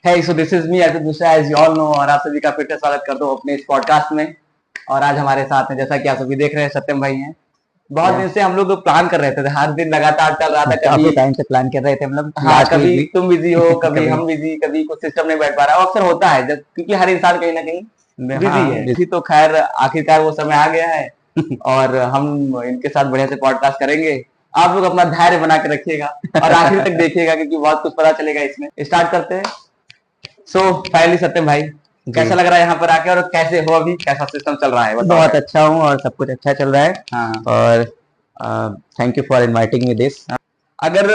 है so this is me Arpit Mishra as you all know, और आप सभी का फिर से स्वागत करता हूँ अपने इस पॉडकास्ट में। और आज हमारे साथ हैं, जैसा कि आप सभी देख रहे हैं, सत्यम भाई हैं। बहुत दिन से हम लोग प्लान कर रहे थे, हर दिन लगातार चल रहा था। काफी कभी टाइम से प्लान कर रहे थे हम लोग। हाँ, कभी भी तुम बिजी हो, कभी कभी हम बिजी, कभी कुछ सिस्टम नहीं बैठ पा रहा। अक्सर होता है जब, क्योंकि हर इंसान कहीं ना कहीं बिजी है। इसी तो खैर आखिरकार वो समय आ गया है और हम इनके साथ बढ़िया से पॉडकास्ट करेंगे। आप लोग अपना धैर्य बना के रखिएगा और आखिर तक देखिएगा, क्योंकि बहुत कुछ पता चलेगा इसमें। स्टार्ट करते हैं। सो फाइनली सत्यम भाई, कैसा लग रहा है यहाँ पर आके, और कैसे हो अभी, कैसा सिस्टम चल रहा है बताओ। बहुत अच्छा हूँ और सब कुछ अच्छा चल रहा है। हाँ, और thank you for inviting me this. अगर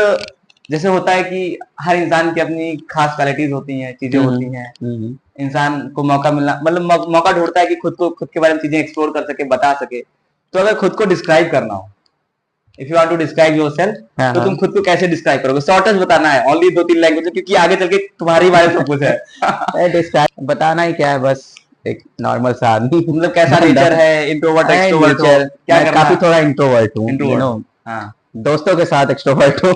जैसे होता है कि हर इंसान की अपनी खास क्वालिटीज होती हैं, चीजें होती हैं। इंसान को मौका मिलना, मतलब मौका ढूंढता है कि खुद के बारे में चीजें एक्सप्लोर कर सके, बता सके। तो अगर खुद को डिस्क्राइब करना हो, if you want to describe yourself, तो तुम खुद को कैसे डिस्क्राइब करोगे? शॉर्टेस्ट बताना है, ओनली 2-3 लैंग्वेज, क्योंकि आगे चल के तुम्हारी बारे में सब कुछ है। डिस्क्राइब बताना ही क्या है, बस एक नॉर्मल सा आदमी। मतलब कैसा नेचर है, इंट्रोवर्ट एक्सट्रोवर्ट हो, क्या करना? काफी थोड़ा इंट्रोवर्ट हूँ, यू नो। हाँ, दोस्तों के साथ एक्सट्रोवर्ट हूँ।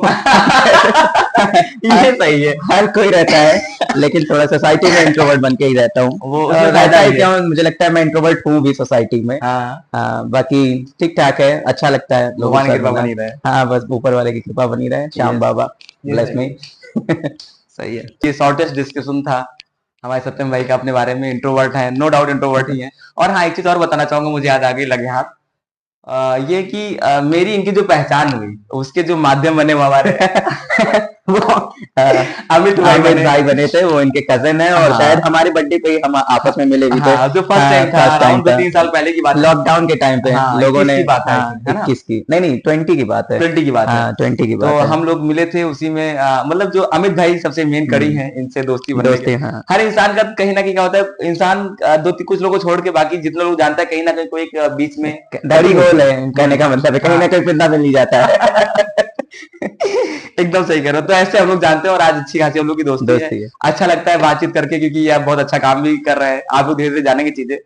ये सही है। हर कोई रहता है, लेकिन थोड़ा सोसाइटी में इंट्रोवर्ट बन के ही रहता हूँ। वो उसमें फायदा है भी क्या, मुझे लगता है मैं इंट्रोवर्ट हूँ भी सोसाइटी में। हाँ, बाकी ठीक ठाक है, अच्छा लगता है लोगों भगवान की से कृपा मिलना। बनी रहे। हाँ, बस ऊपर वाले की कृपा बनी रहे। श्याम बाबा ये ब्लेस सही मी। सही है। ये शॉर्टेस्ट डिस्कशन था हमारे सत्यम भाई का अपने बारे में। इंट्रोवर्ट है, नो डाउट इंट्रोवर्ट ही है। और हाँ, एक चीज और बताना चाहूंगा, मुझे याद आ गई, लगे हाथ। ये कि मेरी इनकी जो पहचान हुई, उसके जो माध्यम बने वो हमारे वो अमित भाई बने थे, वो इनके कजन है। और शायद हमारे बर्थडे पे ही हम आपस में मिले भी थे। हाँ, जो फर्स्ट टाइम था, अराउंड 2-3 साल पहले की बात है। लॉकडाउन के टाइम पे लोगों ने, की बात है, है ना? 21 की नहीं 20 की बात है। 20 की बात है। 20 की तो बात है। हम लोग मिले थे उसी में। मतलब जो अमित भाई सबसे मेन कड़ी है, इनसे दोस्ती बनने दोस्ती, के। हाँ। हर इंसान का कहीं ना कहीं क्या होता है, इंसान कुछ लोगों को छोड़ के बाकी जितने लोग जानता है, कहीं ना कहीं कोई एक बीच में डरी गोल है, कहने का मतलब है कहीं ना कहीं पिंदा मिल ही जाता है। एकदम सही कह रहे हो। तो ऐसे हम लोग जानते हैं और आज अच्छी खासी हम लोग की दोस्ती है। अच्छा लगता है बातचीत करके, क्योंकि ये बहुत अच्छा काम भी कर रहे हैं। आप लोग धीरे धीरे जानेंगे चीजें।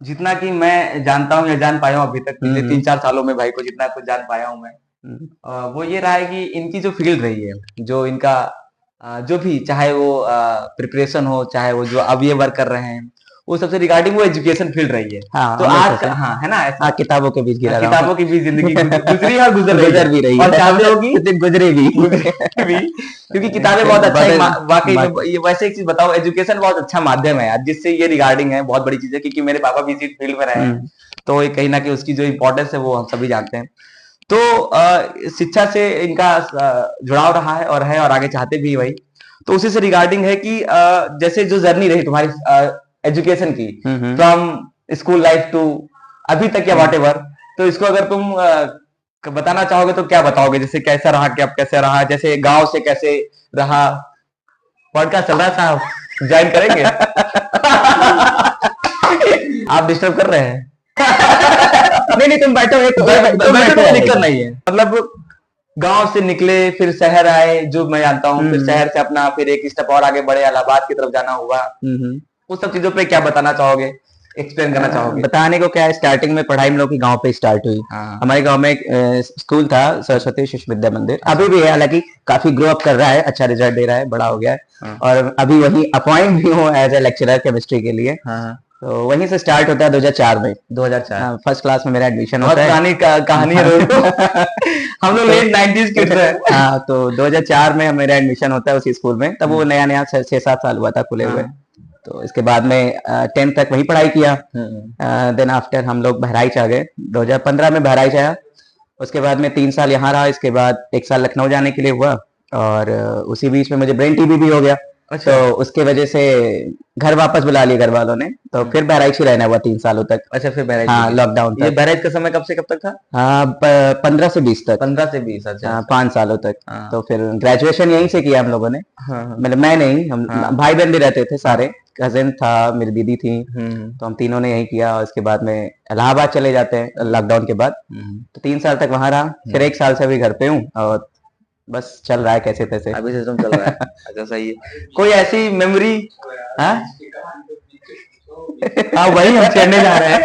जितना कि मैं जानता हूँ या जान पाया हूँ अभी तक, पिछले 3-4 सालों में भाई को जितना कुछ जान पाया हूँ मैं, वो ये रहा है कि इनकी जो फील्ड रही है, जो इनका जो भी, चाहे वो प्रिपरेशन हो, चाहे वो जो अब ये वर्क कर रहे हैं, वो सबसे रिगार्डिंग वो एजुकेशन फील्ड रही है। हाँ, तो आज हाँ, है ना, ऐसा किताबों के बीच गिरा किताबों की भी जिंदगी गुजरी और गुजर भी रही है, और चाहते होगी गुजरे भी। क्योंकि किताबें बहुत अच्छा वाकई में। ये वैसे एक चीज बताओ, एजुकेशन बहुत अच्छा माध्यम है यार, जिससे ये रिगार्डिंग है, बहुत बड़ी चीज है। क्योंकि मेरे पापा भी इसी फील्ड में रहे हैं, तो कहीं ना कहीं उसकी जो इम्पोर्टेंस है वो हम सभी जानते हैं। तो शिक्षा से इनका जुड़ाव रहा है और आगे चाहते भी वही। तो उसी से रिगार्डिंग है कि जैसे जो जर्नी रही तुम्हारी एजुकेशन की, फ्रॉम स्कूल लाइफ टू अभी तक या वॉट एवर, तो इसको अगर तुम बताना चाहोगे तो क्या बताओगे? जैसे कैसा रहा, क्या कैसे रहा, जैसे गांव से कैसे रहा? पॉडकास्ट चल रहा था, ज्वाइन करेंगे? आप डिस्टर्ब कर रहे हैं। नहीं तुम बैठो, दिक्कत नहीं है। मतलब गांव से निकले, फिर शहर आए, जो मैं जानता हूँ, फिर शहर से अपना फिर एक स्टेप और आगे बढ़े, इलाहाबाद की तरफ जाना हुआ। उस सब चीजों पे क्या बताना चाहोगे, एक्सप्लेन करना चाहोगे? बताने को क्या है, स्टार्टिंग में पढ़ाई हम लोग की गांव पे स्टार्ट हुई। हमारे गांव में एक स्कूल था, सरस्वती शिशु विद्या मंदिर, अभी भी है, हालांकि काफी ग्रो अप कर रहा है, अच्छा रिजल्ट दे रहा है, बड़ा हो गया है। और अभी वही अपॉइंट भी हूँ एज ए लेक्चरर केमिस्ट्री के लिए। तो वहीं से स्टार्ट होता है 2004 में। 2004 फर्स्ट क्लास में मेरा एडमिशन होता है। पुरानी कहानी है। हम लोग लेट 90s किड्स हैं। हाँ, तो 2004 में मेरा एडमिशन होता है उसी स्कूल में। तब वो नया नया 6-7 साल हुआ था खुले हुए। तो इसके बाद में 10th तक वहीं पढ़ाई किया। देन आफ्टर हम लोग बहराइच आ गए, 2015 में बहराइच आया। उसके बाद में 3 साल यहाँ रहा, इसके बाद 1 साल लखनऊ जाने के लिए हुआ। और उसी बीच में मुझे ब्रेन टीबी भी हो गया। अच्छा। तो उसके वजह से घर वापस बुला लिया घर वालों ने, तो फिर बहराइच ही रहना हुआ 3 सालों तक। अच्छा, फिर बहराइच। हाँ, लॉकडाउन तक। ये बहराइच का समय कब से कब तक था? हाँ, 15 से 20 तक। 15 से 20, अच्छा। 5 सालों तक। तो फिर ग्रेजुएशन यहीं से किया हम लोगों ने। मतलब मैं नहीं, हम भाई बहन भी रहते थे सारे। कजिन था, मेरी दीदी थी, तो हम तीनों ने यही किया। और इसके बाद में इलाहाबाद चले जाते हैं लॉकडाउन के बाद। तो 3 साल तक वहां रहा, फिर 1 साल से अभी घर पे हूँ और बस चल रहा है कैसे तैसे। अभी सिस्टम चल रहा है। अच्छा, सही है। कोई ऐसी मेमोरी? हाँ, वही हम छेड़ने जा रहे हैं।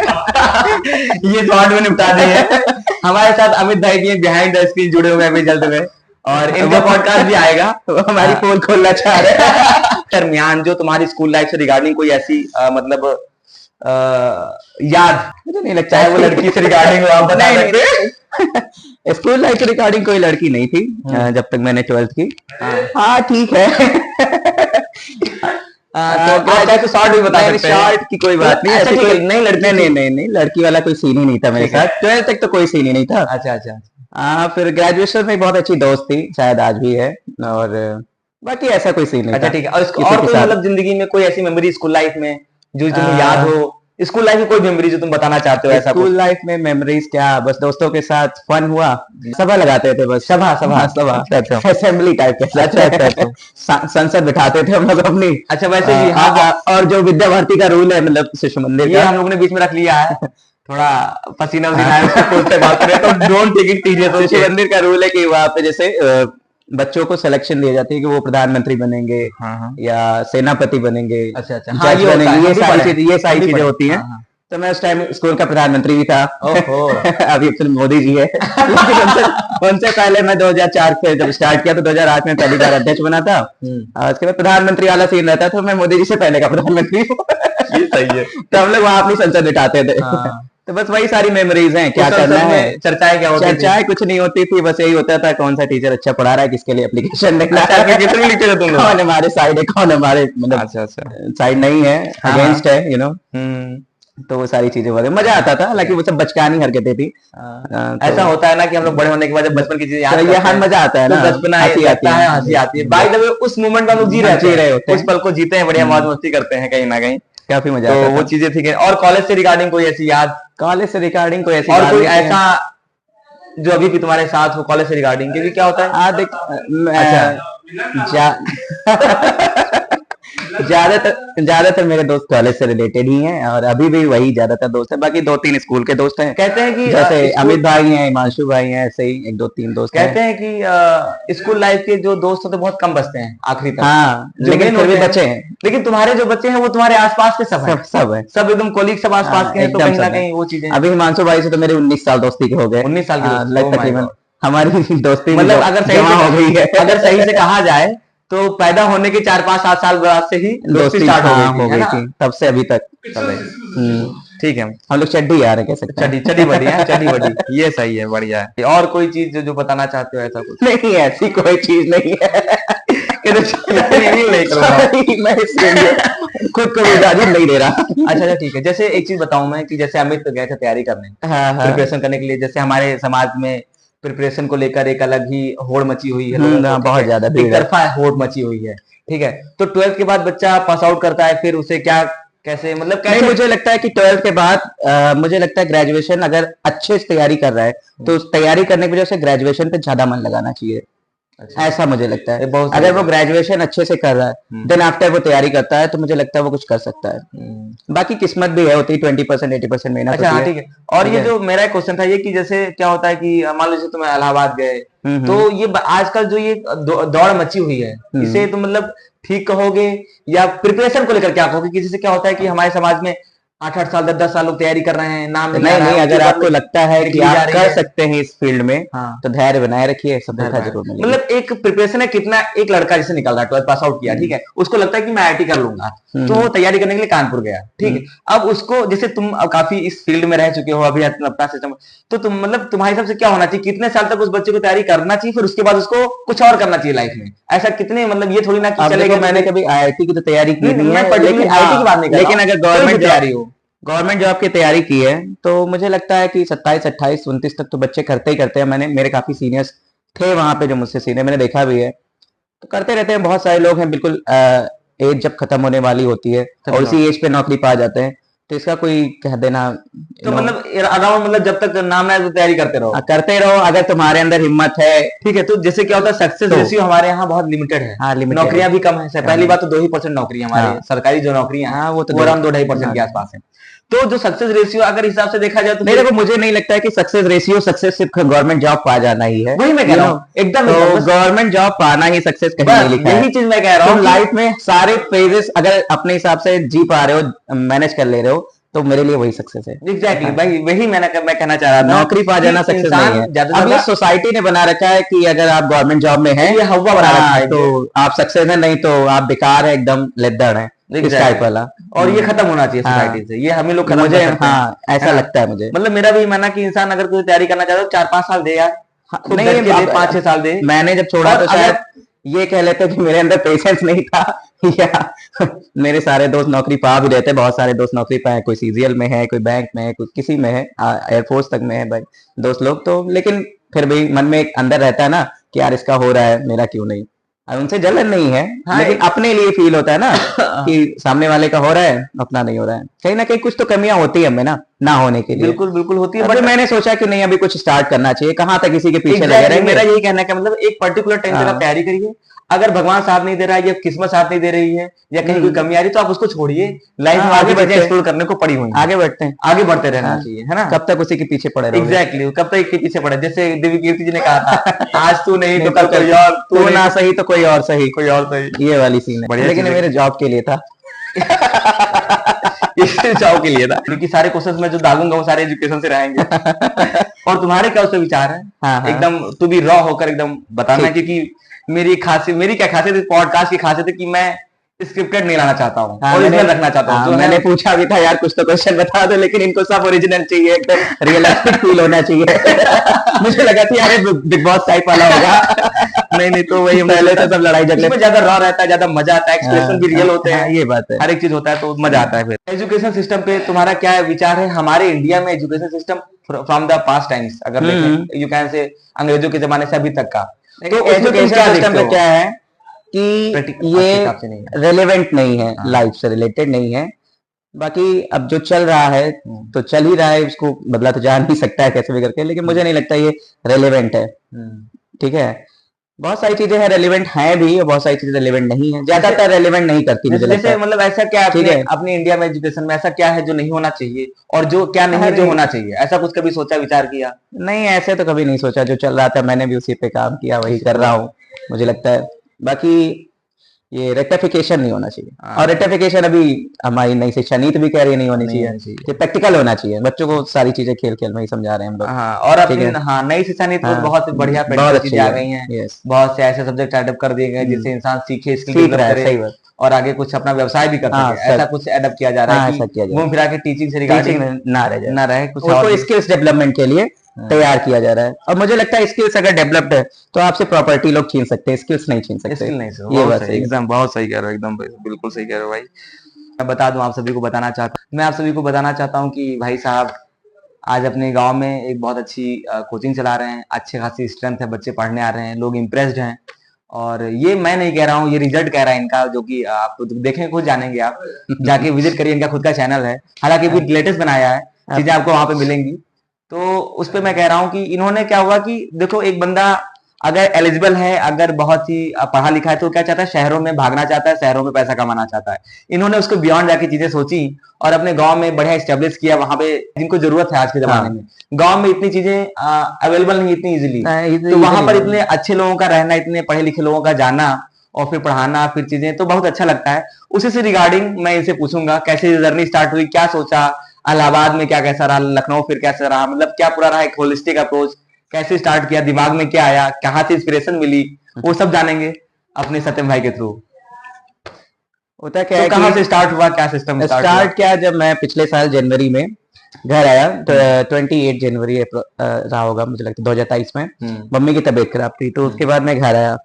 ये शॉर्ट में निपटा दिए। हमारे साथ अमित भाई भी बिहाइंड द स्क्रीन जुड़े हुए हैं अभी जल्द में, और इनका पॉडकास्ट भी आएगा। तो हमारी पोल खोलना चाह रहे हैं। दरमियान जो तुम्हारी स्कूल लाइफ से रिगार्डिंग कोई ऐसी मतलब याद, मुझे नहीं लगता चाहे वो लड़की से रिगार्डिंग हो, आप बता सकते हैं? स्कूल लाइफ के रिगार्डिंग कोई लड़की नहीं थी जब तक मैंने 12th की। हाँ ठीक है। तो आप चाहे तो शॉर्ट भी बता सकते हैं। शॉर्ट की कोई बात नहीं, अच्छा, ऐसी ठीक है, कोई नहीं लड़की नहीं लड़की वाला कोई सीन ही नहीं था मेरे ठीक है। साथ। 12th तक तो कोई सीन ही नहीं था। अच्छा अच्छा। हाँ फिर ग्रेजुएशन में बहुत अच्छी दोस्त थी, शायद आज भी है, और बाकी ऐसा कोई सीन नहीं अच्छा था ठीक है। और किसी और के कोई साथ। मतलब जिंदगी में कोई ऐसी मेमोरी स्कूल लाइफ में जो तुम्हें याद हो, स्कूल लाइफ में कोई मेमोरी जो तुम बताना चाहते हो ऐसा कुछ? स्कूल लाइफ में मेमोरीज क्या, बस दोस्तों के साथ फन हुआ, सभा लगाते थे बस। सभा सभा हाँ, सभा अच्छा असेंबली टाइप के। अच्छा अच्छा अच्छा। संसद बिठाते थे हम लोग अपनी। अच्छा वैसे भी हाँ, और जो विद्या भारती का रूल है, मतलब शिशु मंदिर ये का, हम लोग ने बीच में रख लिया है, थोड़ा पसीना वसीना है उसको पोस्टर बात करें तो डोंट टेक इट सीरियस। शिशु मंदिर का रूल है कि वहाँ पे जैसे बच्चों को सिलेक्शन दिए जाती है कि वो प्रधानमंत्री बनेंगे या सेनापति बनेंगे, अच्छा अच्छा, जज बनेंगे, ये सारी चीजें होती हैं। हाँ। तो मैं उस टाइम स्कूल का प्रधानमंत्री भी था। ओहो। अभी फिर मोदी जी है। लेकिन उनसे पहले मैं 2004 से जब स्टार्ट किया तो 2008 में पहली बार अध्यक्ष बना था। और उसके बाद प्रधानमंत्री वाला सीन रहता था, तो मैं मोदी जी से पहले का प्रधानमंत्री हूँ। ये सही है। तो हम लोग वहां अपनी संसद बिठाते थे। तो बस वही सारी मेमोरीज हैं। क्या करना है, चर्चाएं क्या होती थी? चर्चाएं कुछ नहीं होती थी, बस यही होता था कौन सा टीचर अच्छा पढ़ा रहा है, किसके लिए एप्लीकेशन लिखना है। एप्लीकेशन लिखते थे तुम लोग? कौन हमारे साइड है, कौन हमारे मतलब अच्छा अच्छा साइड नहीं है, अगेंस्ट है, यू नो। हम्म। तो वो सारी चीजें होती, मजा आता था। हालांकि वो सब बचकानी हरकतें थी। ऐसा होता है ना कि हम लोग बड़े होने के बाद जब बचपन की चीजें याद करते हैं, मजा आता है तो ना, बचपना लगता है, हंसी आती है। बाय द वे उस मोमेंट में हम लोग जी रहे होते हैं, उस पल को जीते हैं, बढ़िया मौज मस्ती करते हैं कहीं ना कहीं, काफी मजा तो आता वो था। चीजें ठीक है। और कॉलेज से रिगार्डिंग कोई ऐसी याद? कॉलेज से रिगार्डिंग कोई ऐसी और कोई ऐसा जो अभी भी तुम्हारे साथ हो कॉलेज से रिगार्डिंग? क्योंकि क्या होता है देख, अच्छा ज्यादातर मेरे दोस्त कॉलेज से रिलेटेड ही हैं, और अभी भी वही ज्यादातर दोस्त हैं। बाकी 2-3 स्कूल के दोस्त हैं। कहते हैं कि जैसे अमित भाई हैं, हिमांशु भाई हैं, ऐसे ही 1-2-3 दोस्त कहते हैं कि स्कूल लाइफ के जो दोस्त होते हैं बहुत कम बचते हैं आखिरी तक। हाँ, लेकिन फिर भी बचे हैं। लेकिन तुम्हारे जो बच्चे हैं वो तुम्हारे आसपास के सब हैं, सब है, सब एकदम कोलीग, सब आसपास के हैं, तो कहीं ना कहीं वो चीजें। अभी हिमांशु भाई से तो मेरे 19 साल दोस्ती के हो गए। 19 साल की तकरीबन हमारी दोस्ती मतलब अगर सही से हो गई है। अगर सही से कहा जाए तो पैदा होने के 4-5-7 साल बाद से ही दोस्ती स्टार्ट हो गई थी, तब से अभी तक। ठीक है, हम लोग चड्डी यार कह सकते हैं। चड्डी बड़ी है, चड्डी बड़ी, ये सही है, बढ़िया है। और कोई चीज जो बताना चाहते हो ऐसा कुछ? नहीं, ऐसी कोई चीज नहीं है। मैं खुद को इजाजत नहीं दे रहा। अच्छा ठीक है। जैसे एक चीज बताऊं मैं कि जैसे अमित गए थे तैयारी करने, प्रिपरेशन करने के लिए, जैसे हमारे समाज में प्रिपरेशन को लेकर एक अलग ही होड़ मची हुई है, बहुत ज्यादा एक तरफा होड़ मची हुई है, ठीक है। तो 12th के बाद बच्चा पास आउट करता है, फिर उसे क्या कैसे मतलब कैसे? नहीं, मुझे लगता है कि 12th के बाद मुझे लगता है ग्रेजुएशन अगर अच्छे से तैयारी कर रहा है तो उस तैयारी करने की वजह से ग्रेजुएशन पे ज्यादा मन लगाना चाहिए। अच्छा, ऐसा मुझे लगता है। अगर वो ग्रेजुएशन अच्छे से कर रहा है, देन आफ्टर वो तैयारी करता है, तो मुझे लगता है वो कुछ कर सकता है। बाकी किस्मत भी है, होती है 20% 80% मेहनत। अच्छा हाँ ठीक है। और ये जो मेरा क्वेश्चन था ये कि जैसे क्या होता है कि मान लीजिए तुम इलाहाबाद गए, तो ये आजकल जो ये दौड़ मची हुई है, इसे तुम मतलब ठीक कहोगे या प्रिपरेशन को लेकर क्या कहोगे? किसी से क्या होता है कि हमारे समाज में 8-8 साल 10-10 साल लोग तैयारी कर रहे हैं, नाम नहीं, अगर आपको लगता है कि आप कर सकते हैं इस फील्ड में, तो धैर्य बनाए रखिए, सफलता जरूर मिलेगी। मतलब एक प्रिपरेशन है कितना, एक लड़का जैसे निकल रहा है 12th पास आउट किया, ठीक है, उसको लगता है कि मैं IIT कर लूंगा, तो वो तैयारी करने के लिए कानपुर गया, ठीक है। अब उसको जैसे तुम अब काफी इस फील्ड में रह चुके हो अभी अपना सिस्टम, तो तुम मतलब तुम्हारे हिसाब से क्या होना चाहिए, कितने साल तक उस बच्चे को तैयारी करना चाहिए, फिर उसके बाद उसको कुछ और करना चाहिए लाइफ में? ऐसा कितने मतलब ये थोड़ी ना कि चलेगा। मैंने कभी IIT की तो तैयारी की नहीं है, लेकिन IIT की बात नहीं कर रहा, लेकिन अगर गवर्नमेंट तैयारी हो, गवर्नमेंट जॉब की तैयारी की है, तो मुझे लगता है कि 27, 28, 29 तक तो बच्चे करते ही करते हैं। मेरे काफी सीनियर्स थे वहां पे जो मुझसे सीनियर, मैंने देखा भी है, तो करते रहते हैं। बहुत सारे लोग हैं बिल्कुल एज जब खत्म होने वाली होती है और उसी एज पे नौकरी पा जाते हैं, तो इसका कोई कह देना तो मतलब अराउंड मतलब जब तक नाम है तो तैयारी करते रहो, अगर तुम्हारे अंदर हिम्मत है, ठीक है। तो जैसे क्या होता है सक्सेस रेशियो हमारे यहाँ बहुत लिमिटेड है, नौकरियां भी कम है। पहली बात तो 2% नौकरी हमारे सरकारी जो नौकरियां हैं वो तो अराउंड 2-2.5% के आसपास है। तो जो सक्सेस रेशियो अगर हिसाब से देखा जाए तो नहीं, देखो मुझे नहीं लगता है कि सक्सेस रेशियो सक्सेस सिर्फ गवर्नमेंट जॉब पा जाना ही है। वही मैं कह रहा हूँ, एकदम गवर्नमेंट जॉब पाना ही सक्सेस कहीं नहीं लिखा है। यही चीज मैं कह रहा हूँ, लाइफ में सारे फेजेस अगर अपने हिसाब से जी पा रहे हो, मैनेज कर ले रहे हो, तो मेरे लिए वही सक्सेस है। एग्जैक्टली भाई, वही मैं कहना चाह रहा था, नौकरी पा जाना सक्सेस नहीं है। ज्यादा अब ये सोसाइटी ने बना रखा है कि अगर आप गवर्नमेंट जॉब में हैं, ये हवा बना रखा है तो आप सक्सेस है, नहीं तो आप बेकार है, एकदम लेद्दड़ है, इस टाइप वाला। और ये खत्म होना चाहिए सोसाइटी से, ये हमें लोग खत्म मुझे कर सकते हैं। ऐसा लगता है मुझे। मतलब मेरा भी मानना कि इंसान अगर कोई तैयारी करना चाहता है 4-5 साल दे यार, खुद नहीं, बैठ के दे, 5-6 साल दे। मैंने जब छोड़ा तो शायद ये कह लेते कि मेरे अंदर पेशेंस नहीं था या मेरे सारे दोस्त नौकरी पा भी रहते, बहुत सारे दोस्त नौकरी पाए, कोई सीजीएल में है, कोई बैंक में है, कोई किसी में है, एयरफोर्स तक में है भाई दोस्त लोग तो। लेकिन फिर भी मन में एक अंदर रहता है ना कि यार इसका हो रहा है, मेरा क्यों नहीं। और उनसे जलन नहीं है, लेकिन अपने लिए फील होता है ना कि सामने वाले का हो रहा है, अपना नहीं हो रहा है। कहीं ना कहीं कुछ तो कमियां होती है हमें ना होने के लिए। बिल्कुल बिल्कुल होती है, बट मैंने सोचा कि नहीं, अभी कुछ स्टार्ट करना चाहिए, कहाँ तक किसी के पीछे लगे रहेंगे। मेरा यही कहना है कि मतलब एक पर्टिकुलर टाइम तक आप तैयारी करिए, अगर भगवान साथ नहीं दे रहा है या किस्मत साथ नहीं दे रही है या कहीं कोई कमी आ रही है तो आप उसको छोड़िए, लाइफ में आगे चीजें एक्सप्लोर करने को पड़ी हुई, आगे बढ़ते हैं, आगे बढ़ते रहना चाहिए, है ना। कब तक उसी के पीछे पड़े रहोगे। एग्जैक्टली, कब तक के पीछे पड़े। जैसे दिव्य कीर्ति जी ने कहा था आज तू नहीं तो कल कोई और, तू ना सही तो कोई और सही, कोई और सही, ये वाली सीन है। लेकिन मेरे जॉब के लिए था जॉब के लिए था, क्योंकि सारे क्वेश्चंस मैं जो डालूंगा वो सारे एजुकेशन से रहेंगे। और तुम्हारे क्या उससे विचार है? एकदम तू भी रॉ होकर एकदम बताना, क्योंकि मेरी क्या खासियत इस पॉडकास्ट की खासियत है कि मैं स्क्रिप्टेड नहीं लाना चाहता हूँ, ओरिजिनल रखना चाहता हूँ। मैंने पूछा भी था यार कुछ तो क्वेश्चन बता दो, लेकिन इनको सब ओरिजिनल चाहिए, एकदम रियलिस्टिक फील होना चाहिए। मुझे लगा था यार बिग बॉस टाइप वाला होगा। नहीं तो वही पहले से सब लड़ाई झगड़े में ज्यादा रॉ रहता है, ज्यादा मजा आता है, एक्सप्रेशन भी रियल होते हैं, ये बात है, हर एक चीज होता है तो मजा आता है। फिर एजुकेशन सिस्टम पे तुम्हारा क्या विचार है? हमारे इंडिया में education system from the past times अगर देखें, यू कैन से अंग्रेजों के जमाने से अभी तक का, तो एजुकेशन सिस्टम में क्या है कि ये रेलेवेंट नहीं है, लाइफ से रिलेटेड नहीं है। बाकी अब जो चल रहा है तो चल ही रहा है, उसको बदला तो जा नहीं सकता है कैसे भी करके, लेकिन मुझे नहीं लगता ये रेलेवेंट है। ठीक है, बहुत सारी चीजें हैं रेलेवेंट हैं भी, और बहुत सारी चीजें रेलेवेंट नहीं है, ज्यादातर रेलेवेंट नहीं करती मुझे लगता है। मतलब ऐसा क्या अपने इंडिया में एजुकेशन में ऐसा क्या है जो नहीं होना चाहिए और जो क्या नहीं है जो होना चाहिए, ऐसा कुछ कभी सोचा, विचार किया? नहीं, ऐसे तो कभी नहीं सोचा, जो चल रहा था मैंने भी उसी पे काम किया, वही कर रहा हूँ मुझे लगता है। बाकी ये रेक्टिफिकेशन नहीं होना चाहिए, और रेक्टिफिकेशन अभी हमारी नई शिक्षा नीति भी कह रही है नहीं होनी चाहिए, कि प्रैक्टिकल होना चाहिए, बच्चों को सारी चीजें खेल खेल में ही समझा रहे हैं हम लोग। और अपनी नई शिक्षा नीति में बहुत बढ़िया चीजें आ गई हैं, बहुत से ऐसे सब्जेक्ट एडअप कर दिए गए जिससे इंसान सीखे, स्किल करे और आगे कुछ अपना व्यवसाय भी कर सके। ऐसा कुछ एडअप किया जा रहा है कि घूम फिरा के टीचिंग से रिगार्डिंग ना रहे, कुछ और स्किल्स डेवलपमेंट के लिए तैयार किया जा रहा है। और मुझे लगता है स्किल्स अगर डेवलप्ड है तो आपसे प्रॉपर्टी लोग छीन सकते हैं, स्किल्स नहीं छीन सकते। ये बात है, एकदम बहुत सही कह रहे हो, एकदम बिल्कुल सही कह रहे हो भाई। मैं बता दूं, आप सभी को बताना चाहता हूं कि भाई साहब आज अपने गांव में एक बहुत अच्छी कोचिंग चला रहे हैं, अच्छे खासी स्ट्रेंथ है, बच्चे पढ़ने आ रहे हैं, लोग इम्प्रेस्ड हैं। और ये मैं नहीं कह रहा हूँ, ये रिजल्ट कह रहा है इनका, जो कि आप देखें, खुद जानेंगे, आप जाके विजिट करिए, इनका खुद का चैनल है, हालांकि भी लेटेस्ट बनाया है, चीजें आपको वहां पे मिलेंगी। तो उस पे मैं कह रहा हूँ कि इन्होंने क्या हुआ कि देखो, एक बंदा अगर एलिजिबल है, अगर बहुत ही पढ़ा लिखा है, तो क्या चाहता है, शहरों में भागना चाहता है, शहरों में पैसा कमाना चाहता है। इन्होंने उसको बियॉन्ड जाके चीजें सोची और अपने गांव में बढ़िया स्टेब्लिश किया, वहां पे जिनको जरूरत है आज के जमाने में। गांव में इतनी चीजें अवेलेबल नहीं इतनी इजिली, तो वहां पर इतने अच्छे लोगों का रहना, इतने पढ़े लिखे लोगों का जाना और फिर पढ़ाना, फिर चीजें, तो बहुत अच्छा लगता है। उसी से रिगार्डिंग मैं इनसे पूछूंगा कैसे जर्नी स्टार्ट हुई, क्या सोचा, इलाहाबाद में क्या कैसा रहा, लखनऊ फिर कैसा रहा, मतलब क्या पूरा रहा, एक होलिस्टिक अप्रोच कैसे स्टार्ट किया, दिमाग में क्या आया, कहाँ से इंस्पिरेशन मिली, वो सब जानेंगे अपने सत्यम भाई के थ्रू। होता क्या है, कहाँ से स्टार्ट हुआ, क्या सिस्टम स्टार्ट क्या, जब मैं पिछले साल जनवरी में घर आया, तो 28 जनवरी रहा होगा मुझे लगता है 2023 में, मम्मी की तबीयत खराब थी, तो उसके बाद मैं घर आया।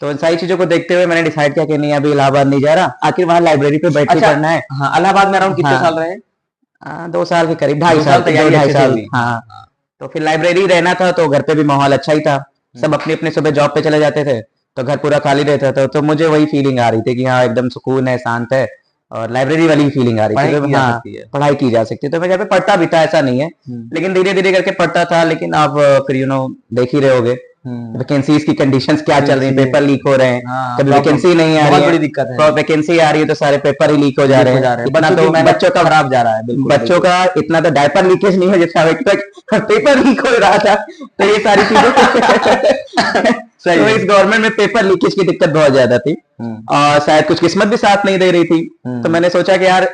तो इन सारी चीजों को देखते हुए मैंने डिसाइड किया कि नहीं, अभी इलाहाबाद नहीं जा रहा, आखिर वहां लाइब्रेरी पे बैठ के पढ़ना है। इलाहाबाद में अराउंड कितने साल रहे? 2 साल के करीब, 2.5 साल। हाँ, तो फिर लाइब्रेरी रहना था, तो घर पे भी माहौल अच्छा ही था, सब अपने अपने सुबह जॉब पे चले जाते थे, तो घर पूरा खाली रहता था। तो मुझे वही फीलिंग आ रही थी कि हाँ एकदम सुकून है, शांत है, और लाइब्रेरी वाली फीलिंग आ रही थी, हाँ पढ़ाई की जा सकती है। तो मैं जब पढ़ता भी था, ऐसा नहीं है, लेकिन धीरे धीरे करके पढ़ता था। लेकिन आप फिर देख ही रहे होगे वैकेंसीज की कंडीशंस क्या चल रही है, पेपर लीक हो रहे हैं, कभी वैकेंसी नहीं आ रही है, बड़ी दिक्कत है, वैकेंसी आ रही है तो सारे पेपर ही लीक हो जा रहे हैं। इतना तो बच्चों का खराब जा रहा है, बच्चों का इतना तो डायपर लीकेज नहीं है जितना पेपर लीक हो रहा था। तो ये सारी चीजें सही तो है। इस गवर्नमेंट में पेपर लीकेज की दिक्कत बहुत ज्यादा थी और शायद कुछ किस्मत भी साथ नहीं दे रही थी। तो मैंने सोचा कि यार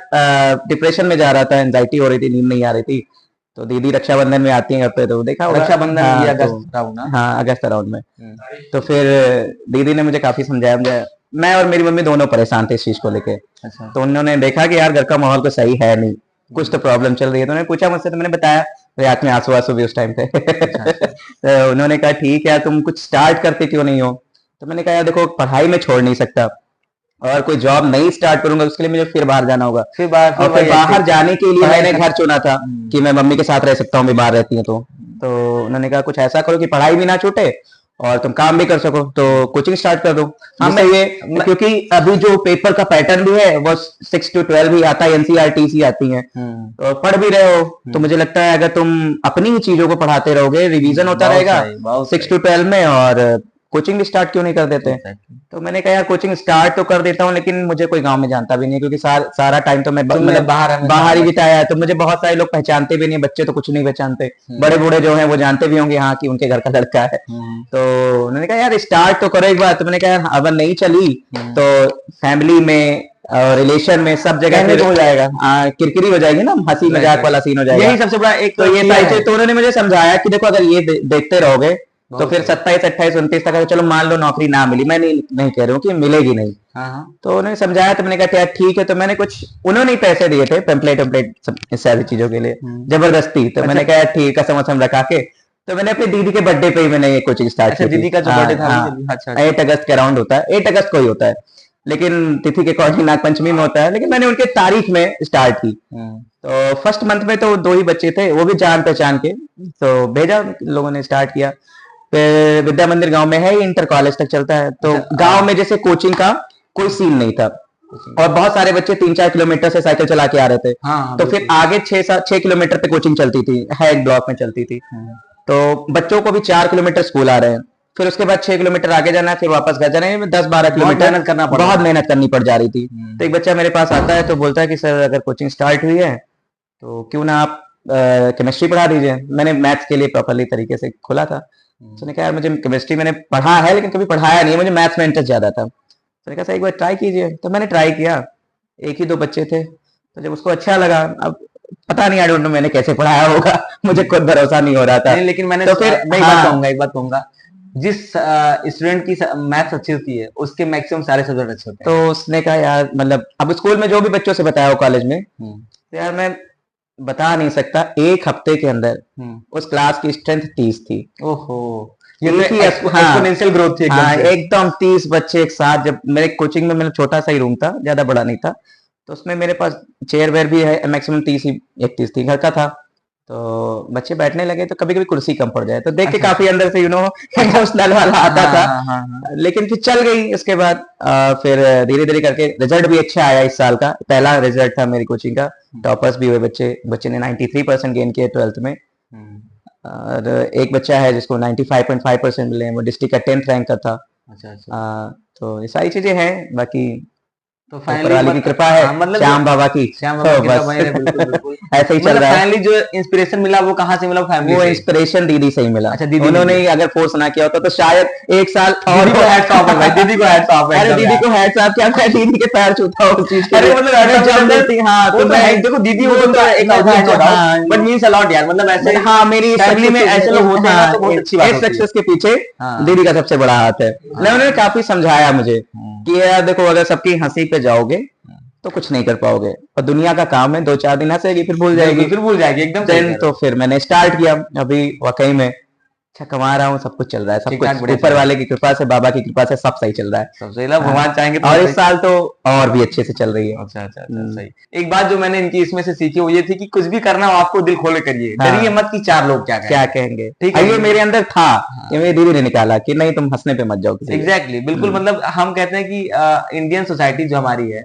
डिप्रेशन में जा रहा था, एंजाइटी हो रही थी, नींद नहीं आ रही थी। तो दीदी रक्षाबंधन में आती है घर पे, तो देखा होगा। रक्षाबंधन हाँ, ये तो अगस्त राउंड ना। हाँ अगस्त अराउंड में। तो फिर दीदी ने मुझे काफी समझाया मुझे, मैं और मेरी मम्मी दोनों परेशान थे इस चीज को लेके। अच्छा। तो उन्होंने देखा कि यार घर का माहौल तो सही है नहीं, कुछ तो प्रॉब्लम चल रही है। तो उन्होंने पूछा मुझसे, तो मैंने बताया, मेरी आंख में आंसू आंसू भी उस टाइम पे। तो उन्होंने कहा ठीक है, तुम कुछ स्टार्ट करते क्यों नहीं हो। तो मैंने कहा यार देखो, पढ़ाई में छोड़ नहीं सकता, और कोई जॉब नहीं स्टार्ट करूंगा उसके लिए मुझे फिर बाहर जाना होगा। और फिर बाहर जाने के लिए मैंने घर चुना था कि मैं मम्मी के साथ रह सकता हूँ, भी बाहर रहती है तो उन्होंने कहा कुछ ऐसा करो कि पढ़ाई भी ना छूटे और तुम काम भी कर सको, तो कोचिंग स्टार्ट कर दो। हाँ मैं ये, क्योंकि अभी जो पेपर का पैटर्न भी है वो 6 to 12 ही आता है, एनसीईआरटी सी आती है, तो पढ़ भी रहे हो। तो मुझे लगता है अगर तुम अपनी ही चीजों को पढ़ाते रहोगे, रिवीजन होता रहेगा 6 to 12 में, और कोचिंग भी स्टार्ट क्यों नहीं कर देते। तो मैंने कहा यार कोचिंग स्टार्ट तो कर देता हूँ, लेकिन मुझे कोई गांव में जानता भी नहीं, क्योंकि सारा टाइम तो मैं मतलब बाहर ही बिताया है। तो मुझे बहुत सारे लोग पहचानते भी नहीं, बच्चे तो कुछ नहीं पहचानते, बड़े बूढ़े जो हैं वो जानते भी होंगे हाँ कि उनके घर का लड़का है। तो उन्होंने कहा यार स्टार्ट तो करो एक बार। तो मैंने कहा यार अगर नहीं चली तो फैमिली में और रिलेशन में सब जगह फिर हो जाएगा, किरकिरी हो जाएगी ना, हंसी मजाक वाला सीन हो जाएगा। यही सबसे बड़ा एक तो ये सारी चीज, तो उन्होंने मुझे समझाया कि देखो अगर ये देखते रहोगे तो फिर 27, 28, 29 तक चलो मान लो नौकरी ना मिली, मैं नहीं कह रहा हूँ कि मिलेगी नहीं। तो उन्होंने समझाया, तो मैंने कहा यार ठीक है। तो मैंने कुछ, उन्होंने पैसे दिए थे पेम्पलेट इस सारी चीजों के लिए जबरदस्ती। तो मैंने कहा यार ठीक है, कसम रखा के। तो मैंने अपनी दीदी के बर्थडे पे ही मैंने ये कोचिंग स्टार्ट की। दीदी का जो बर्थडे था, अच्छा 8 अगस्त के अराउंड होता है, 8 अगस्त को ही होता है, लेकिन तिथि के अकॉर्डिंग नागपंचमी में होता है, लेकिन मैंने उनके तारीख में स्टार्ट की। तो फर्स्ट मंथ में तो 2 ही बच्चे थे, वो भी जान पहचान के, तो भेजा, लोगों ने स्टार्ट किया। फिर विद्या मंदिर गांव में है, इंटर कॉलेज तक चलता है। तो गांव में जैसे कोचिंग का कोई सीन नहीं था, और बहुत सारे बच्चे 3-4 किलोमीटर से साइकिल चला के आ रहे थे। तो फिर आगे 6 किलोमीटर पे कोचिंग चलती थी, है एक ब्लॉक में चलती थी। तो बच्चों को भी 4 किलोमीटर स्कूल आ रहे हैं, फिर उसके बाद 6 किलोमीटर आगे जाना है, फिर वापस घर जाना है, 10-12 किलोमीटर बहुत मेहनत करनी पड़ जा रही थी। तो एक बच्चा मेरे पास आता है, तो बोलता है कि सर अगर कोचिंग स्टार्ट हुई है तो क्यों ना आप केमिस्ट्री पढ़ा दीजिए। मैंने मैथ्स के लिए प्रॉपरली तरीके से खोला था। उसने कहा यार मुझे केमिस्ट्री मैंने पढ़ा है लेकिन कभी पढ़ाया नहीं है, मुझे मैथ्स में इंटरेस्ट ज्यादा था। उसने कहा सर एक बार ट्राई कीजिए। तो मैंने ट्राई किया, 1 ही 2 बच्चे थे। तो जब उसको अच्छा लगा, अब पता नहीं, आई डोंट नो मैंने कैसे पढ़ाया होगा, मुझे खुद भरोसा नहीं हो रहा था। नहीं, लेकिन मैंने तो फिर मैं एक बात कहूंगा, जिस स्टूडेंट की मैथ्स अच्छी होती है उसके मैक्सिमम सारे सब्जेक्ट अच्छे होते हैं। तो उसने कहा यार मतलब अब स्कूल में जो भी बच्चों से बताया हो कॉलेज में, तो यार मैं बता नहीं सकता, 1 हफ्ते के अंदर उस क्लास की स्ट्रेंथ 30 थी। ओहो, ये तो एक्सपोनेंशियल ग्रोथ थी एकदम 30 बच्चे एक साथ। जब मेरे कोचिंग में, मेरा छोटा सा ही रूम था, ज्यादा बड़ा नहीं था, तो उसमें मेरे पास चेयर वेयर भी है, मैक्सिमम 30 ही 31 थी, घर का था। तो बच्चे बैठने लगे तो कभी कभी कुर्सी कम पड़ जाए, तो देख के काफी अंदर से इमोशनल वाला आता था। लेकिन फिर चल गई। उसके बाद फिर धीरे धीरे करके रिजल्ट भी अच्छा आया। इस साल का पहला रिजल्ट था मेरी कोचिंग का, टॉपर्स भी हुए बच्चे ने 93% गेन किए 12th में। और एक बच्चा है जिसको 95.5% मिले हैं, वो डिस्ट्रिक्ट का 10th रैंक का था। तो ये सारी चीजें हैं, बाकी तो ऊपर वाले की कृपा है, मतलब श्याम बाबा की, बिल्कुल ऐसे ही चल रहा है। फाइनली जो इंस्पिरेशन मिला वो कहाँ से मिला? फैमिली वो इंस्पिरेशन दीदी से ही मिला। अच्छा, दीदी उन्होंने अगर फोर्स ना किया होता तो शायद 1 साल और। दीदी को हैट्स ऑफ है भाई, दीदी को हैट्स ऑफ है। अरे दीदी को हैट्स ऑफ क्या, मैं दीदी के पैर छूता हूँ उस चीज के। अरे मतलब हाँ तो मैं देखो दीदी वो तो एक बट मींस अ लॉट यार, मतलब ऐसे हाँ मेरी फैमिली में ऐसे लोग होते हैं तो बहुत अच्छी बात है। सक्सेस के पीछे दीदी का सबसे बड़ा हाथ है। उन्होंने काफी समझाया मुझे कि यार देखो अगर सबकी हंसी पे जाओगे तो कुछ नहीं कर पाओगे, और दुनिया का काम है, 2-4 दिन हंसेगी फिर भूल जाएगी एकदम। तो फिर मैंने स्टार्ट किया, अभी वाकई में अच्छा कमा रहा हूँ, सब कुछ चल रहा है, सब कुछ ऊपर वाले की कृपा से, बाबा की कृपा से सब सही चल रहा है, सबसे भगवान चाहेंगे। और इस साल तो और भी अच्छे से चल रही है। अच्छा सही। एक बात जो मैंने इनकी इसमें से सीखी वो ये थी कि कुछ भी करना हो आपको दिल खोले करिए, डरिए मत कि 4 लोग क्या कहेंगे। ठीक है, ये मेरे अंदर था, ये मेरी दीदी ने निकाला कि नहीं तुम हंसने पे मत जाओ। एग्जैक्टली, बिल्कुल। मतलब हम कहते हैं कि इंडियन सोसाइटी जो हमारी है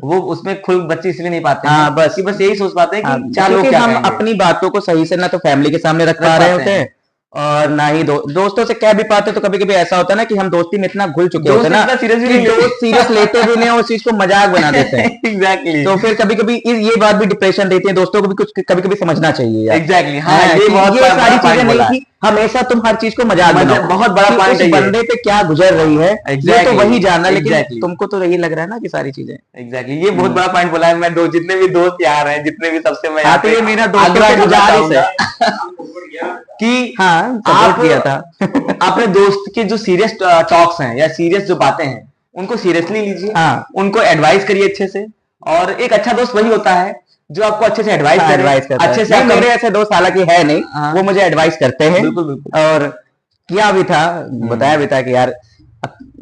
वो उसमें खुल बच्चे इसलिए नहीं पाते हैं, बस यही सोच पाते हैं कि 4 लोग क्या कहेंगे। हम अपनी बातों को सही से ना तो फैमिली के सामने रख पा रहे होते हैं, और ना ही दोस्तों से कह भी पाते। तो कभी कभी ऐसा होता है ना कि हम दोस्ती में इतना घुल चुके होते हैं ना सीरियसली कि दोस्त सीरियस लेते भी नहीं और उस चीज को मजाक बना देते हैं। एग्जैक्टली तो फिर कभी कभी ये बात भी डिप्रेशन देती है, दोस्तों को भी कुछ कभी कभी समझना चाहिए यार। एग्जैक्टली हाँ, हाँ, ये कि बहुत ये सारी बड़ा चीजें पॉइंट नहीं बोला है। कि हमेशा तुम हर चीज को मजाक बनाओ। बहुत बड़ा कि पॉइंट उस है ये। बंदे पे क्या गुजर रही है ये तो Exactly, वही जानना, लेकिन exactly. तुमको तो यही लग रहा है ना कि सारी चीजें। एग्जैक्टली ये बहुत बड़ा पॉइंट बोला है। मैं जितने भी दोस्त यार हैं, जितने भी, सबसे मैं हाँ, यहाँ तो पे ये मेरा दोस्तों आग्रह से करना गुजारिश है चाहूंगा कि हाँ, आप सपोर्ट किया था अपने दोस्त के जो सीरियस टॉक्स हैं या सीरियस जो बातें हैं उनको सीरियसली लीजिए, हाँ। उनको एडवाइस करिए अच्छे से। और एक अच्छा दोस्त वही होता है जो आपको अच्छे से एडवाइस हाँ, करे, एडवाइस करता है। अच्छे से नहीं, आपका मेरे ऐसे दोस्त हालांकि है नहीं, हाँ। वो मुझे एडवाइस करते हैं। बिल्कुल बिल्कुल। और किया भी था, बताया भी था कि यार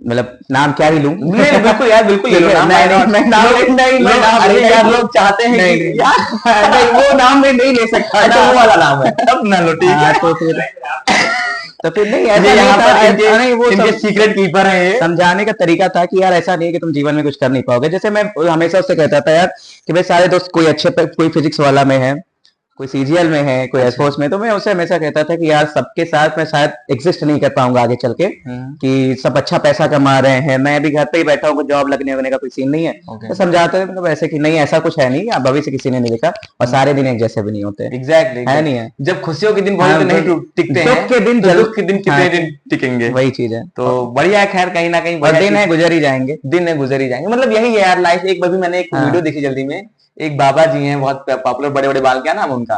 मतलब नाम क्या ही लूं। नहीं बिल्कुल यार, बिल्कुल ले लो नाम। नहीं नहीं, मैं नाम लोग- नहीं, मैं लोग- नाम अरे नहीं, यार लोग चाहते हैं नहीं, कि नहीं, यार नहीं, वो नाम मैं नहीं ले सकता अच्छा ना। वो वाला नाम है तब ना लो, ठीक हाँ, है। तो फिर नहीं, ये ऐसा नहीं यहाँ था। पर इनके नहीं, वो इनके सब सीक्रेट कीपर है ये। समझाने का तरीका था कि यार ऐसा नहीं है कि तुम जीवन में कुछ कर नहीं पाओगे। जैसे मैं हमेशा उससे कहता था यार कि भाई सारे दोस्त कोई अच्छे पे, कोई फिजिक्स वाला में है, कोई सीजीएल में है, कोई एयरफोर्स में। तो मैं उससे हमेशा कहता था कि यार सबके साथ मैं शायद एग्जिस्ट नहीं कर पाऊंगा आगे चल के, कि सब अच्छा पैसा कमा रहे हैं, मैं अभी घर पे ही बैठा हूँ, जॉब लगने वगने का कोई सीन नहीं है। Okay. तो समझाते थे मतलब ऐसे कि नहीं ऐसा कुछ है नहीं, आप भविष्य किसी ने नहीं देखा और सारे दिन एक जैसे भी नहीं होते। एग्जैक्टली है नहीं है। जब खुशियों के दिन हाँ, बहुत नहीं टिकते हैं, दुख के दिन तो दुख के दिन कितने हाँ, दिन टिकेंगे। वही चीज है। तो बढ़िया है, खैर कहीं ना कहीं और बढ़िया दिन चीज- है गुजर ही जाएंगे। दिन है गुजर ही जाएंगे, मतलब यही है यार लाइफ। एक बार भी मैंने एक हाँ। वीडियो देखी जल्दी में, एक बाबा जी हैं बहुत पॉपुलर, बड़े बड़े बाल, क्या नाम है उनका,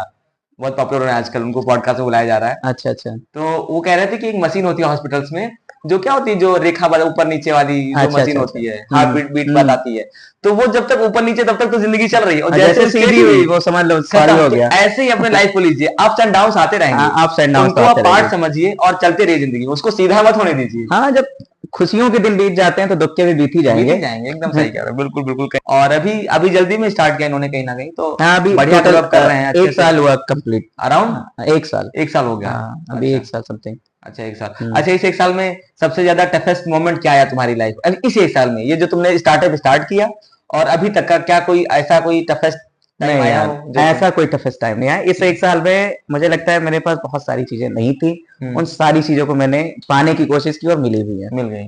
बहुत पॉपुलर है आजकल, उनको पॉडकास्ट में बुलाया जा रहा है। अच्छा अच्छा। तो वो कह रहे थे कि एक मशीन होती है हॉस्पिटल्स में, जो क्या होती है, जो रेखा वाला ऊपर नीचे वाली जो अच्छा, मशीन अच्छा, होती है, अच्छा। हार्ट बीट बीट बताती है। तो वो जब तक ऊपर नीचे तब तक तो जिंदगी चल रही है, और और जैसे जैसे वो सीधी सीधी हुई वो समझ लो सॉरी खत्म। हो तो गया। ऐसे ही अपने लाइफ को लीजिए, अप्स एंड डाउन्स आते रहेंगे, हाँ, ups and downs उनको तो आप आते पार्ट रहेंगे। समझिए और चलते रहिए जिंदगी में, उसको सीधा मत होने दीजिए। हाँ, जब खुशियों के दिन बीत जाते हैं तो दुख के भी बीत ही बीत जाएंगे। ही जाएंगे, एकदम सही कह रहे हो, बिल्कुल बिल्कुल। और अभी अभी जल्दी में स्टार्ट किया इन्होंने कहीं ना कहीं, तो हाँ, अभी बढ़िया टोटल डेवलप कर रहे हैं अच्छे एक साल हुआ कंप्लीट। अराउंड एक साल। एक साल हो गया। हाँ, अभी एक साल समथिंग। अच्छा एक साल। अच्छा इस एक साल में सबसे ज्यादा टफेस्ट मोमेंट क्या आया तुम्हारी लाइफ इस एक साल में, ये जो तुमने स्टार्टअप स्टार्ट किया और अभी तक का, क्या कोई ऐसा कोई टफेस्ट टाइम नहीं आया यार, हो ऐसा कोई टफेस्ट टाइम नहीं आया इस एक साल में। मुझे लगता है मेरे पास बहुत सारी चीजें नहीं थी, उन सारी चीजों को मैंने पाने की कोशिश की और मिली भी है। मिल गई।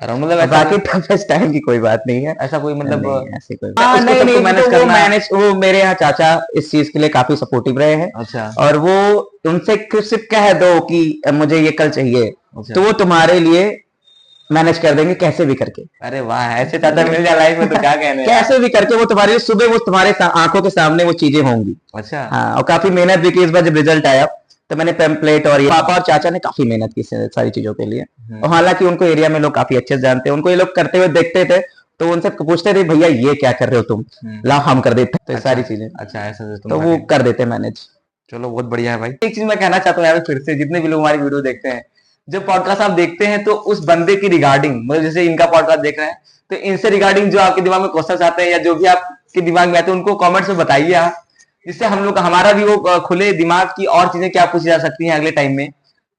अराउंड मतलब और ऐसा बाकी टफेस्ट टाइम की कोई बात नहीं है। ऐसा कोई मतलब नहीं, ऐसी कोई हाँ, उसको नहीं, सबको नहीं, मैनेज तो करना, वो मेरे यहाँ चाचा इस चीज के लिए काफी सपोर्टिव रहे हैं। अच्छा और वो उनसे सिर्फ कह दो कि मुझे ये कल चाहिए, तो वो तुम्हारे लिए मैनेज कर देंगे कैसे भी करके। अरे वाह, ऐसे चाचा मिल जाए लाइफ में तो क्या कहने यार। कैसे भी करके वो तुम्हारे लिए सुबह वो तुम्हारे आंखों के सामने वो चीजें होंगी। अच्छा हाँ, और काफी मेहनत भी की। इस बार जब रिजल्ट आया तो मैंने पेम्पलेट और ये पापा और चाचा ने काफी मेहनत की सारी चीजों के लिए। और हालांकि उनको एरिया में लोग काफी अच्छे से जानते हैं, उनको ये लोग करते हुए देखते थे तो उनसे पूछते थे भैया ये क्या कर रहे हो तुम, लाओ हम कर देते हैं। तो ये सारी चीजें अच्छा ऐसा तो वो कर देते मैनेज। चलो बहुत बढ़िया है भाई। एक चीज मैं कहना चाहता हूँ यार, फिर से जितने भी लोग हमारी वीडियो देखते हैं, जब पॉडकास्ट आप देखते हैं तो उस बंदे की रिगार्डिंग, मतलब जैसे इनका पॉडकास्ट देख रहे हैं तो इनसे रिगार्डिंग जो आपके दिमाग में क्वेश्चन आते हैं या जो भी आपके दिमाग में आते हैं उनको कमेंट्स में बताइए आप, जिससे हम लोग हमारा भी वो खुले दिमाग की और चीजें क्या पूछी जा सकती हैं अगले टाइम में,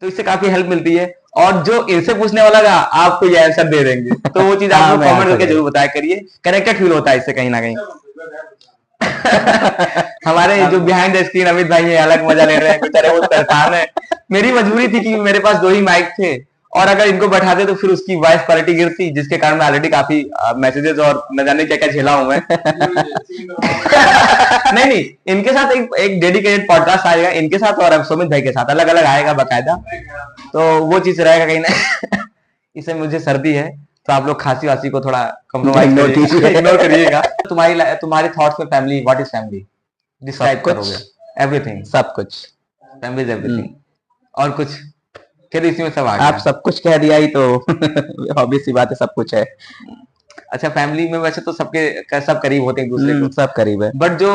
तो इससे काफी हेल्प मिलती है। और जो इनसे पूछने वाला का आपको ये आंसर दे देंगे, तो वो चीज आप लोग मैं कमेंट answer करके जरूर बताया करिए, कनेक्टेड फील होता है इससे कहीं ना कहीं। हमारे जो बिहाइंड द स्क्रीन अमित भाई है अलग मजा ले रहे हैं, बेचारे वो परेशान है। मेरी मजबूरी थी कि मेरे पास 2 ही माइक थे, और अगर इनको बैठाते तो फिर उसकी वॉइस क्वालिटी गिरती, जिसके कारण मैं ऑलरेडी काफी मैसेजेस और न जाने क्या क्या झेला हूं मैं। नहीं नहीं, इनके साथ एक डेडिकेटेड पॉडकास्ट आएगा इनके साथ और सुमित भाई के साथ अलग अलग आएगा बकायदा, तो वो चीज रहेगा कहीं ना। इसे मुझे सर्दी है तो आप लोग खांसी वासी को थोड़ा कॉम्प्रोमाइज इग्नोर करिएगा। तुम्हारे थॉट्स में family, what is family, describe करोगे? एवरीथिंग, सब कुछ, फैमिली इज एवरीथिंग। और कुछ फिर इसी में सब आ गया। आप सब कुछ कह दिया ही तो ऑब्वियस सी बात है, सब कुछ है। अच्छा फैमिली में वैसे तो सबके सब करीब होते हैं एक दूसरे को, सब करीब है, बट जो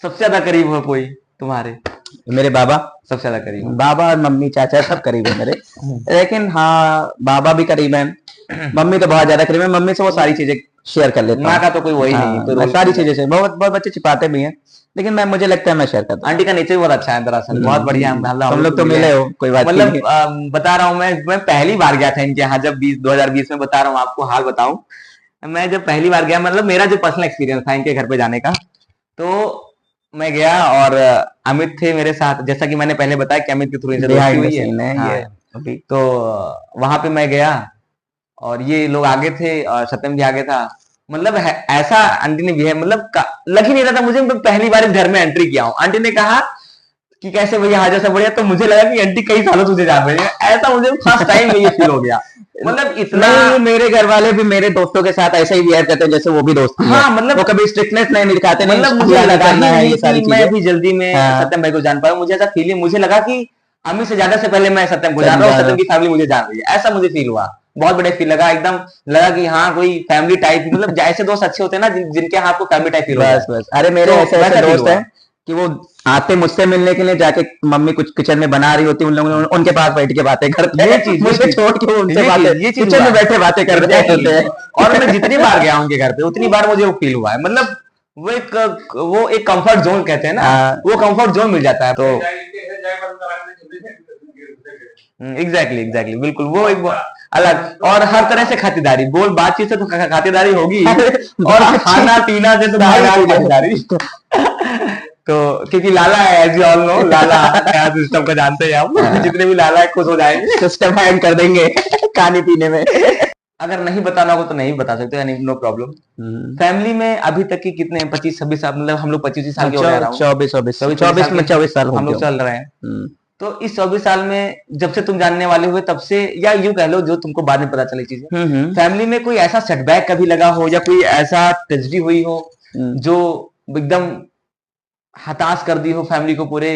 सबसे ज्यादा करीब हो कोई तुम्हारे? मेरे बाबा सबसे ज्यादा करीब हो। बाबा और मम्मी चाचा सब करीब है मेरे। लेकिन हाँ, बाबा भी करीब है, मम्मी तो बहुत ज्यादा करीब है। मम्मी से वो सारी चीजें शेयर कर लेता हूँ। माँ का तो कोई वही नहीं, कोई मैं रोल सारी चीजें बहुत बहुत बच्चे छिपाते भी हैं, लेकिन मैं मुझे लगता है मैं शेयर करता हूँ। आंटी का नेचर भी बहुत अच्छा है दरअसल, बहुत बढ़िया है। तुम लोग तो मिले हो, कोई बात मतलब नहीं। बता रहा हूँ मैं पहली बार गया था इनके यहाँ, जब 2020 में, बता रहा हूँ आपको हाल बताऊं, मैं जब पहली बार गया, मतलब मेरा जो पर्सनल एक्सपीरियंस था इनके घर पे जाने का, तो मैं गया और अमित थे मेरे साथ, जैसा कि मैंने पहले बताया कि अमित के थ्रू इनसे दोस्ती बिहाइंड द हुई है। सीन है हाँ, ये अभी। तो वहां पे मैं गया और ये लोग आगे थे और सत्यम भी आगे था। मतलब ऐसा आंटी ने बिहेव, मतलब लग ही नहीं रहा था मुझे, मैं पहली बार इस घर में एंट्री किया हूँ। आंटी ने कहा कि कैसे भैया हाजिर सब बढ़िया, तो मुझे लगा कि आंटी कई सालों तुझे जान रही है, ऐसा मुझे फर्स्ट टाइम में ये फील हो गया। मतलब इतना नहीं, मेरे घर वाले भी मेरे दोस्तों के साथ ऐसा ही बिहेव करते हैं जैसे वो भी दोस्ती है। हाँ, मतलब वो कभी स्ट्रिक्टनेस नहीं दिखाते, नहीं मतलब मुझे हल्ला नहीं लगा करना ही है, नहीं ये सारी कि मैं चीजें। अभी जल्दी में हाँ, सत्यम भाई को जान पाया। मुझे ऐसा फीलिंग, मुझे लगा कि अमित से ज्यादा से पहले मैं सत्यम को जान रहा हूँ, समझा सत्यम रहा की फैमिली मुझे जान रही है, ऐसा मुझे फील हुआ। बहुत बढ़िया फील लगा एकदम, लगा कि हाँ कोई फैमिली टाइप, मतलब जैसे दोस्त अच्छे होते हैं ना जिनके यहाँ आपको फैमिली टाइप फील हो बस जाए, बस। अरे मेरे तो ऐसे ऐसे वैसा फील दोस्त हुआ। हैं कि वो आते मुझसे मिलने के लिए, जाके मम्मी कुछ किचन में बना रही होती है, उन लोगों उनके पास बैठ के बातें करते ये हैं, चीज ये मुझे चीज छोड़ के वो उनसे ये बातें चीज ये चीज किचन हुआ में है बैठे बातें कर रहे एग्जैक्टली। होते हैं। और मैं जितनी बार गया उनके घर पे उतनी बार मुझे वो फील हुआ है, मतलब वो एक कंफर्ट जोन कहते हैं ना, हाँ, वो कंफर्ट जोन मिल जाता है। तो एग्जैक्टली एग्जैक्टली बिल्कुल, वो एक अलग और हर तरह से खातिरदारी, बोल बातचीत से तो खातिरदारी होगी ही, अरे और बातचीत खाना पीना से तो सारी महाराज चीजें। खातिरदारी। तो क्योंकि लाला है, एज यू ऑल नो, लाला क्या सिस्टम का जानते हैं आप। जितने भी लाला है खुश हो जाएंगे। सिस्टम हैंग कर देंगे खाने पीने में। अगर नहीं बताना होगा तो नहीं बता सकते, यानी नो प्रॉब्लम। फैमिली में अभी तक की कितने 25-26 साल, मतलब हम लोग 25 साल के हो गए अराउंड, 24 में 24 साल हो हम लोग गया। चल रहे हैं। तो इस 24 साल में जब से तुम जानने वाले हुए तब से, या यूं कह लो जो तुमको बाद में पता चली चीजें, फैमिली में कोई ऐसा सेटबैक कभी लगा हो या कोई ऐसा ट्रेजेडी हुई हो जो एकदम हताश कर दी हो फैमिली को, पूरे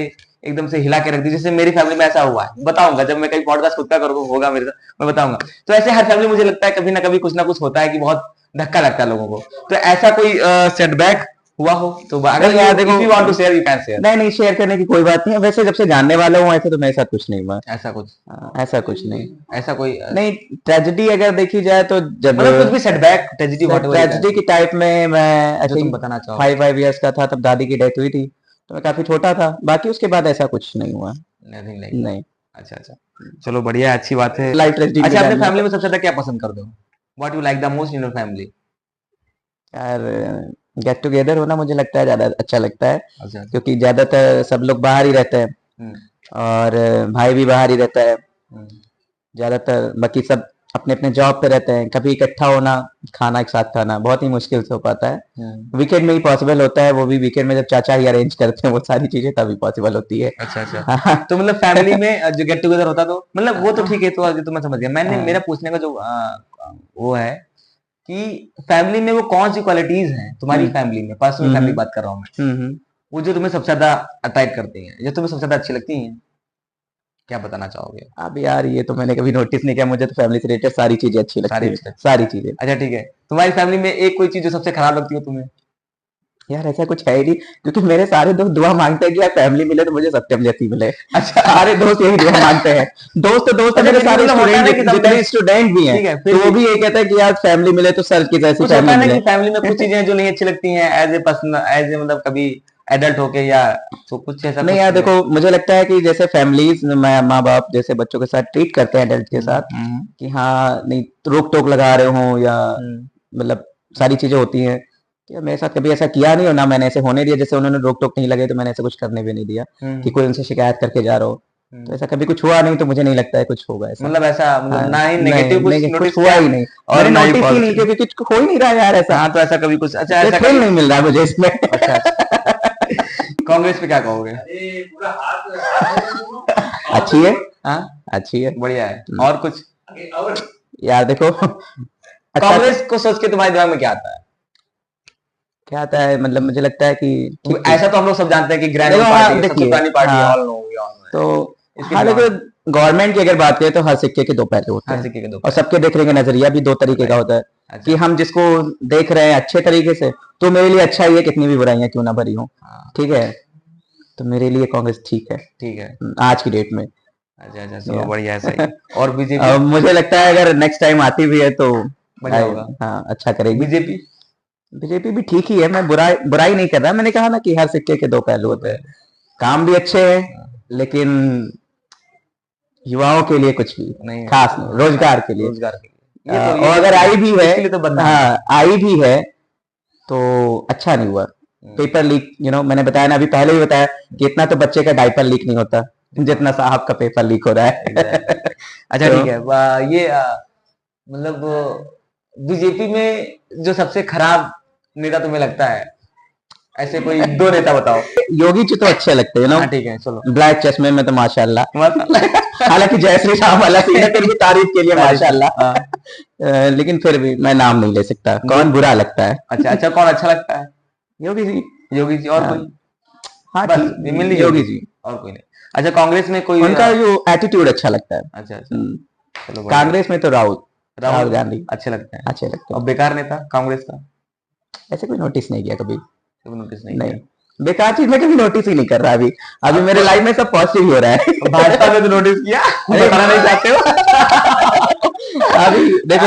एकदम से हिला के रख दी, जैसे मेरी फैमिली में ऐसा हुआ है, बताऊंगा जब मैं कहीं पॉडकास्ट खुद का करूंगा, होगा मेरे साथ, मैं बताऊंगा। तो ऐसे हर फैमिली मुझे लगता है कभी ना कुछ होता है कि बहुत धक्का लगता है लोगों को। तो ऐसा कोई सेटबैक हुआ हो तो अगर नहीं यार देखो, if you want to share you can share. नहीं नहीं, शेयर करने की कोई बात नहीं है। वैसे जब से जानने वाला हूँ ऐसे तो मेरे साथ कुछ नहीं हुआ। ऐसा कुछ ऐसा कुछ नहीं। ऐसा कोई नहीं, ट्रेजेडी अगर देखी जाए तो जब मतलब कुछ भी setback tragedy what ever tragedy की टाइप में मैं आई जो तुम थिंक बताना चाहो। 5 years का था, तब दादी की डेथ हुई थी, तो मैं काफी छोटा था। बाकी उसके बाद ऐसा कुछ नहीं हुआ। Nothing like. नहीं, अच्छा अच्छा, चलो बढ़िया है, अच्छी बात है। लाइफ ट्रेजेडी अच्छा, अपने जानना फैमिली है। में सबसे ज्यादा क्या पसंद करते हो, what you like the most in your family? यार गेट टुगेदर होना मुझे लगता है ज्यादा अच्छा लगता है, अच्छा। क्योंकि ज्यादातर सब लोग बाहर ही रहते हैं हम्म, और भाई भी बाहर ही रहता है हम्म, ज्यादातर। बाकी सब अपने अपने जॉब पे रहते हैं। कभी इकट्ठा होना, खाना एक साथ खाना बहुत ही मुश्किल से हो पाता है। वीकेंड में ही पॉसिबल होता है, वो भी वीकेंड में जब चाचा ही अरेंज करते हैं वो सारी चीजें, तभी पॉसिबल होती है। अच्छा अच्छा। तो मतलब फैमिली में जो गेट टुगेदर होता तो मतलब वो तो ठीक है, तो मैं समझ गया। मैंने मेरा पूछने का जो वो है कि फैमिली में वो कौन सी क्वालिटीज हैं तुम्हारी फैमिली में, पर्सनल फैमिली बात कर रहा हूँ मैं, वो जो तुम्हें सबसे ज्यादा अट्रैक्ट करती हैं, जो तुम्हें सबसे ज्यादा अच्छी लगती हैं, क्या बताना चाहोगे? अब यार ये तो मैंने कभी नोटिस नहीं किया, मुझे तो फैमिली से रिलेटेड सारी चीजें अच्छी लगती सारी है, चीजें। सारी चीजें। अच्छा ठीक है, तुम्हारी फैमिली में एक कोई चीज जो सबसे खराब लगती हो तुम्हें? यार ऐसा कुछ है ही नहीं, क्योंकि मेरे सारे दोस्त दुआ मांगते हैं कि यार फैमिली मिले तो मुझे सत्यम जैसी मिले। अच्छा। सारे दोस्त यही दुआ मांगते हैं। दोस्त तो दोस्त है, अच्छा, मेरे फिर भी सारे मतलब होता है स्टूडेंट ना कि जितने समटाइम्स, स्टूडेंट भी हैं, ठीक है तो फिर वो भी भी ये कहते हैं कि यार फैमिली मिले तो सर की जैसी कुछ होता फैमिली है ना मिले। कि फैमिली में कुछ चीजें जो नहीं अच्छी लगती हैं as a person, as a मतलब कभी एडल्ट होके, या तो कुछ ऐसा नहीं कुछ यार देखो, मुझे लगता है कि जैसे फैमिलीज में माँ बाप जैसे बच्चों के साथ ट्रीट करते हैं एडल्ट के साथ, कि हाँ नहीं रोक टोक लगा रहे हो या मतलब सारी चीजें होती हैं, कि मेरे साथ कभी ऐसा किया नहीं, और ना मैंने ऐसे होने दिया। जैसे उन्होंने रोक टोक नहीं लगे तो मैंने ऐसे कुछ करने भी नहीं दिया कि कोई उनसे शिकायत करके जा रहा हो। तो ऐसा कभी कुछ हुआ नहीं, तो मुझे नहीं लगता है कुछ होगा ऐसा। मतलब ऐसा, मतलब हाँ, ना ही नहीं नेगेटिव कुछ नहीं, नोटिस कुछ हुआ किया ही नहीं, और मैंने ना ही नोटिस ही नहीं किया, पॉजिटिव? क्योंकि हो ही नहीं रहा यार ऐसा। हाँ, तो ऐसा कभी कुछ, अच्छा कोई ऐसा थ्रिल कभी, नहीं मिल रहा है मुझे इसमें। अच्छा अच्छा। कांग्रेस पे क्या कहोगे? अच्छी है, हाँ, अच्छी है। बढ़िया है। और कुछ? यार देखो अच्छा कांग्रेस को सोच के तुम्हारे दिमाग में क्या आता है? क्या आता है, मतलब मुझे लगता है कि ठीक ठीक। ऐसा तो हम लोग सब जानते हैं कि ग्रैंड देखो ओल्ड हाँ पार्टी है, सबसे देखिए, पुरानी पार्टी है, हाँ all know, we all know. तो इसके हाँ दिमाग, देखो, गवर्नमेंट की अगर बात करें तो हर सिक्के के दो पहलू होते हर हैं, सिक्के के दो और पहलू। सबके देखने का नजरिया भी दो तरीके का होता है। अच्छा। कि हम जिसको देख रहे हैं अच्छे तरीके से, तो मेरे लिए अच्छा ही है, कितनी भी बुराइयां क्यों ना भरी हो। हाँ, ठीक है, तो मेरे लिए कांग्रेस ठीक है ठीक है। आज की डेट में। अच्छा अच्छा, चलो या बढ़िया है, सही। और बीजेपी? मुझे लगता है अगर नेक्स्ट टाइम आती भी है तो बढ़िया होगा। हाँ अच्छा करेगी। बीजेपी? बीजेपी भी ठीक ही है, मैं बुराई नहीं कर रहा। मैंने कहा ना कि हर सिक्के के दो पहलू दो होते हैं, पहलू। काम भी अच्छे हैं, हाँ, लेकिन युवाओं के लिए कुछ भी नहीं, खास नहीं, रोजगार के लिए। रोजगार के लिए, ये तो और अगर आई भी है, इसके लिए तो बदनाम है। हाँ आई भी है, तो अच्छा नहीं हुआ। पेपर लीक, मैंने बताया ना, अभी पहले भी बताया कि इतना तो बच्चे का डायपर लीक नहीं होता जितना साहब का पेपर लीक हो रहा है। अच्छा तो ठीक है। ये मतलब बीजेपी में जो सबसे खराब नेता तुम्हें लगता है, ऐसे कोई दो नेता बताओ। योगी जी तो अच्छे लगते हैं, हाँ ठीक है चलो। ब्लैक चश्मे में तो माशाल्लाह। माशाल्लाह। हालांकि जय श्री राम वाला सीन है, फिर भी तारीफ के लिए तारीफ। माशाल्लाह। हाँ। लेकिन फिर भी मैं नाम नहीं ले सकता, कौन बुरा लगता है। अच्छा अच्छा, कौन अच्छा लगता है? योगी जी। योगी जी, और हाँ, कोई? हाँ बस ठीक, मिल लीजिए योगी जी। और कोई नहीं। अच्छा, कांग्रेस में कोई उनका जो एटीट्यूड अच्छा लगता है। अच्छा अच्छा, चलो बढ़िया। कांग्रेस में तो राहुल राहुल राहुल गांधी अच्छे लगते हैं। अच्छे लगते और हैं। बेकार नेता कांग्रेस का ऐसे कोई नोटिस नहीं किया कभी। कभी नोटिस नहीं नहीं, किया? बेकार चीज मैं कभी नोटिस ही नहीं कर रहा अभी। अभी मेरे लाइफ में सब पॉजिटिव ही हो रहा है। भाजपा में तो नोटिस किया, बताना नहीं चाहते हो? अभी देखो,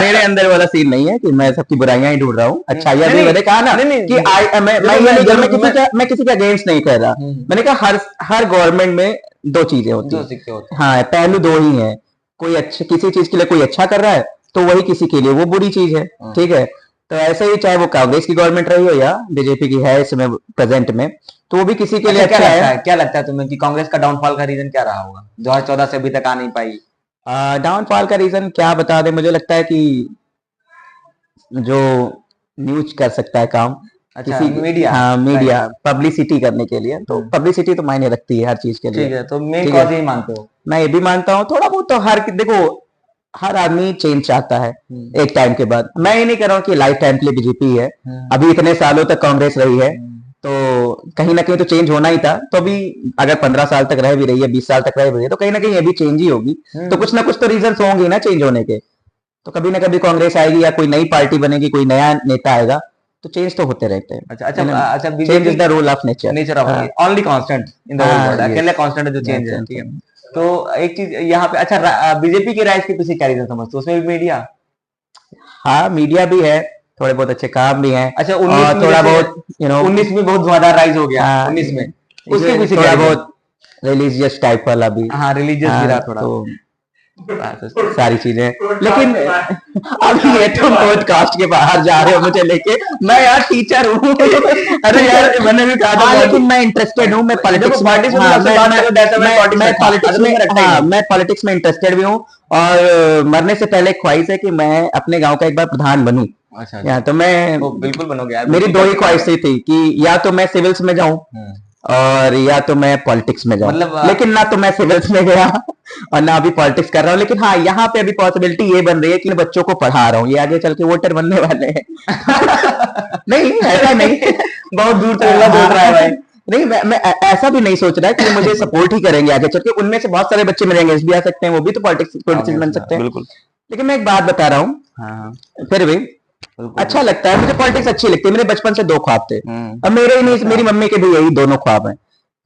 मेरे अंदर वाला सीन नहीं है कि मैं सबकी बुराइयां ही ढूंढ रहा हूँ, अच्छाइयां नहीं भी। नहीं मैंने कहा ना नहीं नहीं, कि मैं देखो ये नहीं, जरूर मैं किसी का अगेंस्ट नहीं कर रहा। मैंने कहा हर गवर्नमेंट में दो चीजें होती दो हैं। सिक्के होते हैं। हाँ, पहलू दो ही है। कोई अच्छे किसी चीज के लिए कोई अच्छा कर रहा है तो वही किसी के लिए वो बुरी चीज है। ठीक है, तो ऐसे ही चाहे वो कांग्रेस की गवर्नमेंट रही हो या बीजेपी की है इसमें प्रेजेंट में, तो वो भी किसी के लिए अच्छा, अच्छा है। क्या लगता है तुम्हें कि कांग्रेस का डाउनफॉल का रीजन क्या रहा होगा, 2014 से अभी तक आ नहीं पाई? डाउनफॉल का रीजन क्या बता दे, मुझे लगता है कि जो न्यूज कर सकता है काम अच्छा, किसी, मीडिया। हाँ मीडिया राइट। पब्लिसिटी करने के लिए, तो पब्लिसिटी तो मायने रखती है हर चीज के लिए। ठीक है, तो मेन ठीक कॉज है, यही मानते हो? मैं ये भी मानता हूँ थोड़ा बहुत तो देखो, हर आदमी चेंज चाहता है एक टाइम के बाद। मैं ये नहीं कह रहा हूँ कि लाइफ टाइम के लिए बीजेपी है, अभी इतने सालों तक कांग्रेस रही है, तो कहीं ना कहीं तो चेंज होना ही था। तो अभी अगर 15 साल तक रह भी रही है, 20 साल तक रह भी रही है, तो कहीं ना कहीं अभी चेंज ही होगी। तो कुछ ना कुछ तो रीजन होंगे ना चेंज होने के। तो कभी ना कभी कांग्रेस आएगी या कोई नई पार्टी बनेगी, कोई नया नेता आएगा, तो चेंज तो होते रहते हैं। अच्छा अच्छा अच्छा, change BJP is the rule of nature. Nature of हाँ, only constant in the whole हाँ, वर्ल्ड, यस, अकेले कांस्टेंट है जो चेंज है। ठीक है, दैट्स तो एक चीज यहाँ पे, अच्छा बीजेपी की राइज के पीछे क्या रीजन समझते हो? उसमें भी मीडिया? हाँ, मीडिया भी है, थोड़े बहुत अच्छे काम भी हैं। अच्छा, 19 और में थोड़ा जैसे बहुत 19 में बहुत धुआंधार राइज हो गया, हाँ, 19 में उसके पीछे क्या थोड़ा रीजन? बहुत रिलीजियस टाइप वाला भी। हाँ, रिलीजियस भी हाँ, रहा थोड़ा। तो सारी चीजें, लेकिन अब ये तुम पॉडकास्ट के बाहर जा रहे हो मुझे लेके। मैं यार टीचर हूँ। अरे यार, मैंने भी कहा था हाँ, लेकिन मैं इंटरेस्टेड हूँ, मैं पॉलिटिक्स में, पॉलिटिक्स में हाँ, सबसे बात करो, दैट्स व्हाई पॉलिटिक्स मैं रखा, पॉलिटिक्स में, अदरवाइज मैं रखता ही हाँ, नहीं। मैं पॉलिटिक्स में इंटरेस्टेड भी हूँ। और मरने से पहले एक ख्वाहिश है कि मैं अपने गांव का एक बार प्रधान बनूं। अच्छा या अच्छा, तो मैं, ओ बिल्कुल बनोगे यार, मेरी बिल्कुल दो कर ही सकते हो। ख्वाहिशें थी कि या तो मैं सिविल्स में जाऊं और या तो मैं पॉलिटिक्स में जाऊं। मतलब लेकिन ना तो मैं सिविल्स में गया और ना अभी पॉलिटिक्स कर रहा हूँ। लेकिन हाँ, यहाँ पे अभी पॉसिबिलिटी ये बन रही है कि मैं बच्चों को पढ़ा रहा हूँ, ये आगे चल के वोटर बनने वाले हैं। नहीं, ऐसा नहीं। बहुत दूर तक अगला सोच रहा है भाई। नहीं, मैं ऐसा भी नहीं सोच रहा कि ये मुझे सपोर्ट ही करेंगे आगे चल के। उनमें से बहुत सारे बच्चे मेरे एंगेज भी आ सकते हैं, वो भी तो पॉलिटिक्स बन सकते हैं। बिल्कुल। लेकिन मैं एक बात बता रहा हूँ, हाँ हाँ, फिर भी बिल्कुल अच्छा लगता है मुझे, पॉलिटिक्स अच्छी लगती है। मेरे बचपन से दो ख्वाब थे, अब मेरे ही नहीं, अच्छा। मेरी मम्मी के भी यही दोनों ख्वाब हैं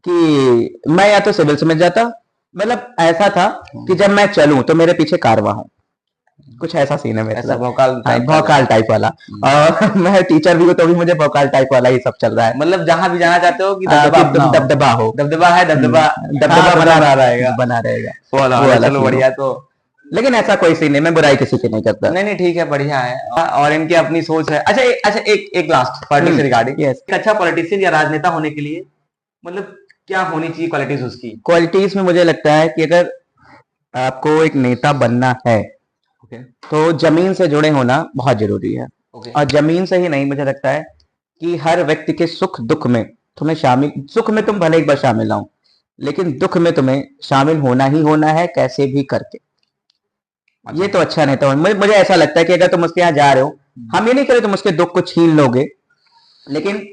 कि मैं या तो सिविल्स में जाता। मतलब ऐसा था कि जब मैं चलूं तो मेरे पीछे कारवां हो, कुछ ऐसा सीन है मेरे ऐसा साथ। भौकाल हाँ, टाइप का भौकाल टाइप वाला। और मैं टीचर भी हूँ तो भी मुझे भौकाल टाइप वाला ही सब चल रहा है। मतलब जहां भी जाना चाहते हो कि हाँ, दबदबा कि अपना हो। दबदबा हो, दबदबा है, दबदबा। दबदबा हाँ, बना बना रहेगा। बना रहेगा, वो वाला वो वाला, वाला चलो सीन हो। बढ़िया। तो लेकिन ऐसा कोई सीन नहीं, मैं बुराई किसी की नहीं करता। नहीं नहीं, ठीक है, बढ़िया है। और इनकी अपनी सोच है। अच्छा अच्छा, एक लास्ट पॉलिटिक्स से रिगार्डिंग, यस, एक अच्छा पॉलिटिशियन या राजनेता होने के लिए मतलब क्या होनी चाहिए क्वालिटीज उसकी? क्वालिटीज में मुझे लगता है कि अगर आपको एक नेता बनना है ओके तो जमीन से जुड़े होना बहुत जरूरी है। ओके। और जमीन से ही नहीं, मुझे लगता है कि हर व्यक्ति के सुख दुख में तुम्हें शामिल, सुख में तुम भले एक बार शामिल ना हो, लेकिन दुख में तुम्हें शामिल होना ही होना है, कैसे भी करके। ये तो अच्छा नेता हो। मुझे ऐसा लगता है कि अगर तुम उसके यहाँ जा रहे हो, हम ये नहीं करें तुम उसके दुख को छीन लोगे, लेकिन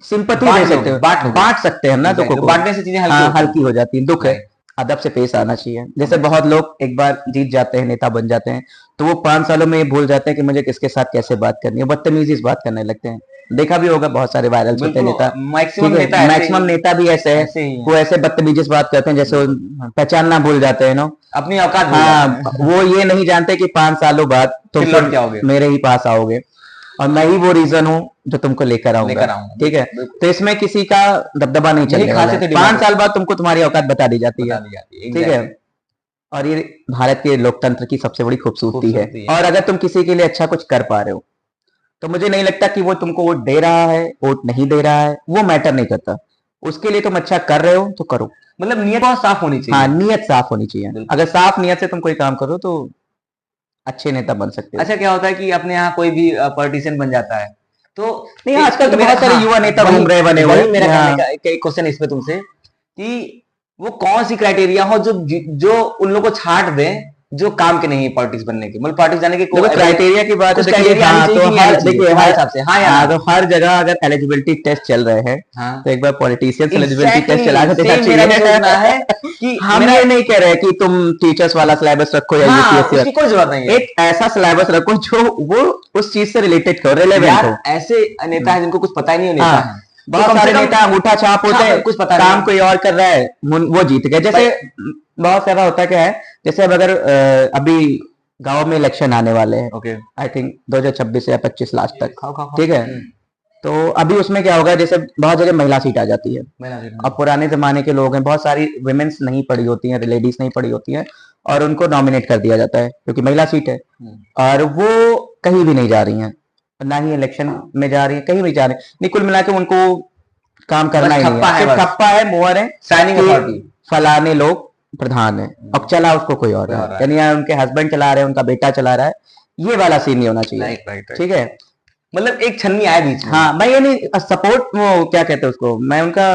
सिंपथी दे सकते हो, बांट सकते हैं हम ना दुखों को। बांटने से चीजें हाँ, हल्की हल्की हो जाती है। दुख है, राइट। अदब से पेश आना चाहिए। जैसे बहुत लोग एक बार जीत जाते हैं, नेता बन जाते हैं, तो वो 5 सालों में ये भूल जाते हैं कि मुझे किसके साथ कैसे बात करनी है, बदतमीजी से बात करने लगते हैं। देखा भी होगा, बहुत सारे वायरल होते हैं नेता। बिल्कुल, मैक्सिमम ठीक नेता है, ऐसे मैक्सिमम ही नेता भी ऐसे है, ऐसे ही हैं। वो ऐसे बदतमीजी से बात करते हैं जैसे वो पहचानना भूल जाते हैं ना। अपनी औकात भूल हाँ, जाते हैं। वो ये नहीं जानते कि 5 सालों बाद तुम फिर लौट के आओगे। मेरे ही पास आओगे, और मैं ही वो रीजन हूँ जो तुमको लेकर आऊंगा। लेकर आऊंगा, ठीक है, बिल्कुल। तो इसमें किसी का दबदबा नहीं यही चलने वाला खासियत है। है 5 साल बाद तुमको तुम्हारी औकात बता दी जाती है। बता दी जाती है, ठीक है, एग्जैक्टली। और ये भारत के लोकतंत्र की सबसे बड़ी खूबसूरती है। खूबसूरती है। और अगर तुम किसी के लिए अच्छा कुछ कर पा रहे हो तो मुझे नहीं लगता कि वो तुमको वोट दे रहा है, वोट नहीं दे रहा है, वो मैटर नहीं करता। उसके लिए तुम अच्छा कर रहे हो तो करो। मतलब नियत बहुत साफ होनी चाहिए। हाँ, नियत साफ होनी चाहिए। बिल्कुल। अगर साफ नियत से तुम कोई काम करो तो अच्छे नेता बन सकते हो। अच्छा, क्या होता है कि अपने यहाँ कोई भी पॉलिटिशियन बन जाता है तो नहीं, आजकल तो बहुत सारे युवा नेता वही घूम रहे बने हुए। वही मेरा हाँ। कहने का एक क्वेश्चन इस पे तुमसे कि वो कौन सी क्राइटेरिया हो जो जो उन लोगों को छांट दे जो काम के नहीं है पॉलिटिक्स बनने के, मतलब पॉलिटिक्स जाने के देखो क्राइटेरिया की बात है, कुछ देखिए क्राइटेरिया आनी हाँ, चाहिए तो कि नहीं हर आनी चाहिए देखिए तुम्हारे हर हिसाब से, हाँ या हाँ, ना? तो हर जगह अगर एलिजिबिलिटी टेस्ट चल रहे हैं हाँ तो एक बार पॉलिटिशियन एलिजिबिलिटी टेस्ट एग्जैक्टली चला के देना सेम मेरा भी सोचना चाहिए। है कि हम मेरा ये नहीं कह रहे कि तुम टीचर्स वाला सिलेबस रखो या हाँ यूपीएससी उसकी कोई जरूरत नहीं है एक ऐसा सिलेबस रखो जो वो उस चीज से रिलेटेड हो, रिलेवेंट यार। हो। ऐसे नेता है जिनको कुछ पता ही नहीं हो, नेता हाँ, है तो बहुत कम से सारे कम नेता अंगूठा छाप होते हैं, कुछ पता काम नहीं कोई और कर रहा है, वो जीत गए। जैसे बहुत सारा होता क्या है, जैसे अब अगर अभी गांव में इलेक्शन आने वाले हैं, ओके आई थिंक 2026 या 25 लास्ट तक, खाओ ठीक है। तो अभी उसमें क्या होगा, जैसे बहुत जगह महिला सीट आ जाती है। अब पुराने जमाने के लोग हैं, बहुत सारी वुमेन्स नहीं पढ़ी होती हैं, लेडीज नहीं पढ़ी होती हैं, और उनको नॉमिनेट कर दिया जाता है क्योंकि महिला सीट है, और वो कहीं भी नहीं जा रही हैं, ना ही इलेक्शन में जा रही है, कहीं भी जा रही है नहीं। कुल मिला के उनको काम करना ही नहीं है, सिर्फ ठप्पा है, मोहर है, साइनिंग अथॉरिटी, फलाने लोग प्रधान है, अब चला उसको कोई और रहा है, यानी उनके हस्बैंड चला रहे हैं, उनका बेटा चला रहा है। ये वाला सीन नहीं होना चाहिए, ठीक है। मतलब एक छन्नी आए बीच में। हाँ, मैं ये नहीं सपोर्ट, वो क्या कहते हैं उसको, मैं उनका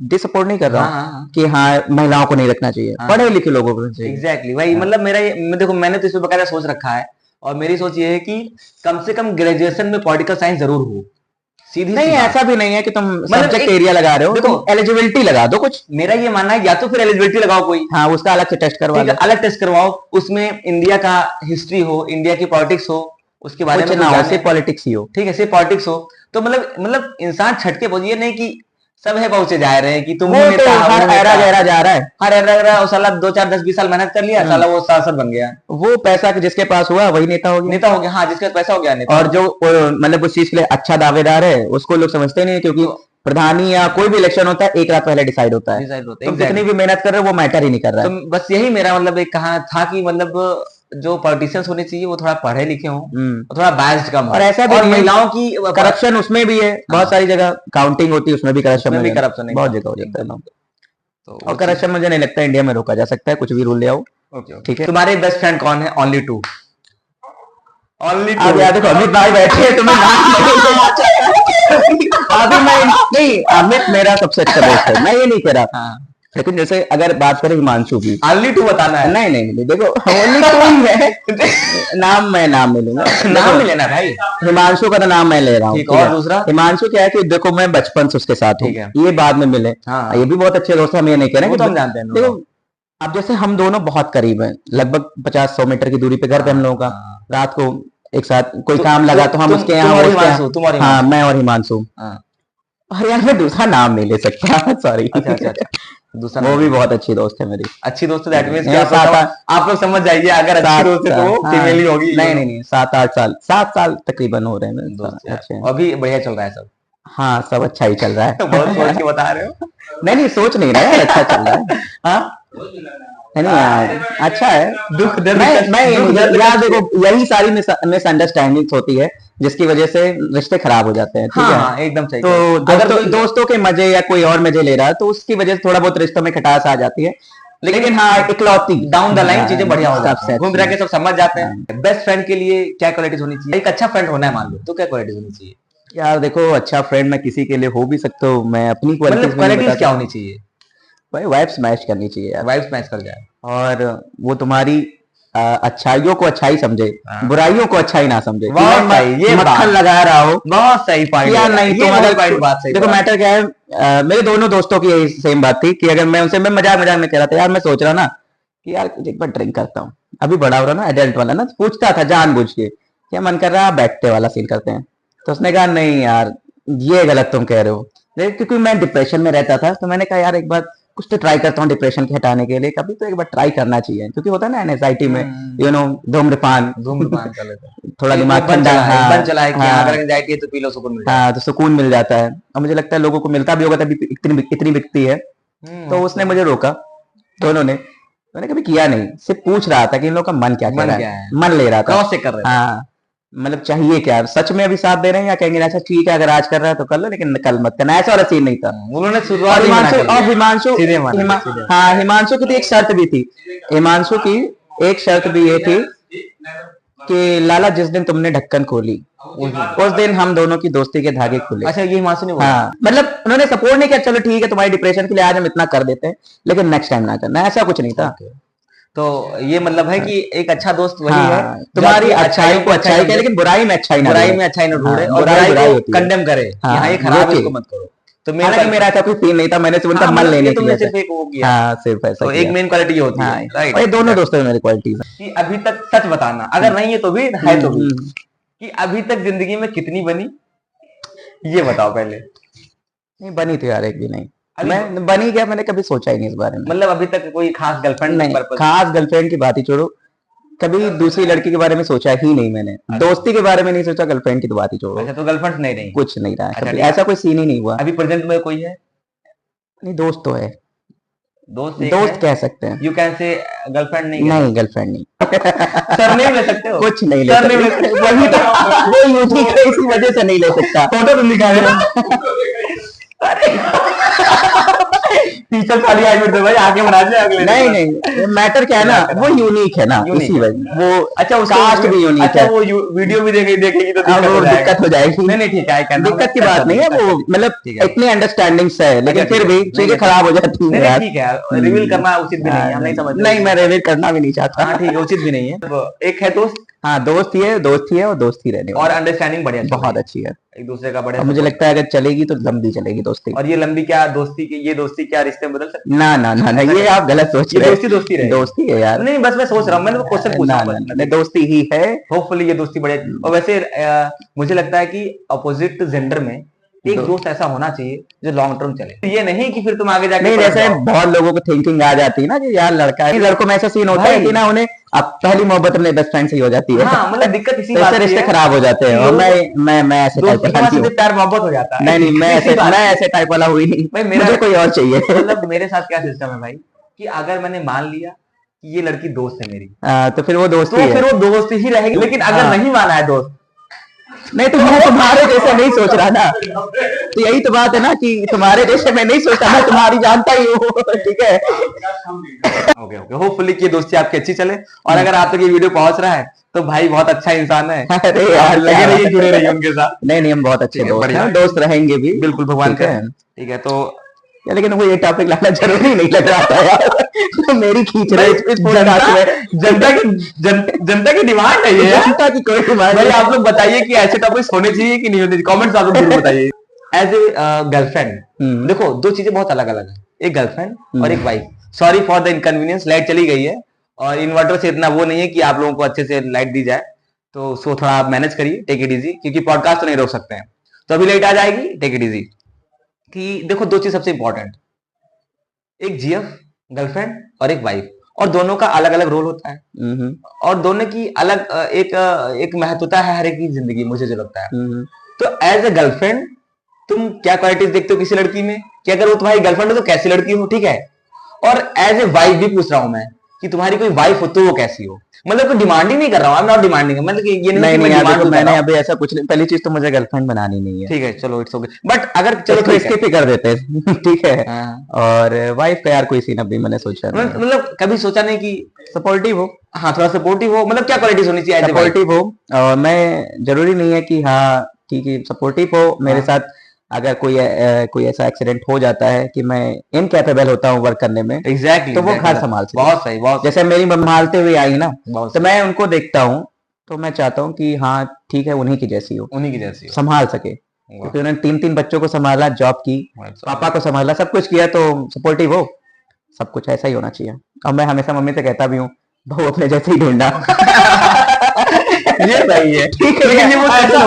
डिसपोर्ट नहीं कर रहा हूँ कि हाँ महिलाओं को नहीं रखना चाहिए, पढ़े लिखे लोगों को चाहिए। एग्जैक्टली वही, मतलब मेरा देखो मैंने तो इस पे बकायदा सोच रखा है, और मेरी सोच ये है कि कम से कम ग्रेजुएशन में पॉलिटिकल साइंस जरूर हो। सीधी नहीं, ऐसा भी नहीं है कि तुम सब्जेक्ट एरिया लगा रहे हो, देखो एलिजिबिलिटी लगा दो कुछ। मेरा ये मानना है या तो फिर एलिजिबिलिटी लगाओ कोई, हाँ, उसका अलग से टेस्ट करवा लो, अलग टेस्ट करवाओ, उसमें इंडिया का हिस्ट्री हो, इंडिया की पॉलिटिक्स हो, उसके बारे में ना हो, सिर्फ पॉलिटिक्स ही हो, ठीक है, सिर्फ पॉलिटिक्स हो। तो मतलब इंसान छटके पहुंचे, नहीं कि सब है पहुंचे जा रहे हैं कि तुम नेता, तो हर एरा गहरा जा रहा है, हर एरा गहरा, साला 2 4 10 20 साल मेहनत कर लिया, साला वो सांसद बन गया, वो पैसा जिसके पास हुआ वही नेता हो गया, नेता हो गया। हाँ, जिसके पास पैसा हो गया नेता। और जो मतलब उस चीज के लिए अच्छा दावेदार है उसको लोग समझते नहीं, क्योंकि प्रधानी या कोई भी इलेक्शन होता है एक रात पहले डिसाइड होता है, तुम कितनी भी मेहनत कर रहे हो वो मैटर ही नहीं कर रहा है। तो बस यही मेरा मतलब एक कहा था कि मतलब जो पॉलिटिशियंस होने चाहिए वो थोड़ा पढ़े लिखे हों, थोड़ा बायस्ड कम हो, और ऐसा भी और महिलाओं की करप्शन उसमें भी है, बहुत सारी जगह काउंटिंग होती है उसमें भी करप्शन, बहुत जगह हो जाता है। तो और करप्शन मुझे नहीं लगता इंडिया में रोका जा सकता है, कुछ भी रूल ले आओ, ठीक है। तुम्हारे बेस्ट फ्रेंड कौन है? Only two, only two. अब यार देखो अमित भाई बैठे हैं, तुम्हें अभी मैं नहीं, अमित मेरा सबसे अच्छा दोस्त है, मैं ये नहीं कह रहा, लेकिन जैसे अगर बात करें हिमांशु की, ओनली टू बताना है। नहीं नहीं नहीं, देखो ओनली टू ही है, नाम नहीं लूंगा, नाम नहीं लेना भाई, हिमांशु का तो नाम मैं ले रहा हूँ। और दूसरा हिमांशु क्या है कि देखो मैं बचपन से उसके साथ हूँ, ये बाद में मिले, ये भी बहुत अच्छे दोस्त है, हम ये नहीं कह रहे, हम जानते हैं। देखो अब जैसे हम दोनों बहुत करीब हैं, लगभग 50-100 मीटर की दूरी पे घर पे हम लोगों का, रात को एक साथ कोई काम लगा तो हम उसके यहाँ, हाँ मैं और हिमांशु। अरे यार मैं दूसरा नाम नहीं ले सकता, सॉरी। दूसरा वो भी बहुत अच्छी दोस्त है मेरी, अच्छी दोस्त है, आप लोग समझ जाइए, अगर अच्छी दोस्त है तो वो फीमेल ही होगी। नहीं 7 साल तकरीबन हो रहे हैं, अच्छे, अभी बढ़िया चल रहा है सब। हाँ सब अच्छा ही चल रहा है। बहुत सोच के बता रहे हो? नहीं सोच नहीं रहा है, अच्छा चल रहा है। हाँ नहीं यार अच्छा है, दुख मैं यार देखो यही सारी मिसअंडरस्टैंडिंग्स होती है जिसकी वजह से रिश्ते खराब हो जाते हैं, ठीक है। हाँ, एकदम सही। तो अगर दोस्तों के मजे या कोई और मजे ले रहा है तो उसकी वजह से थोड़ा बहुत रिश्तों में खटास आ जाती है, लेकिन हाँ इकलौती डाउन द लाइन चीजें बढ़िया हो जाती हैं, घूम फिर के सब समझ जाते हैं। बेस्ट फ्रेंड के लिए क्या क्वालिटीज होनी चाहिए? एक अच्छा फ्रेंड होना है मान लो, तो क्या क्वालिटीज होनी चाहिए? यार देखो अच्छा फ्रेंड मैं किसी के लिए हो भी सकता हूँ, मैं अपनी क्वालिटीज क्या होनी चाहिए? भाई वाइब्स मैच करनी चाहिए यार, वाइब्स मैच कर जाए, और वो तुम्हारी अच्छाइयों को अच्छाई समझे, बुराइयों को अच्छाई ना समझे। ये मक्खन लगा रहा हो, बहुत सही पॉइंट यार नहीं तुम अगर बात सही, देखो मैटर क्या है, मेरे दोनों दोस्तों की यही सेम बात थी कि अगर मैं उनसे मैं मजाक में कह रहा था यार मैं सोच रहा ना कि यार एक बार ड्रिंक करता हूँ, अभी बड़ा हो रहा ना एडल्ट वाला ना, पूछता था जानबूझ के क्या मन कर रहा है, बैठते वाला सीन करते हैं, तो उसने कहा नहीं यार ये गलत तुम कह रहे हो, क्योंकि मैं डिप्रेशन में रहता था, तो मैंने कहा यार एक बार कुछ तो ट्राई करता हूँ डिप्रेशन के हटाने के लिए, कभी तो एक बार ट्राई करना चाहिए, क्योंकि होता है ना एंजाइटी में यू नो धूम्रपान कर लेते हैं, थोड़ा दिमाग ठंडा बन चला है कि अगर एंजाइटी है तो पी लो, सुकून मिल जाता है। हाँ तो सुकून मिल जाता है, और मुझे लगता है लोगों को मिलता भी होगा तभी इतनी बिकती है। तो उसने मुझे रोका, दोनों ने, मैंने कभी किया नहीं, सिर्फ पूछ रहा था कि इन लोगों का मन क्या है, मन ले रहा था, क्रॉस चेक कर रहे थे। हाँ मतलब चाहिए क्या, सच में अभी साथ दे रहे हैं या कहेंगे अच्छा ठीक है अगर आज कर रहा है तो कर लो लेकिन कल मत करना, ऐसा वाला सीन नहीं था। उन्होंने और शुरुआत ही मना हिमांशु कर और दी, हिमांशु सीधे मना, सीधे। हाँ हिमांशु की तो एक शर्त भी थी, हिमांशु की एक शर्त भी ये थी कि लाला जिस दिन तुमने ढक्कन खोली उस दिन हम दोनों की दोस्ती के धागे खुले। अच्छा, ये हिमांशु ने बोला? हाँ मतलब उन्होंने सपोर्ट नहीं किया, चलो ठीक है तुम्हारी डिप्रेशन के लिए आज हम इतना कर देते हैं लेकिन नेक्स्ट टाइम ना करना, ऐसा कुछ नहीं था। तो ये मतलब है कि एक अच्छा दोस्त वही है हाँ, तुम्हारी अच्छाई को अच्छाई कहे लेकिन बुराई में अच्छाई ना बुराई ढूंढे। में अच्छाई न ढूंढे, हाँ, और बुराई बुराई को होती है। कंडेम करे, हाँ, यहाँ ये खराब है रोके। इसको मत करो। तो मेन हालांकि मेरा ऐसा कोई सीन नहीं था, मैंने सिर्फ उनका मन लेने के तुमने लिए सिर्फ एक वो किया। हाँ सिर्फ ऐसा तो किया। एक मेन क्वालिटी होती हाँ, है, राइट। और ये दोनों दोस्तों में मेरी क्वालिटीज है। कि अभी तक सच बताना, अगर नहीं है तो भी, है तो भी, कि अभी तक जिंदगी में कितनी बनी, ये बताओ पहले। नहीं बनी तो यार एक भी नहीं, अभी मैं बनी क्या, मैंने कभी सोचा ही नहीं इस बारे में। मतलब अभी तक कोई खास गर्लफ्रेंड नहीं, पर्पस? खास गर्लफ्रेंड की बात ही छोड़ो, कभी दूसरी लड़की के बारे में सोचा ही नहीं मैंने, दोस्ती के बारे में नहीं सोचा, गर्लफ्रेंड की तो बात ही छोड़ो। अच्छा, तो गर्लफ्रेंड नहीं रही? कुछ नहीं रहा अच्छा, कभी, ठीक है। ऐसा कोई सीन ही नहीं हुआ। अभी प्रेजेंट में कोई है? नहीं दोस्त तो है, दोस्त एक दोस्त है? कह सकते हैं। यू कैन से गर्लफ्रेंड नहीं? नहीं गर्लफ्रेंड नहीं। सरनेम ले सकते हो? कुछ नहीं ले सरनेम ले सकते, सकते वही तो वो यूनिक है इसी वजह से नहीं ले सकता। फोटो तो दिखा देना। टीचर खाली आई मेरे भाई, आगे बना दे अगले। नहीं नहीं मैटर क्या है ना, वो यूनिक है ना, इसी वजह वो अच्छा, कास्ट भी यूनिक अच्छा, है। वो वीडियो भी देखेगी तो अब वो दिक्कत हो जाएगी। नहीं नहीं ठीक है, दिक्कत की बात नहीं है, वो मतलब इतनी अंडरस्टैंडिंग से है लेकिन फिर भी चीजें खराब हो जाती है यार। ठीक है, रिवील करना उचित भी नहीं है, हम नहीं समझते। नहीं मैं रिवील करना भी नहीं चाहता। हाँ ठीक है, उचित भी नहीं है। एक है दोस्त, हाँ दोस्त ही है और दोस्त ही रहने और अंडरस्टैंडिंग बढ़िया, बहुत अच्छी है एक दूसरे का बढ़िया। मुझे लगता है अगर चलेगी तो लंबी चलेगी दोस्ती। और ये लंबी क्या दोस्ती की, ये दोस्ती क्या रिश्ते में बदल सकती है? ना ये आप गलत सोच रहे हैं। दोस्ती रहे, दोस्ती है यार। नहीं बस मैं सोच रहा हूँ, मैंने क्वेश्चन पूछा। नहीं दोस्ती ही है, होपफुली ये दोस्ती बढ़िया। और वैसे मुझे लगता है कि अपोजिट जेंडर में एक दोस्त ऐसा होना चाहिए जो लॉन्ग टर्म चले, ये नहीं कि फिर तुम आगे जाके नहीं जैसे बहुत लोगों को थिंकिंग आ जाती है ना कि यार लड़का है, लड़कों में ऐसा सीन होता है कि ना उन्हें अब पहली मोहब्बत अपने बेस्ट फ्रेंड से ही हो जाती है। हाँ, मतलब दिक्कत इसी बात की है, रिश्ते खराब हो जाते हैं। और मैं ऐसे टाइप का हूं, प्यार मोहब्बत हो जाता है। नहीं मैं ऐसे टाइप वाला हुई नहीं भाई, मेरा कोई और चाहिए। मतलब मेरे साथ क्या सिस्टम है भाई, कि अगर मैंने मान लिया कि ये लड़की दोस्त है मेरी, तो फिर वो दोस्त ही रहेगी। लेकिन अगर नहीं माना है दोस्त, नहीं तो मैं तुम्हारे जैसे नहीं सोच रहा ना, तो यही तो बात है ना कि तुम्हारे जैसे मैं नहीं सोचता, मैं तुम्हारी जानता ही हूँ। ठीक है, ओके होपफुली कि दोस्ती आपकी अच्छी चले। और अगर आप तक ये वीडियो पहुंच रहा है तो भाई बहुत अच्छा इंसान है। अरे यार लगे रहिए, जुड़े रहिए उनके साथ। नहीं हम बहुत अच्छे दोस्त हैं, दोस्त रहेंगे भी बिल्कुल, भगवान का। ठीक है, तो लेकिन वो ये टॉपिक लाना जरूरी नहीं लग रहा था यार। तो मेरी खींच रहे जनता की डिमांड है ये, जनता की कोई डिमांड भाई। आप लोग बताइए कि ऐसे टॉपिक्स होने चाहिए कि नहीं होने चाहिए, कमेंट्स आप लोग जरूर बताइए। एज ए गर्लफ्रेंड देखो, दो चीजें बहुत अलग अलग है, एक गर्लफ्रेंड और एक wife. Sorry for the inconvenience, light चली गई है और इन्वर्टर से इतना वो नहीं है कि आप लोगों को अच्छे से लाइट दी जाए, तो सो थोड़ा आप मैनेज करिए, टेक इट इजी, क्योंकि पॉडकास्ट तो नहीं रोक सकते हैं। तो अभी लाइट आ जाएगी, टेक इट इजी। कि देखो, दो चीज सबसे इंपॉर्टेंट, एक जीएफ गर्लफ्रेंड और एक वाइफ, और दोनों का अलग अलग रोल होता है और दोनों की अलग एक महत्वता है हर एक की जिंदगी, मुझे जो लगता है। तो एज ए गर्लफ्रेंड तुम क्या क्वालिटीज देखते हो किसी लड़की में, कि अगर वो तुम्हारी गर्लफ्रेंड हो तो कैसी लड़की हो, ठीक है। और एज ए वाइफ भी पूछ रहा हूं मैं कि तुम्हारी कोई वाइफ हो तो वो कैसी हो। मतलब कोई डिमांड ही नहीं कर रहा हूं, आई एम नॉट डिमांडिंग, मतलब कि ये नहीं कि मैं मैंने अभी ऐसा कुछ नहीं, पहली चीज तो मुझे गर्लफ्रेंड बनानी नहीं है, ठीक है, चलो इट्स ओके। बट अगर चलो तो स्किप ही कर देते हैं, ठीक है। और वाइफ का यार कोई सीन अभी मैंने सोचा नहीं, मतलब कभी सोचा नहीं कि सपोर्टिव हो। हाँ, थोड़ा सपोर्टिव हो, मतलब क्या क्वालिटीज होनी चाहिए? सपोर्टिव हो, और मैं जरूरी नहीं है कि हाँ ठीक है सपोर्टिव हो मेरे साथ। अगर कोई ऐसा एक्सीडेंट हो जाता है कि मैं इनकैपेबल होता हूँ वर्क करने में, एग्जैक्टली, तो वो घर संभाल सकते। बहुत सही, बहुत जैसे मेरी संभालते हुए आई ना, तो मैं उनको देखता हूँ तो मैं चाहता हूँ कि हाँ ठीक है उन्हीं की जैसी हो, संभाल सके, क्योंकि उन्होंने 3 बच्चों को संभाला, जॉब की, पापा को संभाला, सब कुछ किया, तो सपोर्टिव हो, सब कुछ ऐसा ही होना चाहिए। और मैं हमेशा मम्मी से कहता भी हूँ, बहू अपने जैसे ही ढूंढना। ये सही है, ठीक है। लेकिन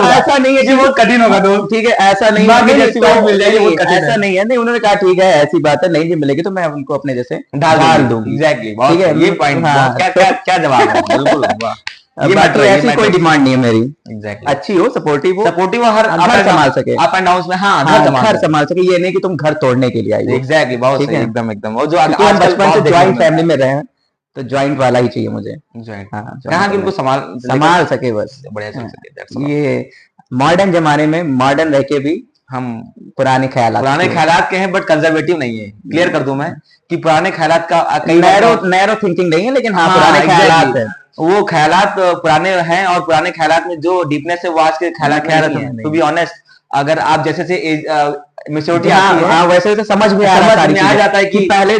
ऐसा नहीं है कि बहुत कठिन होगा दोस्त, ठीक है, ऐसा नहीं है मिल जाएगी, ऐसा नहीं है। नहीं, उन्होंने कहा ठीक है ऐसी बात है, नहीं भी मिलेगी तो मैं उनको अपने जैसे ढाल दूंगी। एग्जैक्टली, ठीक है, ये पॉइंट क्या जवाब है, बिल्कुल। ये बाकी ऐसी कोई डिमांड नहीं है मेरी, एग्जैक्टली, अच्छी हो, सपोर्टिव हो, हर घर संभाल सके, अप एंड डाउन में, हाँ घर संभाल सके, ये नहीं कि तुम घर तोड़ने के लिए आई हो। एग्जैक्टली, बहुत सही, एकदम। और जो हम बचपन से ज्वाइंट फैमिली में रहे हैं, तो ज्वाइंट वाला ही चाहिए मुझे। ज्वाइंट, हाँ कहाँ कि उनको संभाल सके बस। बढ़िया चल सके, that's all। ये मॉडर्न जमाने में मॉडर्न रह के भी हम पुराने ख्यालात के हैं, बट कंजर्वेटिव नहीं है। क्लियर कर दूं मैं कि पुराने ख्यालात का नैरो थिंकिंग नहीं है, लेकिन हाँ पुराने ख्यालात है। वो ख्यालात पुराने हैं, और पुराने ख्यालात में जो डीपनेस है वो आज के ख्यालात में नहीं है। टू बी ऑनेस्ट, अगर आप जैसे से मेच्योरिटी आती है, हाँ वैसे वैसे समझ में आ जाता है कि पहले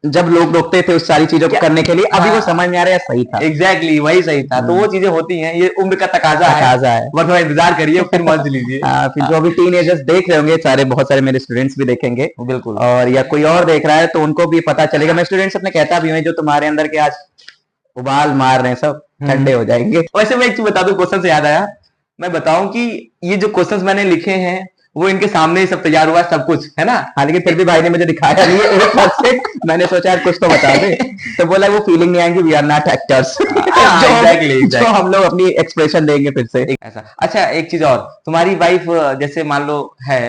जब लोग रोकते थे उस सारी चीजों को करने के लिए, अभी वो समझ में आ रहा है सही था। एग्जैक्टली वही सही था। तो वो चीजें होती हैं, ये उम्र का तकाजा है। बस थोड़ा इंतजार करिए, फिर मौज लीजिए। फिर जो अभी टीनेजर्स देख रहे होंगे, सारे बहुत सारे मेरे स्टूडेंट्स भी देखेंगे, बिल्कुल, और या कोई और देख रहा है तो उनको भी पता चलेगा। मैं स्टूडेंट्स अपने कहता भी हूँ, जो तुम्हारे अंदर के आज उबाल मार रहे हैं सब ठंडे हो जाएंगे। वैसे मैं एक चीज बता दूं, क्वेश्चन से याद आया, मैं बताऊं कि ये जो क्वेश्चंस मैंने लिखे हैं वो इनके सामने ही सब तैयार हुआ सब कुछ है ना। हाँ, लेकिन फिर भी भाई ने मुझे दिखाया नहीं है एक बार से। मैंने सोचा यार कुछ तो बता दे, तो बोला वो फीलिंग नहीं आएगी, वी आर नॉट एक्टर्स। जो हम लोग अपनी एक्सप्रेशन देंगे फिर से ऐसा। अच्छा एक चीज और, तुम्हारी वाइफ जैसे मान लो है,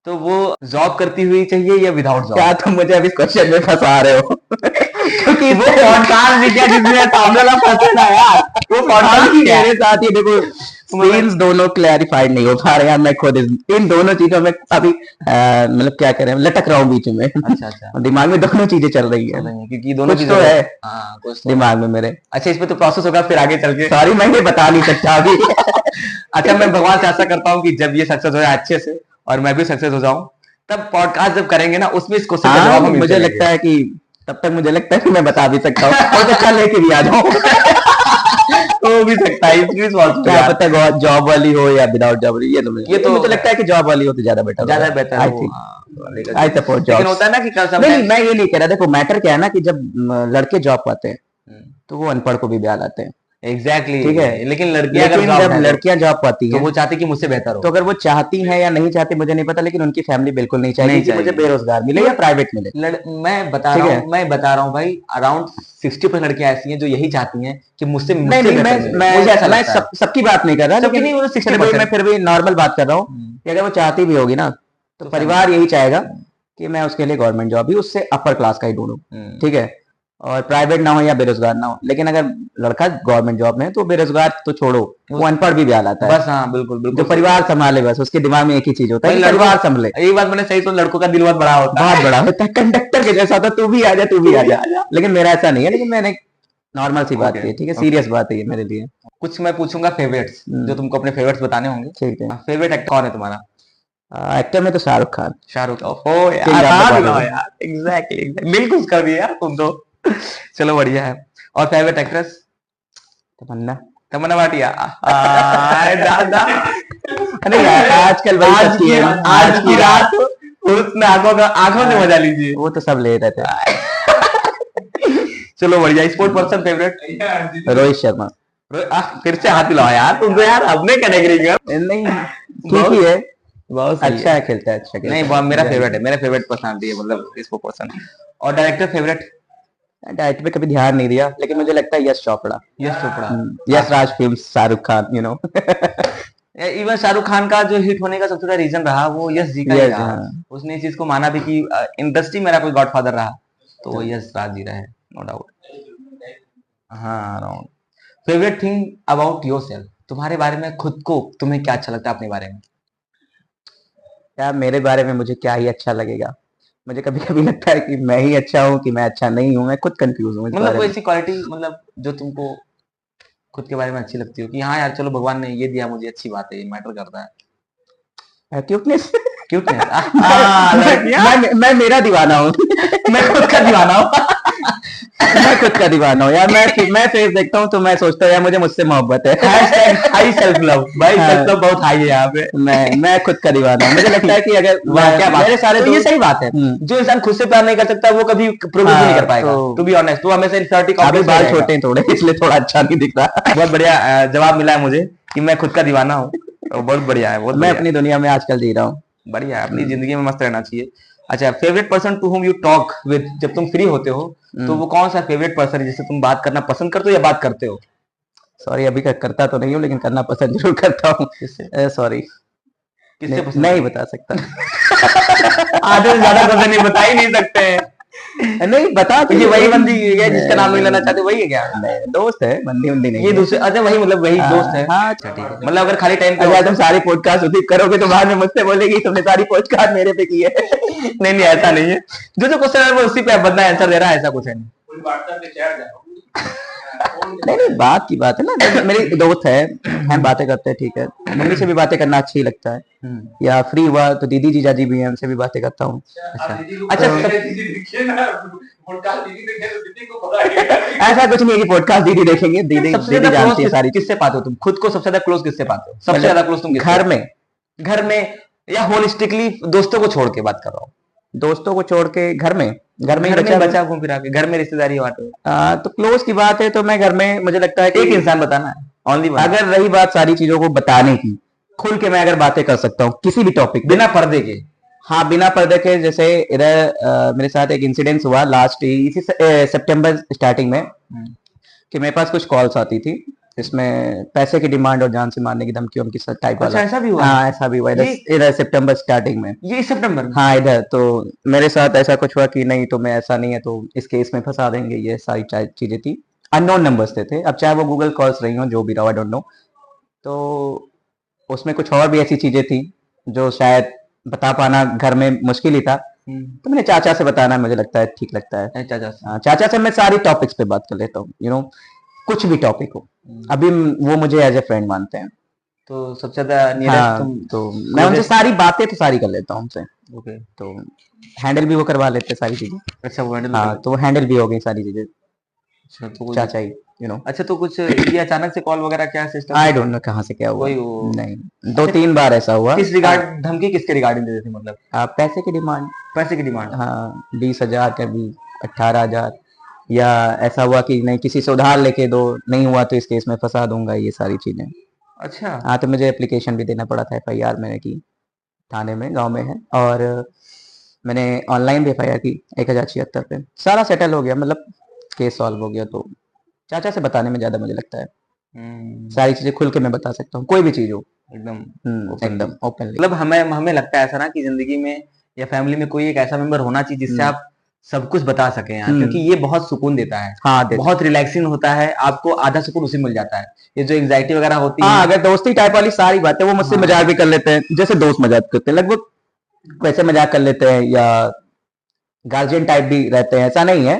तो वो जॉब करती हुई चाहिए या विदाउट जॉब? क्या तुम मुझे अभी क्वेश्चन में फंसा रहे हो? क्योंकि वो पॉडकास्ट भी क्या जिसमें सामने वाला फंसे ना यार, वो पॉडकास्ट ही मेरे साथ ही देखो सीन्स दोनों क्लैरिफाइड नहीं हो पा रहे यार। मैं खुद इन दोनों चीजों में अभी मतलब क्या करें, लटक रहा हूँ बीच में। अच्छा दिमाग में दोनों चीजें चल रही है, क्योंकि दोनों कुछ तो है कुछ दिमाग में मेरे। अच्छा, इस पे तो प्रोसेस होगा फिर आगे चल के। सॉरी मैं ये बता नहीं सकता अभी। अच्छा, मैं भगवान से आशा करता हूँ कि जब ये सक्सेस हो जाए अच्छे से, और मैं भी सक्सेस हो जाऊं, तब पॉडकास्ट जब करेंगे ना, उसमें इस क्वेश्चन का जवाब मुझे लगता है कि तब तक मुझे लगता है कि मैं बता भी सकता हूँ, और तो कल लेके भी आ जाऊँ। हो भी सकता है, क्या पता जॉब वाली हो या विदाउट जॉब वाली। ये तो मुझे लगता है कि जॉब वाली हो तो ज्यादा better I think. I support job. लेकिन होता है ना कि नहीं, मैं ये नहीं कह रहा। देखो मैटर क्या है ना, कि जब लड़के जॉब पाते हैं तो वो अनपढ़ को भी ब्याह लाते हैं। एग्जैक्टली, ठीक है। लेकिन जब लड़कियां जॉब पाती हैं तो वो चाहती कि मुझसे बेहतर हो। तो अगर वो चाहती हैं या नहीं चाहती मुझे नहीं पता, लेकिन उनकी फैमिली बिल्कुल नहीं चाहेगी कि मुझे बेरोजगार मिले या प्राइवेट मिले। मैं बता रहा हूँ भाई, अराउंड 60% लड़कियां ऐसी हैं जो यही चाहती हैं कि मुझसे नहीं, मैं सबकी बात नहीं कर रहा, लेकिन मैं फिर भी नॉर्मल बात कर रहा हूँ कि अगर वो चाहती भी होगी ना, तो परिवार यही चाहेगा कि मैं उसके लिए गवर्नमेंट जॉब ही, उससे अपर क्लास का ही ढूंढूं। ठीक है, और प्राइवेट ना हो या बेरोजगार ना हो। लेकिन अगर लड़का गवर्नमेंट जॉब में है तो बेरोजगार तो छोड़ो, वो अनपढ़ भी ब्याह लाता है। बस हाँ, बिल्कुल बिल्कुल, जो परिवार संभाले, बस उसके दिमाग में एक ही चीज होता है, परिवार संभले। ये बात मैंने सही, तो लड़कों का दिल बहुत बड़ा होता है, बहुत बड़ा होता है, कंडक्टर के जैसा होता है, तू भी आ जा, तू भी आ जा। लेकिन मेरा ऐसा नहीं है, लेकिन मैंने नॉर्मल सी बात की, ठीक है, सीरियस बात है ये मेरे लिए। कुछ मैं पूछूंगा फेवरेट्स, जो तुमको अपने फेवरेट्स बताने होंगे। ठीक है। फेवरेट एक्टर कौन है तुम्हारा? एक्टर में तो शाहरुख खान। ओहो यार, एग्जैक्टली दिल खुश कर दिया यार तुम तो। चलो बढ़िया है। और फेवरेट एक्ट्रेस? तमन्ना भाटिया। दादा, अरे यार आजकल आज की रात उसने आंखों से मजा लीजिए, वो तो सब ले रहे थे। चलो बढ़िया। Sport person favourite? Rohit Sharma. फिर से हाथ हिलाओ यार, तुम तो यार अपने कैटेगरी का नहीं, ठीक ही है, बहुत अच्छा है, खेलता है, अच्छा नहीं, मेरा फेवरेट है, मेरा फेवरेट पर्सनालिटी है, मतलब स्पोर्ट पर्सन। और डायरेक्टर फेवरेट? डायरेक्टर पे कभी ध्यान नहीं दिया, लेकिन मुझे लगता है Yash Chopra. Yash Raj film, Shahrukh Khan, you know. Even Shahrukh Khan का जो हिट होने का सबसे बड़ा रीजन रहा वो यश जी का ही रहा। उसने इस चीज को माना भी कि इंडस्ट्री मेरा कोई गॉडफादर रहा, तो वो यश राज जी रहे, नो डाउट। हाँ, round. Favourite thing about yourself, तुम्हारे बारे में खुद को तुम्हें क्या अच्छा लगता है अपने बारे में? क्या मेरे बारे में मुझे क्या ही अच्छा लगेगा? मुझे कभी कभी लगता है कि मैं ही अच्छा हूँ कि मैं अच्छा नहीं हूँ, मैं खुद कंफ्यूज हूँ। मतलब कोई ऐसी क्वालिटी, मतलब जो तुमको खुद के बारे में अच्छी लगती हो कि हाँ यार चलो भगवान ने ये दिया मुझे, अच्छी बात है, ये मैटर करता है। क्यूटनेस। मैं मेरा दीवाना हूँ। मैं खुद का दीवाना हूँ। मैं खुद का दीवाना हूँ यार। मैं फेस देखता हूँ तो मैं सोचता हूँ यार मुझे मुझसे मोहब्बत है। हाई सेल्फ लव भाई, सेल्फ लव बहुत हाई है यहाँ पे। मैं खुद का दीवाना हूँ। मुझे लगता है कि अगर मेरे सारे तो ये सही बात है, जो इंसान खुद से प्यार नहीं कर सकता वो कभी प्रोग्रेस नहीं कर पाएगा। टू बी ऑनेस्ट, तो हमेशा इनसिक्योरिटी कॉम्प्लेक्स। बाल छोटे हैं थोड़े, इसलिए थोड़ा अच्छा नहीं दिख रहा। बहुत बढ़िया जवाब मिला है मुझे कि मैं खुद का दीवाना हूँ, बहुत बढ़िया है, बहुत। मैं अपनी दुनिया में आजकल जी रहा हूँ, बढ़िया है, अपनी जिंदगी में मस्त रहना चाहिए। अच्छा, favourite person to whom you talk with, जब तुम फ्री होते हो तो वो कौन सा फेवरेट पर्सन है जिससे तुम बात करना पसंद करते हो या बात करते हो? सॉरी अभी करता तो नहीं हूँ, लेकिन करना पसंद जरूर करता हूँ। सॉरी, किससे पसंद? नहीं बता सकता। आधे से ज्यादा क्वेश्चन नहीं बता ही नहीं सकते हैं। नहीं बता तो ये वही बंदी है जिसका नाम नहीं लेना चाहते, वही है क्या? नहीं, दोस्त है, बंदी बंदी नहीं ये है। दूसरे, अच्छा वही मतलब वही दोस्त है। हाँ अच्छा ठीक है, मतलब अगर खाली टाइम पे अगर तुम सारी पॉडकास्ट उसी करोगे तो बाद में मुझसे बोलेगी तुमने सारी पॉडकास्ट मेरे पे की है। नहीं नहीं ऐसा नहीं है, जो जो क्वेश्चन है वो उसी पे बंदा आंसर दे रहा है, ऐसा कुछ है नहीं। नहीं नहीं बात की बात है ना, जब मेरी दोस्त है हम बातें करते हैं, ठीक है, मम्मी से भी बातें करना अच्छा ही लगता है, या फ्री हुआ तो दीदी जीजा जी भी हैं, उनसे भी बातें करता हूँ। अच्छा ऐसा कुछ नहीं है कि पॉडकास्ट दीदी देखेंगे, दीदी सबसे दीदी ज्यादा जानती है क्लोज सारी किससे पाते हो तुम? खुद को सबसे ज्यादा क्लोज किससे पाते हो? सबसे मतलब ज्यादा क्लोज तुम किससे? घर में, घर में या होलिस्टिकली दोस्तों को छोड़ के बात कर रहा हूँ? दोस्तों को छोड़ के घर में, घर में ही घर में बचा बचा घूम फिरा के, घर में रिश्तेदारी बांटो। तो क्लोज की बात है तो मैं घर में, मुझे लगता है कि एक इंसान बताना है, ओनली वन। अगर रही बात सारी चीजों को बताने की, खुल के मैं अगर बातें कर सकता हूँ किसी भी टॉपिक बिना पर्दे के। हाँ बिना पर्दे के, जैसे इधर मेरे साथ एक इंसिडेंस हुआ लास्ट इसी सितंबर स्टार्टिंग में, कि मेरे पास कुछ कॉल्स आती थी इसमें पैसे की डिमांड और जान से मारने की धमकी उनकी टाइप वाला। अच्छा ऐसा भी हुआ? हाँ ऐसा भी हुआ इधर सितंबर स्टार्टिंग में। ये इस सितंबर में? हाँ इधर तो मेरे साथ ऐसा कुछ हुआ कि नहीं तुम्हें ऐसा नहीं है तो इस केस में फंसा देंगे, ये सारी चीजें थी, अननोन नंबर्स थे, अब चाहे वो गूगल कॉल्स रही हो जो भी रहा, आई डोंट नो। तो उसमें कुछ और भी ऐसी चीजें थी जो शायद बता पाना घर में मुश्किल ही था, तो मैंने चाचा से बताना मुझे लगता है ठीक लगता है। चाचा से? हाँ चाचा से मैं सारी टॉपिक्स पे बात कर लेता हूँ, कुछ भी टॉपिक हो, अभी वो मुझे एज ए फ्रेंड मानते हैं, तो सबसे ज्यादा नियरेस्ट हाँ तुम? तो मैं उनसे सारी बातें तो सारी कर लेता हूँ उनसे, ओके। तो हैंडल भी वो करवा लेते हैं सारी चीजें। अच्छा वो हैंडल? हाँ तो हैंडल भी हो गई सारी चीजें, अच्छा तो कुछ, चाचा ही अच्छा तो कुछ ये अचानक से कॉल वगैरह क्या सिस्टम? आई डोंट नो कहाँ से क्या हुआ, कोई वो नहीं 2-3 बार ऐसा हुआ। किस रिगार्ड धमकी किसके रिगार्डिंग देते थे मतलब? पैसे की डिमांड, पैसे की डिमांड? हाँ 20,000 कभी 18,000, या ऐसा हुआ कि नहीं किसी से उधार लेके दो, नहीं हुआ तो इस केस में फंसा दूंगा, ये सारी चीजें। अच्छा। हाँ तो मुझे एप्लीकेशन भी देना पड़ा था, FIR मैंने की थाने में, गांव में है, और मैंने ऑनलाइन भी FIR की 1076 पे, सारा सेटल हो गया, मतलब केस सॉल्व हो गया। तो चाचा से बताने में ज्यादा मुझे लगता है सारी चीजें खुल के मैं बता सकता हूँ, कोई भी चीज हो एकदम एकदम ओपनली। मतलब हमें हमें लगता है ऐसा ना कि जिंदगी में या फैमिली में कोई एक ऐसा मेंबर होना चाहिए जिससे आप सब कुछ बता सकें यार, क्योंकि ये बहुत सुकून देता है। हाँ बहुत रिलैक्सिंग होता है, आपको आधा सुकून उसी में मिल जाता है। ये जो एंग्जाइटी वगैरह होती है, हाँ अगर दोस्ती टाइप वाली सारी बातें वो मुझसे मजाक भी कर लेते हैं, जैसे दोस्त मजाक करते हैं लगभग वैसे मजाक कर लेते हैं, या गार्जियन टाइप भी रहते हैं, ऐसा नहीं है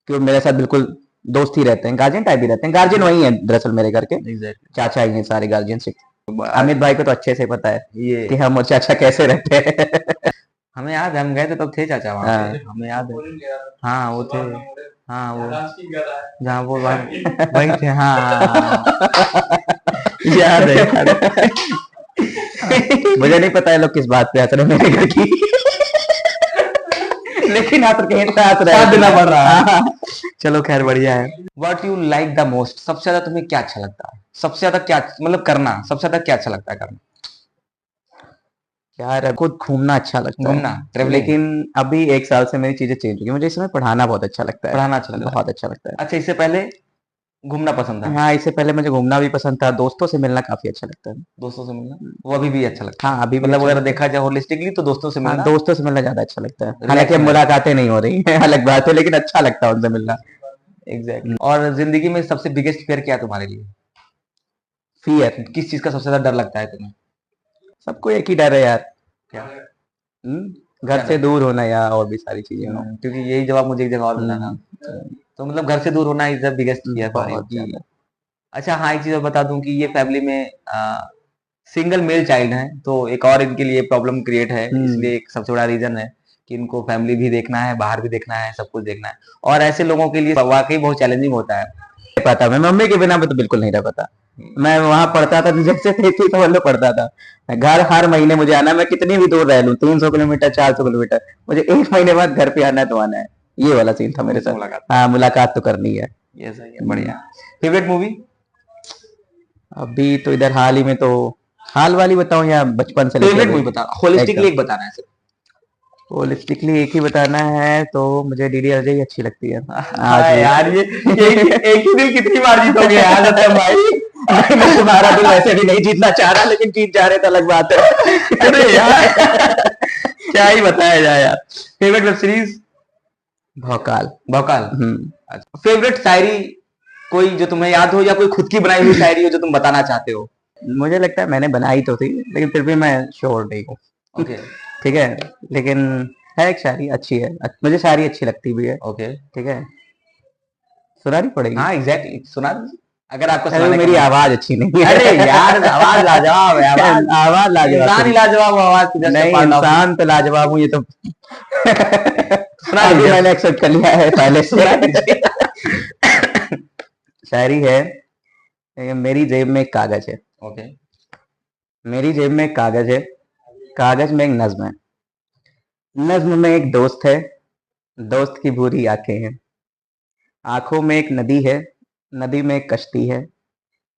कि वो मेरे साथ बिल्कुल दोस्त ही रहते हैं, गार्जियन टाइप भी रहते हैं, गार्जियन वही है दरअसल मेरे घर के, चाचा ही हैं सारे गार्जियन से। अमित भाई को तो अच्छे से पता है ये कि हम और चाचा कैसे रहते हैं। हमें याद है, हम गए थे तब थे चाचा वहाँ पे, हमें याद है। हाँ वो थे, हाँ वो जहाँ वो वही थे, हाँ याद है याद है। मुझे नहीं पता है लोग किस बात पे हंस रहे हैं मेरे घर की, लेकिन हंस कहीं तो हंस रहे साथ देना पड़ रहा है। चलो खैर बढ़िया है। What you like the most, सबसे ज्यादा तुम्हें क्या अच्छा लगता है? सबसे ज्यादा क्या मतलब करना, सबसे ज्यादा क्या अच्छा लगता है करना? यार खुद घूमना अच्छा लगता है, घूमना, ट्रेवलिंग। लेकिन अभी 1 साल से मेरी चीजें चेंज हो गई, मुझे इस समय पढ़ाना बहुत अच्छा लगता है, पढ़ाना अच्छा लगता है? बहुत अच्छा लगता है। अच्छा इससे पहले घूमना पसंद था? हाँ इससे पहले मुझे घूमना भी पसंद था, दोस्तों से मिलना काफी अच्छा लगता है। दोस्तों से मिलना वो अभी भी अच्छा लगता है? हाँ अभी भी मतलब अच्छा अगर लगता है। देखा जाए होलिस्टिकली तो दोस्तों से हाँ मिलना दोस्तों से मिलना ज्यादा अच्छा लगता है, relax हालांकि अब में। मुलाकातें नहीं हो रही है अलग बात है, लेकिन अच्छा लगता है उनसे मिलना। एग्जैक्टली। और जिंदगी में सबसे बिगेस्ट फियर क्या है तुम्हारे लिए? फियर, किस चीज का सबसे ज्यादा डर लगता है तुम्हें? सबको एक ही डर है यार, क्या? घर से दूर होना या और भी सारी चीजें हो। क्योंकि यही जवाब मुझे एक जगह और मिला था, तो मतलब घर से दूर होना इज द बिगेस्ट फियर बहुत ज्यादा। अच्छा हाँ एक चीज और बता दूं कि ये फैमिली में सिंगल मेल चाइल्ड है, तो एक और इनके लिए प्रॉब्लम क्रिएट है, इसलिए एक सबसे बड़ा रीजन है कि इनको फैमिली भी देखना है, बाहर भी देखना है, सब कुछ देखना है, और ऐसे लोगों के लिए वाकई बहुत चैलेंजिंग होता है। पता मैं मम्मी के बिना तो बिल्कुल नहीं रह पाता, मैं वहां पढ़ता था जैसे थे तो मतलब पढ़ता था, घर हर महीने मुझे आना, मैं कितनी भी दूर रह लूं 300 किलोमीटर 400 किलोमीटर, मुझे 1 महीने बाद घर पे आना है तो आना है, ये वाला सीन था मेरे साथ। हाँ मुलाकात तो करनी है। ये सही है, बढ़िया। Favourite movie? अभी तो इधर हाल ही में तो, हाल वाली बताऊं या बचपन से फेवरेट मूवी बता, होलिस्टिकली एक बताना है सिर्फ। होलिस्टिकली एक ही बताना है तो मुझे DDLJ ही अच्छी लगती है। हाँ यार ये एक ही दिल कितनी बार जीतोगे यार सत्यम भाई। मैं तुम्हारा दिल वैसे भी नहीं जीतना चाह रहा, लेकिन जीत जा रहे तो अलग बात है। अरे यार क्या ही बताया जाए यार। Favourite web series? भौकाल। भौकाल। अच्छा, फेवरेट शायरी कोई जो तुम्हें याद हो, या कोई खुद की बनाई हुई शायरी हो जो तुम बताना चाहते हो? मुझे लगता है मैंने बनाई तो थी, लेकिन फिर भी मैं श्योर नहीं हूँ। ओके। ठीक है, लेकिन है एक शायरी अच्छी है, मुझे शायरी अच्छी लगती भी है। ओके। ठीक है, सुनानी पड़ेगी। हाँ एग्जैक्टली, सुना दीजिए अगर आपको अरे सुनाने का मेरी मन। आवाज अच्छी नहीं है। अरे यार आवाज लाजवाब है, आवाज आवाज लाजवाब इंसान ही थोड़ी। लाजवाब हो, आवाज जस्ट नहीं, पार्ट ऑफ। इंसान तो लाजवाब हूँ ये तो। सुना अभी दीजिए। मैंने एक्सेप्ट कर लिया है पहले से। सुना दीजिए। शायरी है, मेरी जेब में एक कागज है। ओके। मेरी जेब में एक कागज है, कागज में एक नज्म है। नज्म में एक दोस्त है, दोस्त की भूरी आंखें हैं। आंखों में एक नदी है, नदी में एक कश्ती है।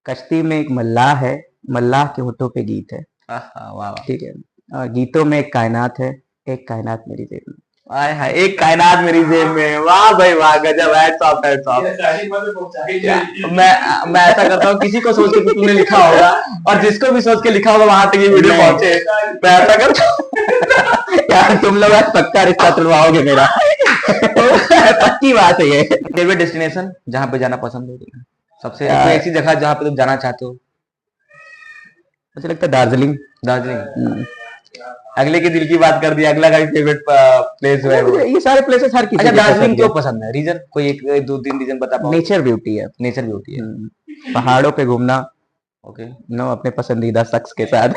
कश्ती में एक मल्लाह है, मल्लाह के होठों पे गीत है। वाह वाह। ठीक है, और गीतों में एक कायनात है, एक कायनात मेरी जेब में। आय हाय, एक कायनात मेरी जेब में, वाह भाई वाह, गजब है, टॉप है टॉप। मैं ऐसा करता हूँ, किसी को सोच के तुमने लिखा होगा, और जिसको भी सोच के लिखा होगा वहां तक ये वीडियो पहुंचे, मैं ऐसा करता हूँ। यार तुम लोग आज पक्का रिश्ता तुलवाओगे मेरा। पक्की बात है ये। फेवरेट डेस्टिनेशन जहाँ पे जाना पसंद हो तुम्हें? सबसे यार, कोई ऐसी जगह जहाँ पे तुम जाना चाहते हो? मुझे लगता है दार्जिलिंग। दार्जिलिंग। अगले के दिल की बात कर दी, अगला का भी फेवरेट प्लेस जो है वो। ये सारे प्लेसेस हर किसी अच्छा, के दार्जिलिंग पसंद क्यों है। पसंद है? रीजन कोई एक दो तीन रीजन बता पाओ? नेचर ब्यूटी है। नेचर ब्यूटी है। पहाड़ों पे घूमना, ओके। नो, अपने पसंदीदा शख्स के साथ।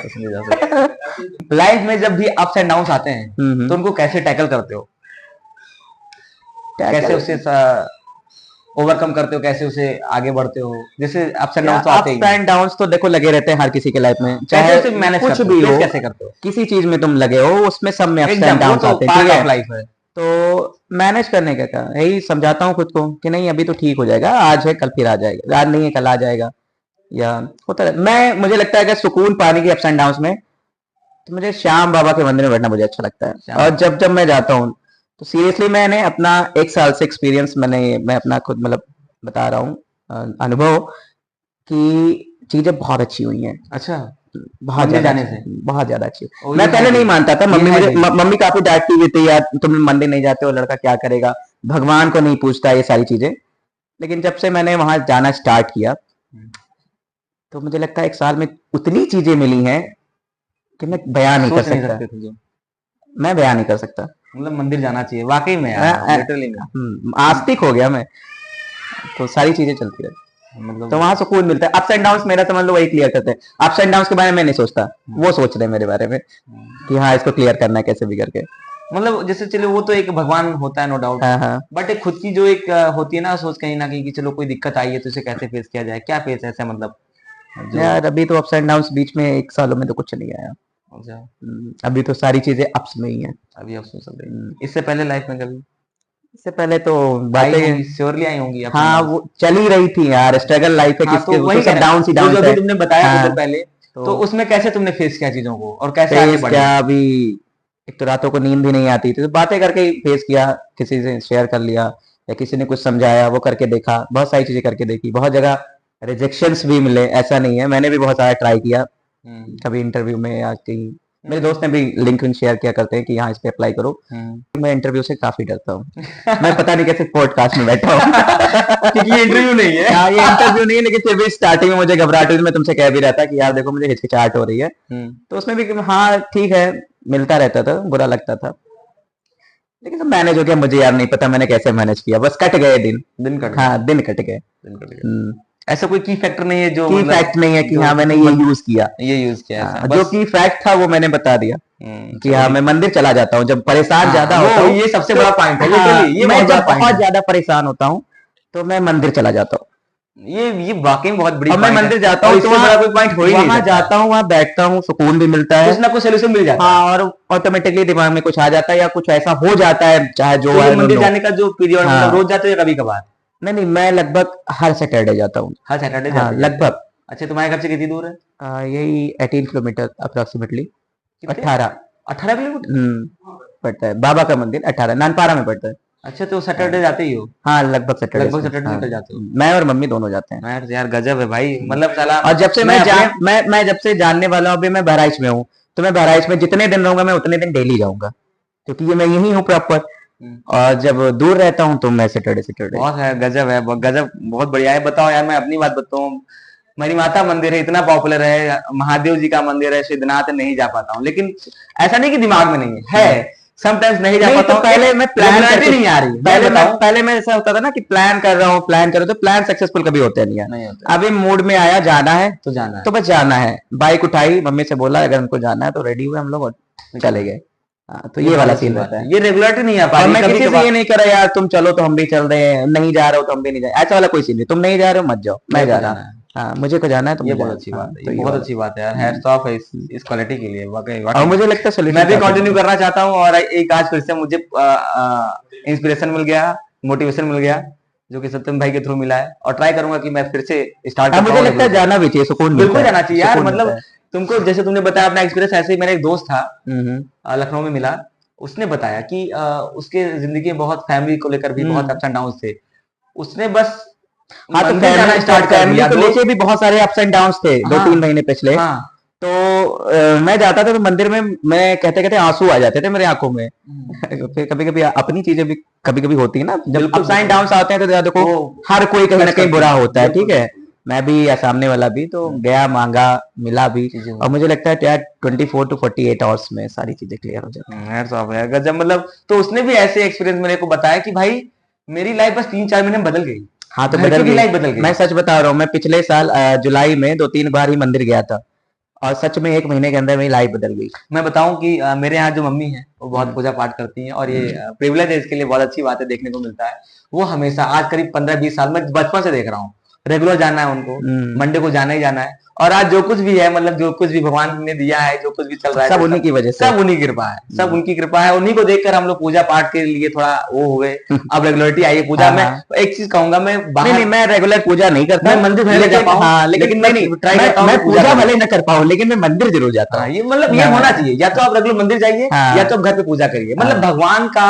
लाइफ में जब भी अप्स एंड डाउन्स आते हैं, तो उनको कैसे टैकल करते हो? कैसे उसे ओवरकम करते हो, कैसे उसे आगे बढ़ते हो? जैसे अप्स एंड डाउन्स तो आते ही अप्स एंड डाउन्स तो देखो लगे रहते हैं हर किसी के लाइफ में, कैसे चाहे उसे मैनेज कुछ करते हो, भी फेस हो, कैसे करते हो? किसी चीज में तुम लगे हो, उसमें सब में अप्स एंड एकदम, वो डाउन्स तो आते हैं। पार्ट ठीक ऑफ है, लाइफ है। तो मैनेज करने का क्या, यही समझाता हूँ खुद को कि नहीं अभी तो ठीक हो जाएगा, आज है कल फिर आ जाएगा, आज नहीं है कल आ जाएगा, या होता है। मुझे लगता है कि सुकून पाने की अप्स एंड डाउन्स में, तो मुझे श्याम बाबा के मंदिर में बैठना मुझे अच्छा लगता है। और जब जब मैं जाता हूँ तो सीरियसली मैंने अपना 1 साल से एक्सपीरियंस, मैं अपना खुद मतलब बता रहा हूँ अनुभव, कि चीजें बहुत अच्छी हुई हैं। अच्छा, बहुत मंदिर ज्यादा जाने अच्छी, से? बहुत ज्यादा अच्छी। ओ, मैं ये है पहले नहीं भी, मानता था, ये मम्मी है मुझे भी। मम्मी काफी डांटती भी थी, यार तुम मंदिर नहीं जाते हो, लड़का क्या करेगा, भगवान को नहीं पूछता, ये सारी चीजें। लेकिन जब से मैंने वहां जाना स्टार्ट किया, तो मुझे लगता है 1 साल में उतनी चीजें मिली हैं कि मैं बयान नहीं कर सोच नहीं सकता। सकते थे जो। मैं बयान नहीं कर सकता। मतलब मंदिर जाना चाहिए वाकई में यार, लिटरली में। आस्तिक हो गया मैं, तो सारी चीजें चलती रहती, मतलब तो वहां सुकून मिलता है। अप्स एंड डाउन्स मेरा समझ लो वही क्लियर करते हैं। अप्स एंड डाउन्स के बारे में मैं नहीं सोचता, वो सोच रहे हैं मेरे बारे में कि हाँ इसको क्लियर करना है कैसे भी करके। मतलब जैसे चलो, वो तो एक भगवान होता है नो डाउट, हाँ हाँ। बट एक खुद की जो एक होती है ना सोच, कहीं ना कहीं कि चलो कोई दिक्कत आई है तो उसे कैसे फेस किया जाए, क्या फेस ऐसा मतलब जो। यार अभी तो अप्स एंड डाउन्स बीच में 1 सालों में तो कुछ नहीं आया। अच्छा, अभी तो सारी चीजें अप्स में ही है। अभी अफसोस चल रही है। इससे पहले लाइफ में कभी इससे पहले तो आई बातें, होंगी, श्योरली आई होंगी अप्स एंड हाँ डाउन। वो चल ही रही थी यार, स्ट्रगल लाइफ है हाँ किसके, तो वो तो वही कह सब रहा डाउन ही हूँ, जो डाउन जो है। अभी तुमने बताया हाँ, थोड़ी देर पहले, तो तो उसमें कैसे तुमने फेस किया चीजों को, और कैसे आगे फेस बढ़े? क्या, अभी एक तो रातों को नींद भी नहीं आती थी, तो बातें करके ही फेस किया, किसी से शेयर कर लिया, या किसी ने कुछ समझाया वो करके देखा, बहुत सारी चीजें करके देखी, बहुत जगह रिजेक्शंस भी मिले, ऐसा नहीं है, मैंने भी बहुत सारा ट्राई किया। कभी इंटरव्यू में या कहीं, मेरे दोस्त ने भी लिंक शेयर किया करते हैं कि यहाँ इस पे अप्लाई करो। मैं इंटरव्यू से काफी डरता हूँ। मैं पता नहीं कैसे पॉडकास्ट में बैठा हूँ। क्योंकि ये इंटरव्यू नहीं है। हाँ ये इंटरव्यू नहीं है, लेकिन फिर भी स्टार्टिंग में मुझे घबराहट हुई, मैं तुमसे कह भी रहा था कि यार देखो मुझे हिचकिचाहट हो रही है, तो उसमें भी हाँ ठीक है, मिलता रहता था, बुरा लगता था, लेकिन सब मैनेज हो गया। मुझे यार नहीं पता मैंने कैसे मैनेज किया, बस कट गए दिन। दिन कट हाँ दिन कट गए। दिन कट गए। ऐसा कोई की फैक्टर नहीं है जो की मतलब फैक्ट नहीं है कि जो हाँ मैंने ये यूज किया, ये यूज किया ऐसा जो बस। की फैक्ट था वो मैंने बता दिया कि हाँ मैं मंदिर चला जाता हूँ जब परेशान ज्यादा वो होता हूँ। ये सबसे तो बड़ा पॉइंट है, हाँ, लिटरली ये मैं बहुत बड़ा जब पॉइंट बहुत है। ज्यादा परेशान होता हूँ तो मैं मंदिर चला जाता हूँ, ये वाकई में बहुत बड़ी और मैं पॉइंट है, मंदिर जाता और हूँ तो इससे बड़ा कोई पॉइंट हो ही नहीं वहां सकता। जाता हूँ, वहां बैठता हूँ, सुकून भी मिलता है, कुछ ना कुछ सोल्यूशन मिल जाता है। हाँ, और ऑटोमेटिकली दिमाग में कुछ आ जाता है या कुछ ऐसा हो जाता है, चाहे जो तो ये आई डोंट मंदिर नो। जाने का जो पीरियड, हाँ, मतलब रोज जाते हो या कभी कभार? नहीं नहीं, मैं लगभग हर सैटरडे जाता हूँ। हर सैटरडे हाँ जाते जाते हो? लगभग। अच्छा, तुम्हारे घर से कितनी दूर है? यही 18 किलोमीटर अप्रोक्सीमेटली। कितने? 18। 18 किलोमीटर? पड़ता है, बाबा का मंदिर 18 नानपारा में पड़ता है। अच्छा, तो सैटरडे जाते ही हो? हाँ लगभग सैटरडे लगभग से, सैटरडे हाँ, निकल जाते हो? मैं और मम्मी दोनों जाते हैं। मैं यार गजब है भाई, मतलब साला। और जब से मैं अपने मैं जब से जानने वाला हूँ, अभी मैं बहराइच में हूँ, तो मैं बहराइच में जितने दिन रहूंगा मैं उतने दिन डेली जाऊंगा, क्योंकि ये मैं यही हूँ प्रॉपर। और जब दूर रहता हूँ तो मैं सैटरडे सैटरडे। बहुत है, गजब है, गजब, बहुत बढ़िया है। बताओ यार, मैं अपनी बात बताऊं, मेरी माता मंदिर है, इतना पॉपुलर है, महादेव जी का मंदिर है, सिद्धनाथ, नहीं जा पाता हूँ। लेकिन ऐसा नहीं कि दिमाग में नहीं है, समटाइम्स नहीं जा पाता तो हूँ। पहले मैं प्लान करके नहीं आ रही, पहले मैं ऐसा होता था ना कि प्लान कर रहा हूँ, प्लान करो, तो प्लान सक्सेसफुल कभी होते नहीं है। नहीं होता। अभी मूड में आया, जाना है तो जाना है, तो बस जाना है। बाइक उठाई, मम्मी से बोला अगर हमको जाना है तो रेडी हुए हम लोग और चले गए। तो ये वाला सीन रहता है। ये रेगुलरिटी नहीं आ पा और रही। मैं कभी किसी से कभार ये नहीं कर रहा यार तुम चलो तो हम भी चल रहे हैं, नहीं जा रहे हो तो हम भी नहीं जाए, ऐसा वाला कोई सीन नहीं। तुम नहीं जा रहे हो मत जाओ, मैं जा रहा हूँ। हाँ, मुझे को जाना है तो ये मैं बहुत जा अच्छी रहा हूँ। बात है, तो ये ये बहुत वाला। अच्छी बात है यार। हैट्स ऑफ है इस क्वालिटी के लिए, वाकई और वाकई। मुझे लगता है solution मैं भी काफी कंटिन्यू है। करना चाहता हूँ, और एक आज फिर से मुझे इंस्पिरेशन मिल गया, मोटिवेशन मिल गया, जो कि सत्यम भाई के थ्रू मिला है। और ट्राई करूंगा कि मैं फिर से स्टार्ट हाँ, कर मुझे पाऊँ लगता है रेगुलर। जाना भी चाहिए, सुकून मिलता बिल्कुल है। जाना चाहिए यार। सुकून मिलता मतलब है। तुमको, जैसे तुमने बताया अपना एक्सपीरियंस, ऐसे ही मेरा एक दोस्त था, हम्म। लखनऊ में मिला। उसने बताया कि उसके जिंदगी में बहुत, फैमिली को लेकर भी बहुत अप्स एंड डाउन थे। उसने बस हाँ, तो मंदिर जाना स्टार्ट कर फैमिली दिया। को लेके भी बहुत सारे अप्स एंड डाउन्स थे, दो हाँ, तीन महीने पिछले। हाँ, तो मैं जाता था तो मंदिर में, मैं कहते कहते आंसू आ जाते थे मेरे आंखों में। फिर कभी कभी अपनी चीजें भी कभी कभी होती है ना, जब बिल्कुल अप्स एंड बिल्कुल। डाउन्स आते हैं तो देखो वो हर कोई कहीं ना टच कहीं करती बुरा है, होता है, बिल्कुल ठीक है। बिल्कुल। मैं भी या सामने वाला भी, तो गया, मांगा, मिला भी। चीजें और मुझे लगता है यार 24 to 48 आवर्स में सारी चीजें क्लियर हो जाती हैं। यार साहब यार, गजब। मतलब तो उसने भी ऐसे एक्सपीरियंस मेरे को बताया कि भाई मेरी लाइफ बस 3-4 महीने में बदल गई। हाँ, तो घर बदल की भी गई। लाइफ बदल गई। मैं सच बता रहा हूँ, मैं पिछले साल जुलाई में 2-3 बार ही मंदिर गया था, और सच में 1 महीने के अंदर मेरी लाइफ बदल गई। मैं बताऊं कि मेरे यहाँ जो मम्मी है वो बहुत पूजा पाठ करती हैं, और ये प्रिविलेज है, इसके लिए बहुत अच्छी बात है, देखने को मिलता है। वो हमेशा, आज करीब 15-20 साल, मैं बचपन से देख रहा हूँ, रेगुलर जाना है उनको, मंडे को जाना ही जाना है। और आज जो कुछ भी है, मतलब जो कुछ भी भगवान ने दिया है, जो कुछ भी चल रहा है, सब उन्हीं की वजह से। सब उन्हीं की कृपा है, सब उनकी कृपा है। उन्हीं को देखकर हम लोग पूजा पाठ के लिए थोड़ा वो हुए। अब रेगुलरिटी आई है पूजा में। एक चीज कहूंगा, मैं बाहर नहीं, मैं रेगुलर पूजा नहीं करता, मैं मंदिर भले जा लेकिन पाऊं, हाँ, लेकिन मैं नहीं, ट्राई करता हूँ मैं कि पूजा करूं। भले न कर पाऊं, लेकिन मैं मंदिर जरूर जाता हाँ, हूँ। ये मतलब ये होना चाहिए, या तो आप रेगुलर मंदिर जाइए, हाँ, या तो आप घर पे पूजा करिए। मतलब हाँ, भगवान का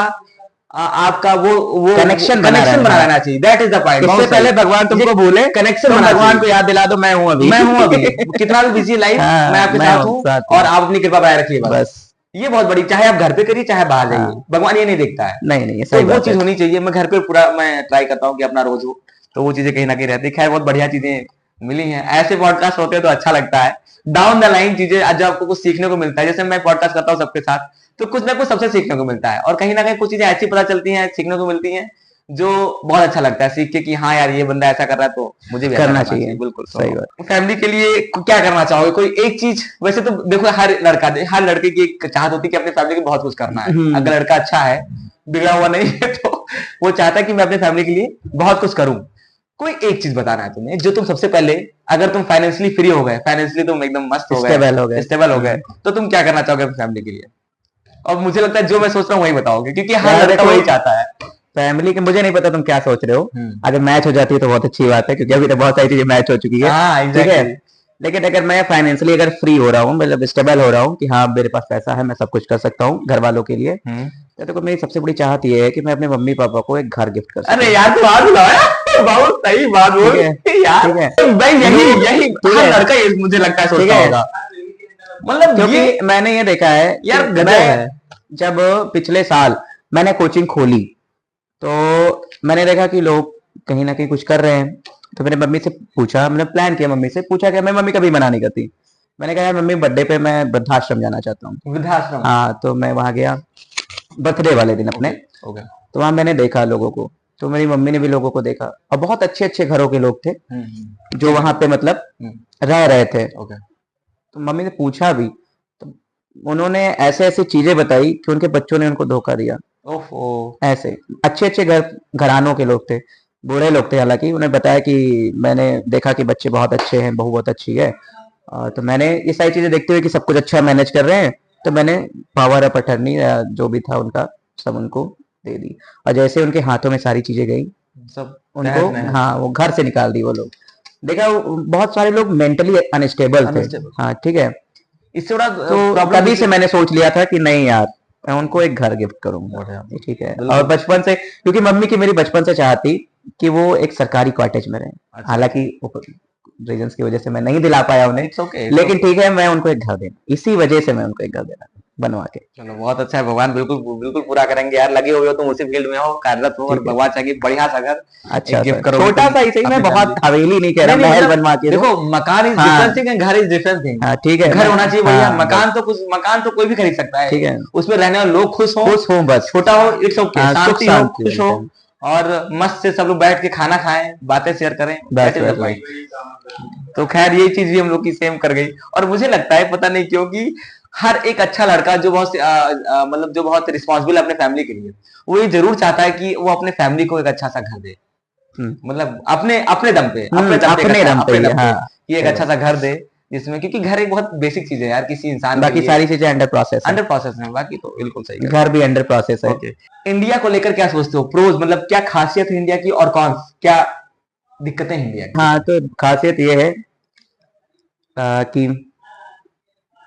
आपका वो कनेक्शन कनेक्शन बना हाँ। रहना चाहिए। That is the point. इससे बहुत पहले सही। भगवान तुमको ये भूले, कनेक्शन तुम बना भगवान को चाहिए। याद दिला दो, मैं हूँ अभी। मैं हूं अभी, कितना भी बिजी लाइफ, हाँ, मैं आपके मैं साथ हूँ, साथ और हूँ। आप अपनी कृपा बनाए रखिए बस। बस। ये बहुत बड़ी, चाहे आप घर पे करिए चाहे बाहर जाइए, हाँ। भगवान ये नहीं देखता है। नहीं नहीं, ये तो सही वो बात चीज है। होनी चाहिए। मैं घर पे पूरा मैं ट्राई करता हूँ कि अपना रोज हो, तो वो चीजें कहीं ना कहीं रहती है। खैर, बहुत बढ़िया चीजें मिली हैं। ऐसे पॉडकास्ट होते हैं तो अच्छा लगता है। डाउन द लाइन चीजें, आज जब आपको कुछ सीखने को मिलता है, जैसे मैं पॉडकास्ट करता हूँ सबके साथ, तो कुछ ना कुछ सबसे सीखने को मिलता है, और कहीं ना कहीं कुछ चीजें ऐसी पता चलती हैं, सीखने को मिलती हैं, जो बहुत अच्छा लगता है सीख के कि हाँ यार, ये बंदा ऐसा कर रहा है तो मुझे भी ऐसा करना चाहिए। बिल्कुल सही बात। फैमिली के लिए क्या करना चाहोगे? कोई एक चीज, वैसे तो देखो, हर लड़के की एक चाहत होती है कि अपनी फैमिली को बहुत कुछ करना है। अगर लड़का अच्छा है, बिगड़ा हुआ नहीं है, तो वो चाहता है कि मैं अपनी फैमिली के लिए बहुत कुछ करूं। कोई एक चीज बताना है तुम्हें, जो तुम सबसे पहले, अगर तुम फाइनेंशियली फ्री हो गए, फाइनेंशियली तुम एकदम मस्त हो गए, स्टेबल हो गए, तो तुम क्या करना चाहोगे अपनी फैमिली के लिए? और मुझे लगता है जो मैं सोच रहा हूँ वही बताओगे, क्योंकि हर लड़का वही चाहता है। फैमिली के, मुझे नहीं पता तुम क्या सोच रहे हो। अगर मैच हो जाती है तो बहुत अच्छी बात है, क्योंकि अभी तो बहुत सारी चीजें मैच हो चुकी है। हाँ, ठीक है। एग्जैक्टली। लेकिन अगर मैं फाइनेंशियली अगर फ्री हो रहा हूँ, मतलब स्टेबल हो रहा हूँ कि हाँ मेरे पास पैसा है, मैं सब कुछ कर सकता हूँ घर वालों के लिए, तो देखो मेरी सबसे बड़ी चाहत ये है कि मैं अपने मम्मी पापा को एक घर गिफ्ट कर सकूं। अरे यार, तू हाथ मिलाया, बहुत सही बात बोल यार। ठीक है। भाई यही हर लड़का ये मुझे लगता है सोचता होगा। मतलब क्योंकि मैंने ये देखा है यार, कि गजब है। जब पिछले साल मैंने कोचिंग खोली, तो मैंने देखा कि लोग कहीं ना कहीं कुछ कर रहे हैं, तो मैंने मम्मी से पूछा, मैंने प्लान किया, मम्मी से पूछा कि मैं, मम्मी कभी मना नहीं करती। मैंने कहा यार मम्मी, बर्थडे पे मैं वृद्धाश्रम जाना चाहता हूँ। वृद्धाश्रम? हाँ, तो मैं वहां गया बर्थडे वाले दिन अपने। तो वहां मैंने देखा लोगों को, तो मेरी मम्मी ने भी लोगों को देखा, और बहुत अच्छे अच्छे घरों के लोग थे जो वहां पे मतलब रह रहे थे। तो मम्मी ने पूछा भी, तो उन्होंने ऐसे ऐसे चीजें बताई कि उनके बच्चों ने उनको धोखा दिया। ओहो। ऐसे अच्छे अच्छे घरानों के लोग थे, बूढ़े लोग थे, हालांकि उन्हें बताया कि मैंने देखा कि बच्चे बहुत अच्छे हैं, बहू बहुत अच्छी है, तो मैंने ये सारी चीजें देखते हुए कि सब कुछ अच्छा मैनेज कर रहे हैं, तो मैंने पावर ऑफ अटर्नी जो भी था उनका सब उनको दे दी। और जैसे उनके हाथों में सारी चीजें गई, सब उनको, हाँ, वो घर से निकाल दी वो लोग। देखा, बहुत सारे लोग मेंटली अनस्टेबल थे। हाँ, ठीक है। इससे बड़ा तो तभी से मैंने सोच लिया था कि नहीं यार, मैं उनको एक घर गिफ्ट करूंगा। ठीक है। और बचपन से, क्योंकि मम्मी की मेरी बचपन से चाहती कि वो एक सरकारी कॉटेज में रहे, हालांकि रीजंस की वजह से मैं नहीं दिला पाया उन्हें, लेकिन ठीक है, मैं उनको एक घर देना, इसी वजह से मैं उनको एक घर देना। बनवा के। चलो बहुत अच्छा है, भगवान बिल्कुल बिल्कुल पूरा करेंगे यार, लगे हुए हो तुम उसी फील्ड में हो, कार्यरत हो, और ठीक है। भगवान चाहिए बढ़िया सा घर अच्छा एक गिफ्ट सर, करो छोटा सा ही सही, मैं बहुत हवेली नहीं कह रहा, नहीं महल मतलब बनवा के दो। देखो, मकान इज हाँ डिफरेंट थिंग एंड घर इज डिफरेंट थिंग। हाँ ठीक है, घर होना चाहिए बढ़िया, हाँ मकान तो कुछ, मकान तो कोई भी खरीद सकता है, ठीक है, उसमें रहने वाले लोग खुश हो, खुश हूँ बस, छोटा हो, इट्स ओके, हाँ सुख शांति हो, शांति खुश हो, और मस्त से सब लोग बैठ के खाना खाएं, बातें शेयर करें, बस that is the bus point. तो खैर ये चीज भी हम लोग की सेम कर गई, और मुझे लगता है पता नहीं क्यों कि हर एक अच्छा लड़का जो बहुत मतलब जो बहुत रिस्पॉन्सिबल है अपने फैमिली के लिए, वो ये जरूर चाहता है कि वो अपने फैमिली को एक अच्छा सा घर दे, मतलब अपने अपने दम पे, अपने दम पे अपने एक अच्छा, दम पे अपने ही, दम पे हाँ कि एक सही अच्छा बात। सा घर दे, जिसमें, क्योंकि घर एक बहुत बेसिक चीज है यार किसी इंसान के बाकी लिए, सारी चीजें अंडर प्रोसेस है, अंडर प्रोसेस में, बाकी तो बिल्कुल सही कर घर भी अंडर प्रोसेस है। ओके। इंडिया को लेकर क्या सोचते हो, प्रोज मतलब क्या खासियत है इंडिया की, और कॉन्स क्या दिक्कतें हैं इंडिया की? हाँ तो खासियत ये है कि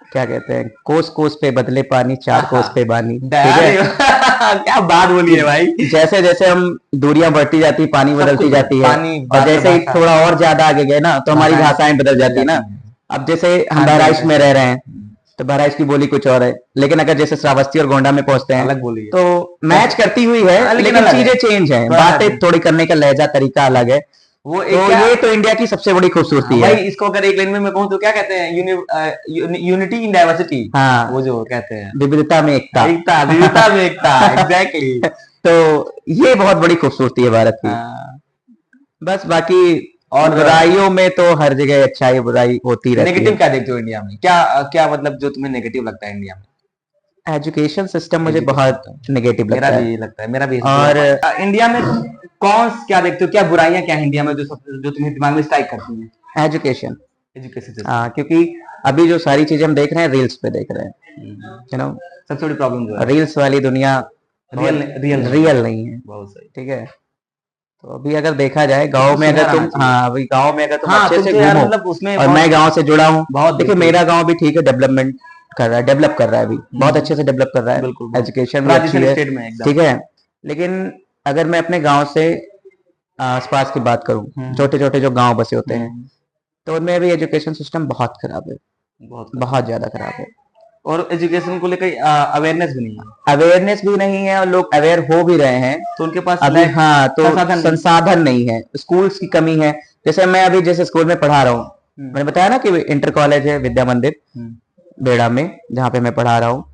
क्या कहते हैं, कोस कोस पे बदले पानी, चार कोस पे बानी, ठीक अरे है। क्या बात बोली है भाई, जैसे जैसे हम दूरियां बढ़ती जाती, पानी सब बदलती कुछ जाती है, पानी, और जैसे ही भाषा, थोड़ा और ज्यादा आगे गए ना तो हमारी भाषाएं बदल जाती है ना। अब जैसे हम खान बहराइच पान में रह रहे हैं तो बहराइच की बोली कुछ और है, लेकिन अगर जैसे श्रावस्ती और गोंडा में पहुंचते हैं अलग बोली है, तो मैच करती हुई है, हाँ, लेकिन लेकिन अलग है, चीजें चेंज हैं, थोड़ा सा बातें change। थोड़ी करने का लहजा तरीका अलग है। वो तो एक क्या, ये तो इंडिया की सबसे बड़ी खूबसूरती है। भाई इसको अगर एक लाइन में मैं कहूँ तो क्या कहते हैं, यूनिटी इन डाइवर्सिटी, हाँ, वो जो कहते हैं, विविधता में एकता। एकता, विविधता में एकता, एग्जैक्टली। तो ये बहुत बड़ी खूबसूरती है भारत की। बस बाकी और बुराइयों में तो हर जगह अच्छाई बुराई होती रहती नेगेटिव है। क्या देखते हो इंडिया में, क्या क्या मतलब जो तुम्हें नेगेटिव लगता है इंडिया में? एजुकेशन सिस्टम मुझे एजुकेशन बहुत सिस्टम, नेगेटिव मेरा लगता भी है। यही लगता है, मेरा भी और इंडिया में कौन क्या देखते हो, क्या बुराइयां क्या है इंडिया में जो जो तुम्हें दिमाग में स्ट्राइक करती हैं? एजुकेशन, एजुकेशन हाँ सिस्टम, क्योंकि अभी जो सारी चीजें हम देख रहे हैं रील्स पे देख रहे हैं, यू नो, सबसे बड़ी प्रॉब्लम जो है रील्स वाली दुनिया रियल रियल रियल नहीं है, बहुत सही। ठीक है। तो अभी अगर देखा जाए तो गांव कुछ में सुधार अगर आना तुम, चाहिए, हाँ अभी गांव में अगर तुम हाँ अच्छे तुम से तो यार घूमो, मतलब उसमें और मैं गांव से जुड़ा हूँ, बहुत देखिए बिल्कुल मेरा गांव भी ठीक है, डेवलपमेंट कर रहा है, डेवलप कर रहा है, अभी बहुत अच्छे से डेवलप कर रहा है, बिल्कुल एजुकेशन भी अच्छी राजस्थान है, स्टेट में एकदम, ठीक है। लेकिन अगर मैं अपने गांव से आसपास की बात करूं, छोटे छोटे जो गांव बसे होते हैं, तो उनमें भी एजुकेशन सिस्टम बहुत खराब है, बहुत ज्यादा खराब है, और एजुकेशन को लेकर अवेयरनेस भी नहीं है, अवेयरनेस भी नहीं है, और लोग अवेयर हो भी रहे हैं तो उनके पास अभी, हाँ तो संसाधन नहीं। संसाधन नहीं है, स्कूल्स की कमी है। जैसे मैं अभी जिस स्कूल में पढ़ा रहा हूँ, मैंने बताया ना कि इंटर कॉलेज है विद्या मंदिर बेड़ा में, जहाँ पे मैं पढ़ा रहा हूँ,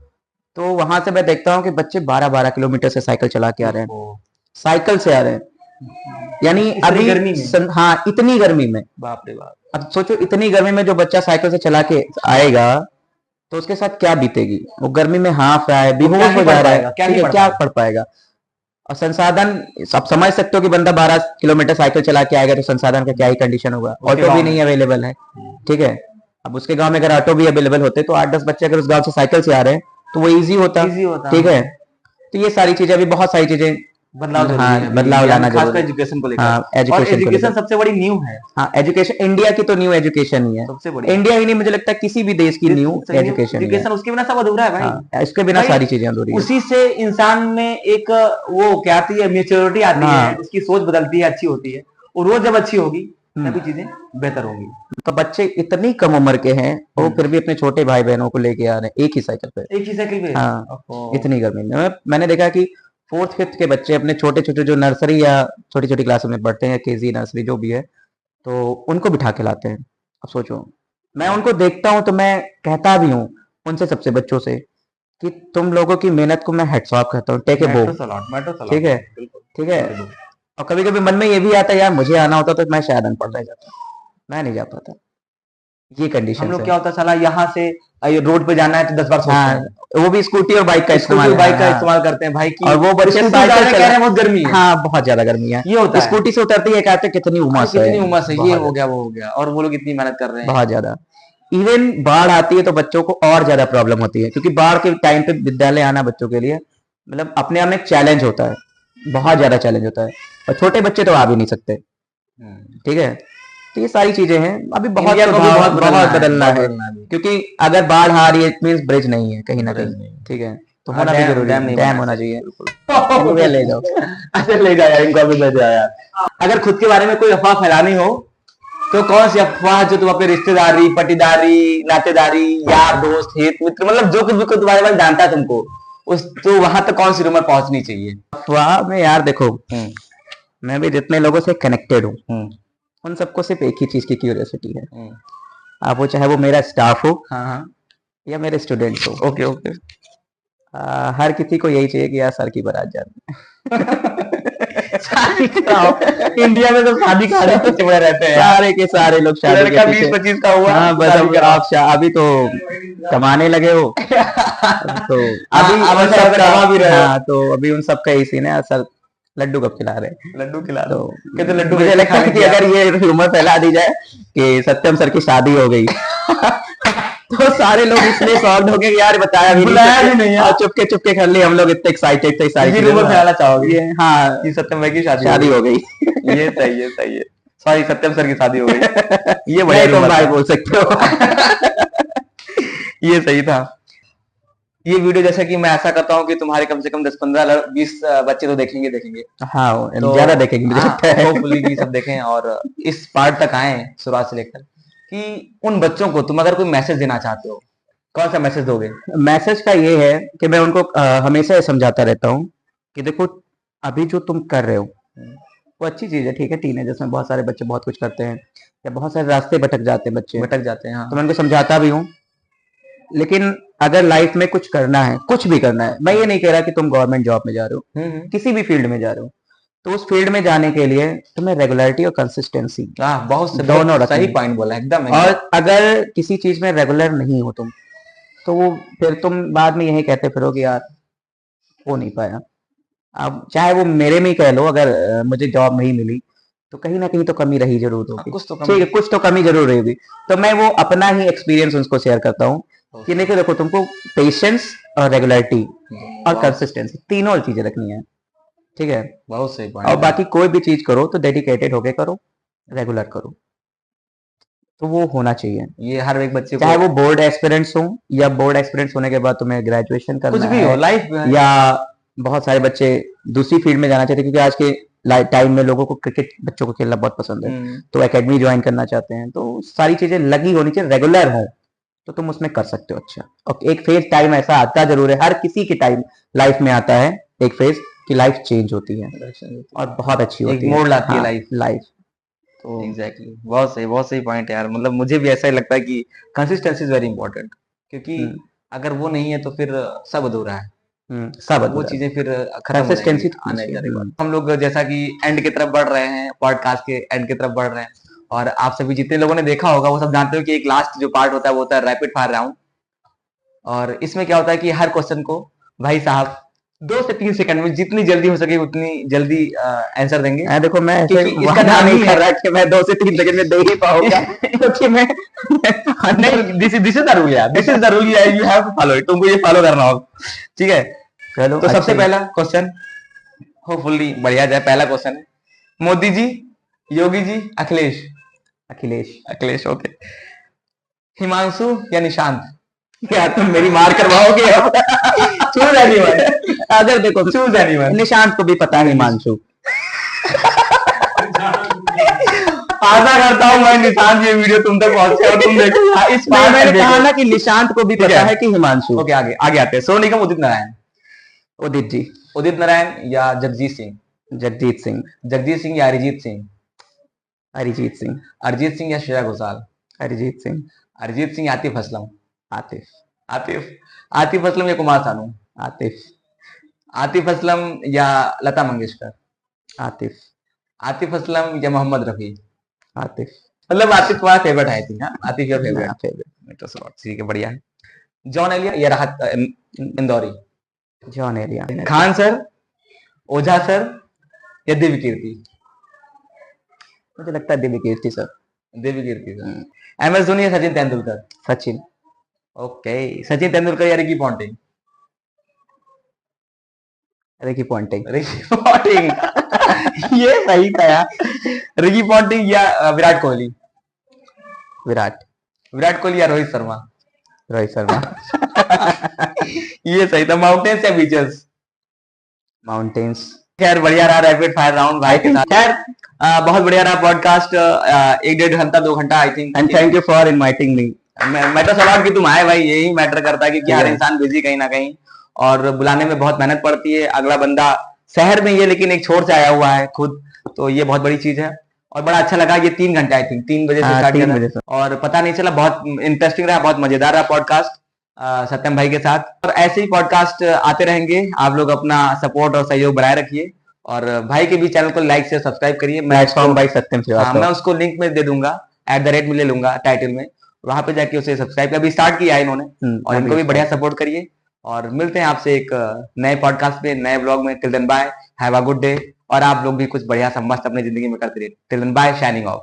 तो वहां से मैं देखता हूँ कि बच्चे 12-12 किलोमीटर से साइकिल चला के आ रहे हैं, साइकिल से आ रहे हैं, यानी अभी गर्मी में, हाँ इतनी गर्मी में, बाप रे बाप, अब सोचो इतनी गर्मी में जो बच्चा साइकिल से चला के आएगा तो उसके साथ क्या बीतेगी, वो गर्मी में हाफ रहा है, बेहोश हो जा रहा है, ठीक है, क्या पढ़ पाएगा। और संसाधन आप समझ सकते हो कि बंदा 12 किलोमीटर साइकिल चला के आएगा तो संसाधन का क्या ही कंडीशन होगा, ऑटो भी नहीं अवेलेबल है, ठीक है। अब उसके गांव में अगर ऑटो भी अवेलेबल होते तो 8-10 बच्चे अगर उस गांव से साइकिल से आ रहे हैं तो वो इजी होता, ठीक है। तो ये सारी चीजें, अभी बहुत सारी चीजें बदलाव जरूरी हाँ, है बदलाव लाना खासकर जरूरी है, एजुकेशन को लेकर, हाँ और एजुकेशन को एजुकेशन लेकर, सबसे बड़ी न्यू है, हाँ एजुकेशन इंडिया की तो न्यू एजुकेशन ही है, सबसे बड़ी इंडिया ही नहीं मुझे लगता है किसी भी देश की न्यू एजुकेशन ही है, एजुकेशन, उसके बिना सब अधूरा है भाई, हाँ इसके बिना भाई सारी चीजें अधूरी है। उसी से इंसान में एक वो क्या आती है, मेच्योरिटी आती हाँ। है, उसकी सोच बदलती है, अच्छी होती है, और रोज जब अच्छी होगी तभी चीजें बेहतर होंगी। तो बच्चे इतनी कम उम्र के हैं वो फिर भी अपने छोटे भाई बहनों को लेके आ रहे हैं एक ही साइकिल पे, एक ही साइकिल पे, हाँ इतनी गर्मी में मैंने देखा कि 4th-5th के बच्चे अपने छोटे छोटे जो नर्सरी या छोटी छोटी क्लास में पढ़ते हैं, केजी नर्सरी जो भी है, तो उनको बिठा के लाते हैं। अब सोचो, मैं उनको देखता हूँ तो मैं कहता भी हूँ उनसे, सबसे बच्चों से, कि तुम लोगों की मेहनत को मैं हेड्स ऑफ करता हूँ, टेक ए बो, ठीक है, ठीक है। और कभी कभी मन में ये भी आता है यार मुझे आना होता तो मैं शायद अनपढ़ रह जाता, मैं नहीं जा पाता, ये कंडीशन हम लोग है। क्या होता साला, यहाँ से रोड पे जाना है तो 10 बार सोचते हैं, वो भी स्कूटी और बाइक का स्कूटी और इस्तेमाल, बाइक का इस्तेमाल करते हैं भाई की, और वो बच्चे स्कूटी साइकिल उतारने कह रहे चला, हैं बहुत गर्मी है, हाँ बहुत ज्यादा गर्मी है, ये होता है, स्कूटी से उतरती है कहते हैं कितनी उमस है, कितनी उमस है, ये बहुत हो गया वो हो गया, और वो लोग इतनी मेहनत कर रहे हैं, बहुत ज्यादा। इवन बाढ़ आती है तो बच्चों को और ज्यादा प्रॉब्लम होती है, क्योंकि बाढ़ के टाइम पे विद्यालय आना बच्चों के लिए मतलब अपने आप में एक चैलेंज होता है, बहुत ज्यादा चैलेंज होता है, और छोटे बच्चे तो आ भी नहीं सकते, ठीक है। तो ये सारी चीजें हैं, अभी बहुत इंडिया को भी बहुत बदलना है, क्योंकि अगर बाढ़ आ रही है इट मींस ब्रिज नहीं है कहीं ना कहीं, ठीक है, तो होना भी जरूरी है, डैम होना चाहिए, इनको ले जाओ, अच्छा ले जाया, इनको भी ले जाया। अगर खुद के बारे में कोई अफवाह फैलानी हो तो कौन सी अफवाह जो तुम अपने रिश्तेदारी, पटीदारी, नातेदारी, यार दोस्त, हित मित्र, मतलब जो कुछ भी कोई तुम्हारे बारे में जानता है तुमको, उस तो वहां तक कौन सी रूमर पहुंचनी चाहिए? अफवाह में यार देखो, मैं भी जितने लोगों से कनेक्टेड हूँ उन सबको सिर्फ एक ही चीज की क्यूरियोसिटी है। आप वो चाहे वो मेरा स्टाफ हो, हाँ हाँ, या मेरे स्टूडेंट्स हो, ओके ओके। हर किसी को यही चाहिए कि यार सर की बारात जानी। इंडिया में तो शादी का आगे पीछे पड़े रहते हैं, सारे के सारे लोग शादी के लड़का पीछे। 20-25 का हुआ, हाँ बस शादी अब कराओ। आप अभी तो कमाने लगे हो, तो अभी अब उन अच्छा खासा सबका, कमा भी रहे हो। हाँ तो अभी उन सबका यही सीन है, सर लड्डू कब खिला रहे हैं? लड्डू खिला तो दो, कहते लड्डू मुझे कैसे लगता है कि खाने अगर ये रूमर फैला दी जाए कि सत्यम सर की शादी हो गई तो सारे लोग इसलिए सॉल्व हो गए कि यार बताया भी बुलाया भी नहीं और यार। चुपके चुपके कर लिए हम लोग, इतने एक्साइटेड थे सारी ये चीजों रूमर में। फैलाना चाहोगे ये हाँ, कि सत्यम भाई की शादी शादी हो गई। ये सही है, सही है। सॉरी, सत्यम सर की शादी हो गई। ये बढ़िया नहीं तुम रूमर भाई था। बोल सकते हो। ये सही था। ये वीडियो जैसा कि मैं ऐसा करता हूँ कि तुम्हारे कम से कम 10-15-20 बच्चे तो देखेंगे देखेंगे। हाँ तो ज्यादा देखेंगे मुझे लगता है। होपफुली कि सब देखें और इस पार्ट तक आए शुरुआत से लेकर, कि उन बच्चों को तुम अगर कोई मैसेज देना चाहते हो, कौन सा मैसेज दोगे? मैसेज का ये है कि मैं उनको हमेशा ये समझाता रहता हूँ कि देखो अभी जो तुम कर रहे हो वो अच्छी चीज है, ठीक है, टीनेजर्स में बहुत सारे बच्चे बहुत कुछ करते हैं या बहुत सारे रास्ते भटक जाते हैं बच्चे, भटक जाते हैं, हाँ। तो मैं उनको समझाता भी हूँ। लेकिन अगर लाइफ में कुछ करना है, कुछ भी करना है, मैं ये नहीं कह रहा कि तुम गवर्नमेंट जॉब में जा रहे हो, किसी भी फील्ड में जा रहे हो, तो उस फील्ड में जाने के लिए तुम्हें रेगुलरिटी और कंसिस्टेंसी बहुत से दोनों सही रखनी है। पॉइंट बोला, एकदम और अगर किसी चीज में रेगुलर नहीं हो तुम, तो वो फिर तुम बाद में यही कहते फिरोगे यार हो नहीं पाया। अब चाहे वो मेरे में ही कह लो, अगर मुझे जॉब नहीं मिली तो कहीं ना कहीं तो कमी रही जरूर होगी, कुछ तो ठीक है, कुछ तो कमी जरूर रहेगी। तो मैं वो अपना ही एक्सपीरियंस उनको शेयर करता हूँ कि देखो देखो तुमको पेशेंस और रेगुलरिटी और कंसिस्टेंसी तीनों चीजें रखनी है, ठीक है। बहुत सही और पॉइंट। बाकी कोई भी चीज करो तो डेडिकेटेड होके करो, रेगुलर करो, तो वो होना चाहिए। ये हर एक बच्चे चाहे को, वो बोर्ड एक्सपीरियंस हो या बोर्ड एक्सपीरियंस होने के बाद तुम्हें ग्रेजुएशन कुछ करना भी हो है, लाइफ में, या बहुत सारे बच्चे दूसरी फील्ड में जाना चाहते हैं, क्योंकि आज के टाइम में लोगों को क्रिकेट बच्चों को खेलना बहुत पसंद है, तो एकेडमी ज्वाइन करना चाहते हैं, तो सारी चीजें लगी होनी चाहिए, रेगुलर हो तो तुम उसमें कर सकते हो। अच्छा, और एक फेज टाइम ऐसा आता जरूर है, हर किसी की टाइम लाइफ में आता है एक फेज कि लाइफ चेंज होती है और बहुत अच्छी होती है, एक मोड़ लाती है हाँ, लाइफ। लाइफ तो एग्जैक्टली, बहुत सही पॉइंट है यार। मतलब मुझे भी ऐसा ही लगता है कि कंसिस्टेंसी इज वेरी इंपॉर्टेंट, क्योंकि अगर वो नहीं है तो फिर सब अधूरा है। सब वो चीजें फिर खत्म हो कंसिस्टेंसी जाएंगी आने जाने के बाद। हम लोग जैसा कि एंड की तरफ बढ़ रहे हैं, पॉडकास्ट के एंड की तरफ बढ़ रहे हैं, और आप सभी जितने लोगों ने देखा होगा वो सब जानते हो कि एक लास्ट जो पार्ट होता है वो होता है रैपिड फायर राउंड। और इसमें क्या होता है कि हर क्वेश्चन को भाई साहब 2 से 3 सेकंड में जितनी जल्दी हो सके उतनी जल्दी आंसर देंगे। देखो मैं ऐसे क्योंकि इसका नाम नहीं ही कर है रहा कि मैं 2 से 3 सेकंड में दे ही पाऊंगा, क्योंकि मैं नहीं, दिस इज द रूल यार, this is the rule, you have to follow it, तुमको ये फॉलो करना होगा, ठीक है। चलो तो सबसे पहला क्वेश्चन होपफुली बढ़िया जाए। पहला क्वेश्चन है, मोदी जी, योगी जी, अखिलेश? अखिलेश। अखिलेश, ओके। हिमांशु या निशांत? यार तुम मेरी मार करवाओगे अब। चूज एनीवन, अगर देखो चूज एनीवन। निशांत को भी पता है हिमांशु। आशा करता हूँ मैं निशांत ये वीडियो तुम तक पहुंचे और तुम देखो इस नहीं, पार्ट मैंने में कहा देखो। ना कि निशांत को भी ठीक पता है। है कि हिमांशु। ओके, आगे आगे आते हैं। सोनू निगम, उदित नारायण? उदित जी। उदित नारायण या जगजीत सिंह? जगजीत सिंह। जगजीत सिंह या अरिजीत सिंह? अरिजीत सिंह। अरिजीत सिंह या श्रेया घोषाल? अरिजीत सिंह। अरिजीत सिंह या आतिफ असलम? आतिफ। आतिफ। आतिफ असलम या कुमार सानू? आतिफ। आतिफ असलम या लता मंगेशकर? आतिफ। आतिफ असलम या मोहम्मद रफी? आतिफ। मतलब आतिफ तुम्हारा फेवरेट है, थी हाँ, आतिफ योर फेवरेट? फेवरेट। तो ठीक है, बढ़िया है। जॉन एलिया या राहत इंदौरी? जॉन एलिया। खान सर, ओझा सर या देवी कीर्ति? मुझे लगता है दिल्ली कीर्ति सर। देवी कीर्ति सर। एम एस धोनी या सचिन तेंदुलकर? सचिन। ओके, सचिन तेंदुलकर या Ricky Ponting? Ricky Ponting. Ricky Ponting. ये सही था यार। रिकी पॉन्टिंग या विराट कोहली? विराट। विराट कोहली या रोहित शर्मा? रोहित शर्मा। ये सही था। माउंटेन्स या बीचेस? माउंटेन्स। खैर बढ़िया रहा रैपिड फायर राउंड भाई के साथ। खैर बहुत बढ़िया रहा पॉडकास्ट, 1-1.5 घंटा 2 घंटा I think. And thank you for inviting me. Matter सवाल कि तुम आए भाई, यही मैटर करता है कि हर इंसान बिजी कहीं ना कहीं, और बुलाने में बहुत मेहनत पड़ती है। अगला बंदा शहर में ही है लेकिन एक छोर से आया हुआ है खुद, तो ये बहुत बड़ी चीज है। और बड़ा अच्छा लगा, ये 3 घंटे आई थिंक 3 बजे से स्टार्ट किया था और पता नहीं चला, बहुत इंटरेस्टिंग रहा, बहुत मजेदार रहा पॉडकास्ट सत्यम भाई के साथ। और ऐसे ही पॉडकास्ट आते रहेंगे, आप लोग अपना सपोर्ट और सहयोग बनाए रखिए, और भाई के भी चैनल को लाइक से सब्सक्राइब करिए। प्लेटफॉर्म भाई सत्यम श्रीवास्तव, मैं उसको लिंक में दे दूंगा, @ में ले लूंगा टाइटल में, वहां पे जाके उसे सब्सक्राइब अभी स्टार्ट किया है इन्होंने, और इनको भी बढ़िया सपोर्ट करिए। और मिलते हैं आपसे एक नए पॉडकास्ट में, नए ब्लॉग में। Till then bye, have a good day, और आप लोग भी कुछ बढ़िया सा मस्त अपनी जिंदगी में करते रहिए। Till then bye, signing of.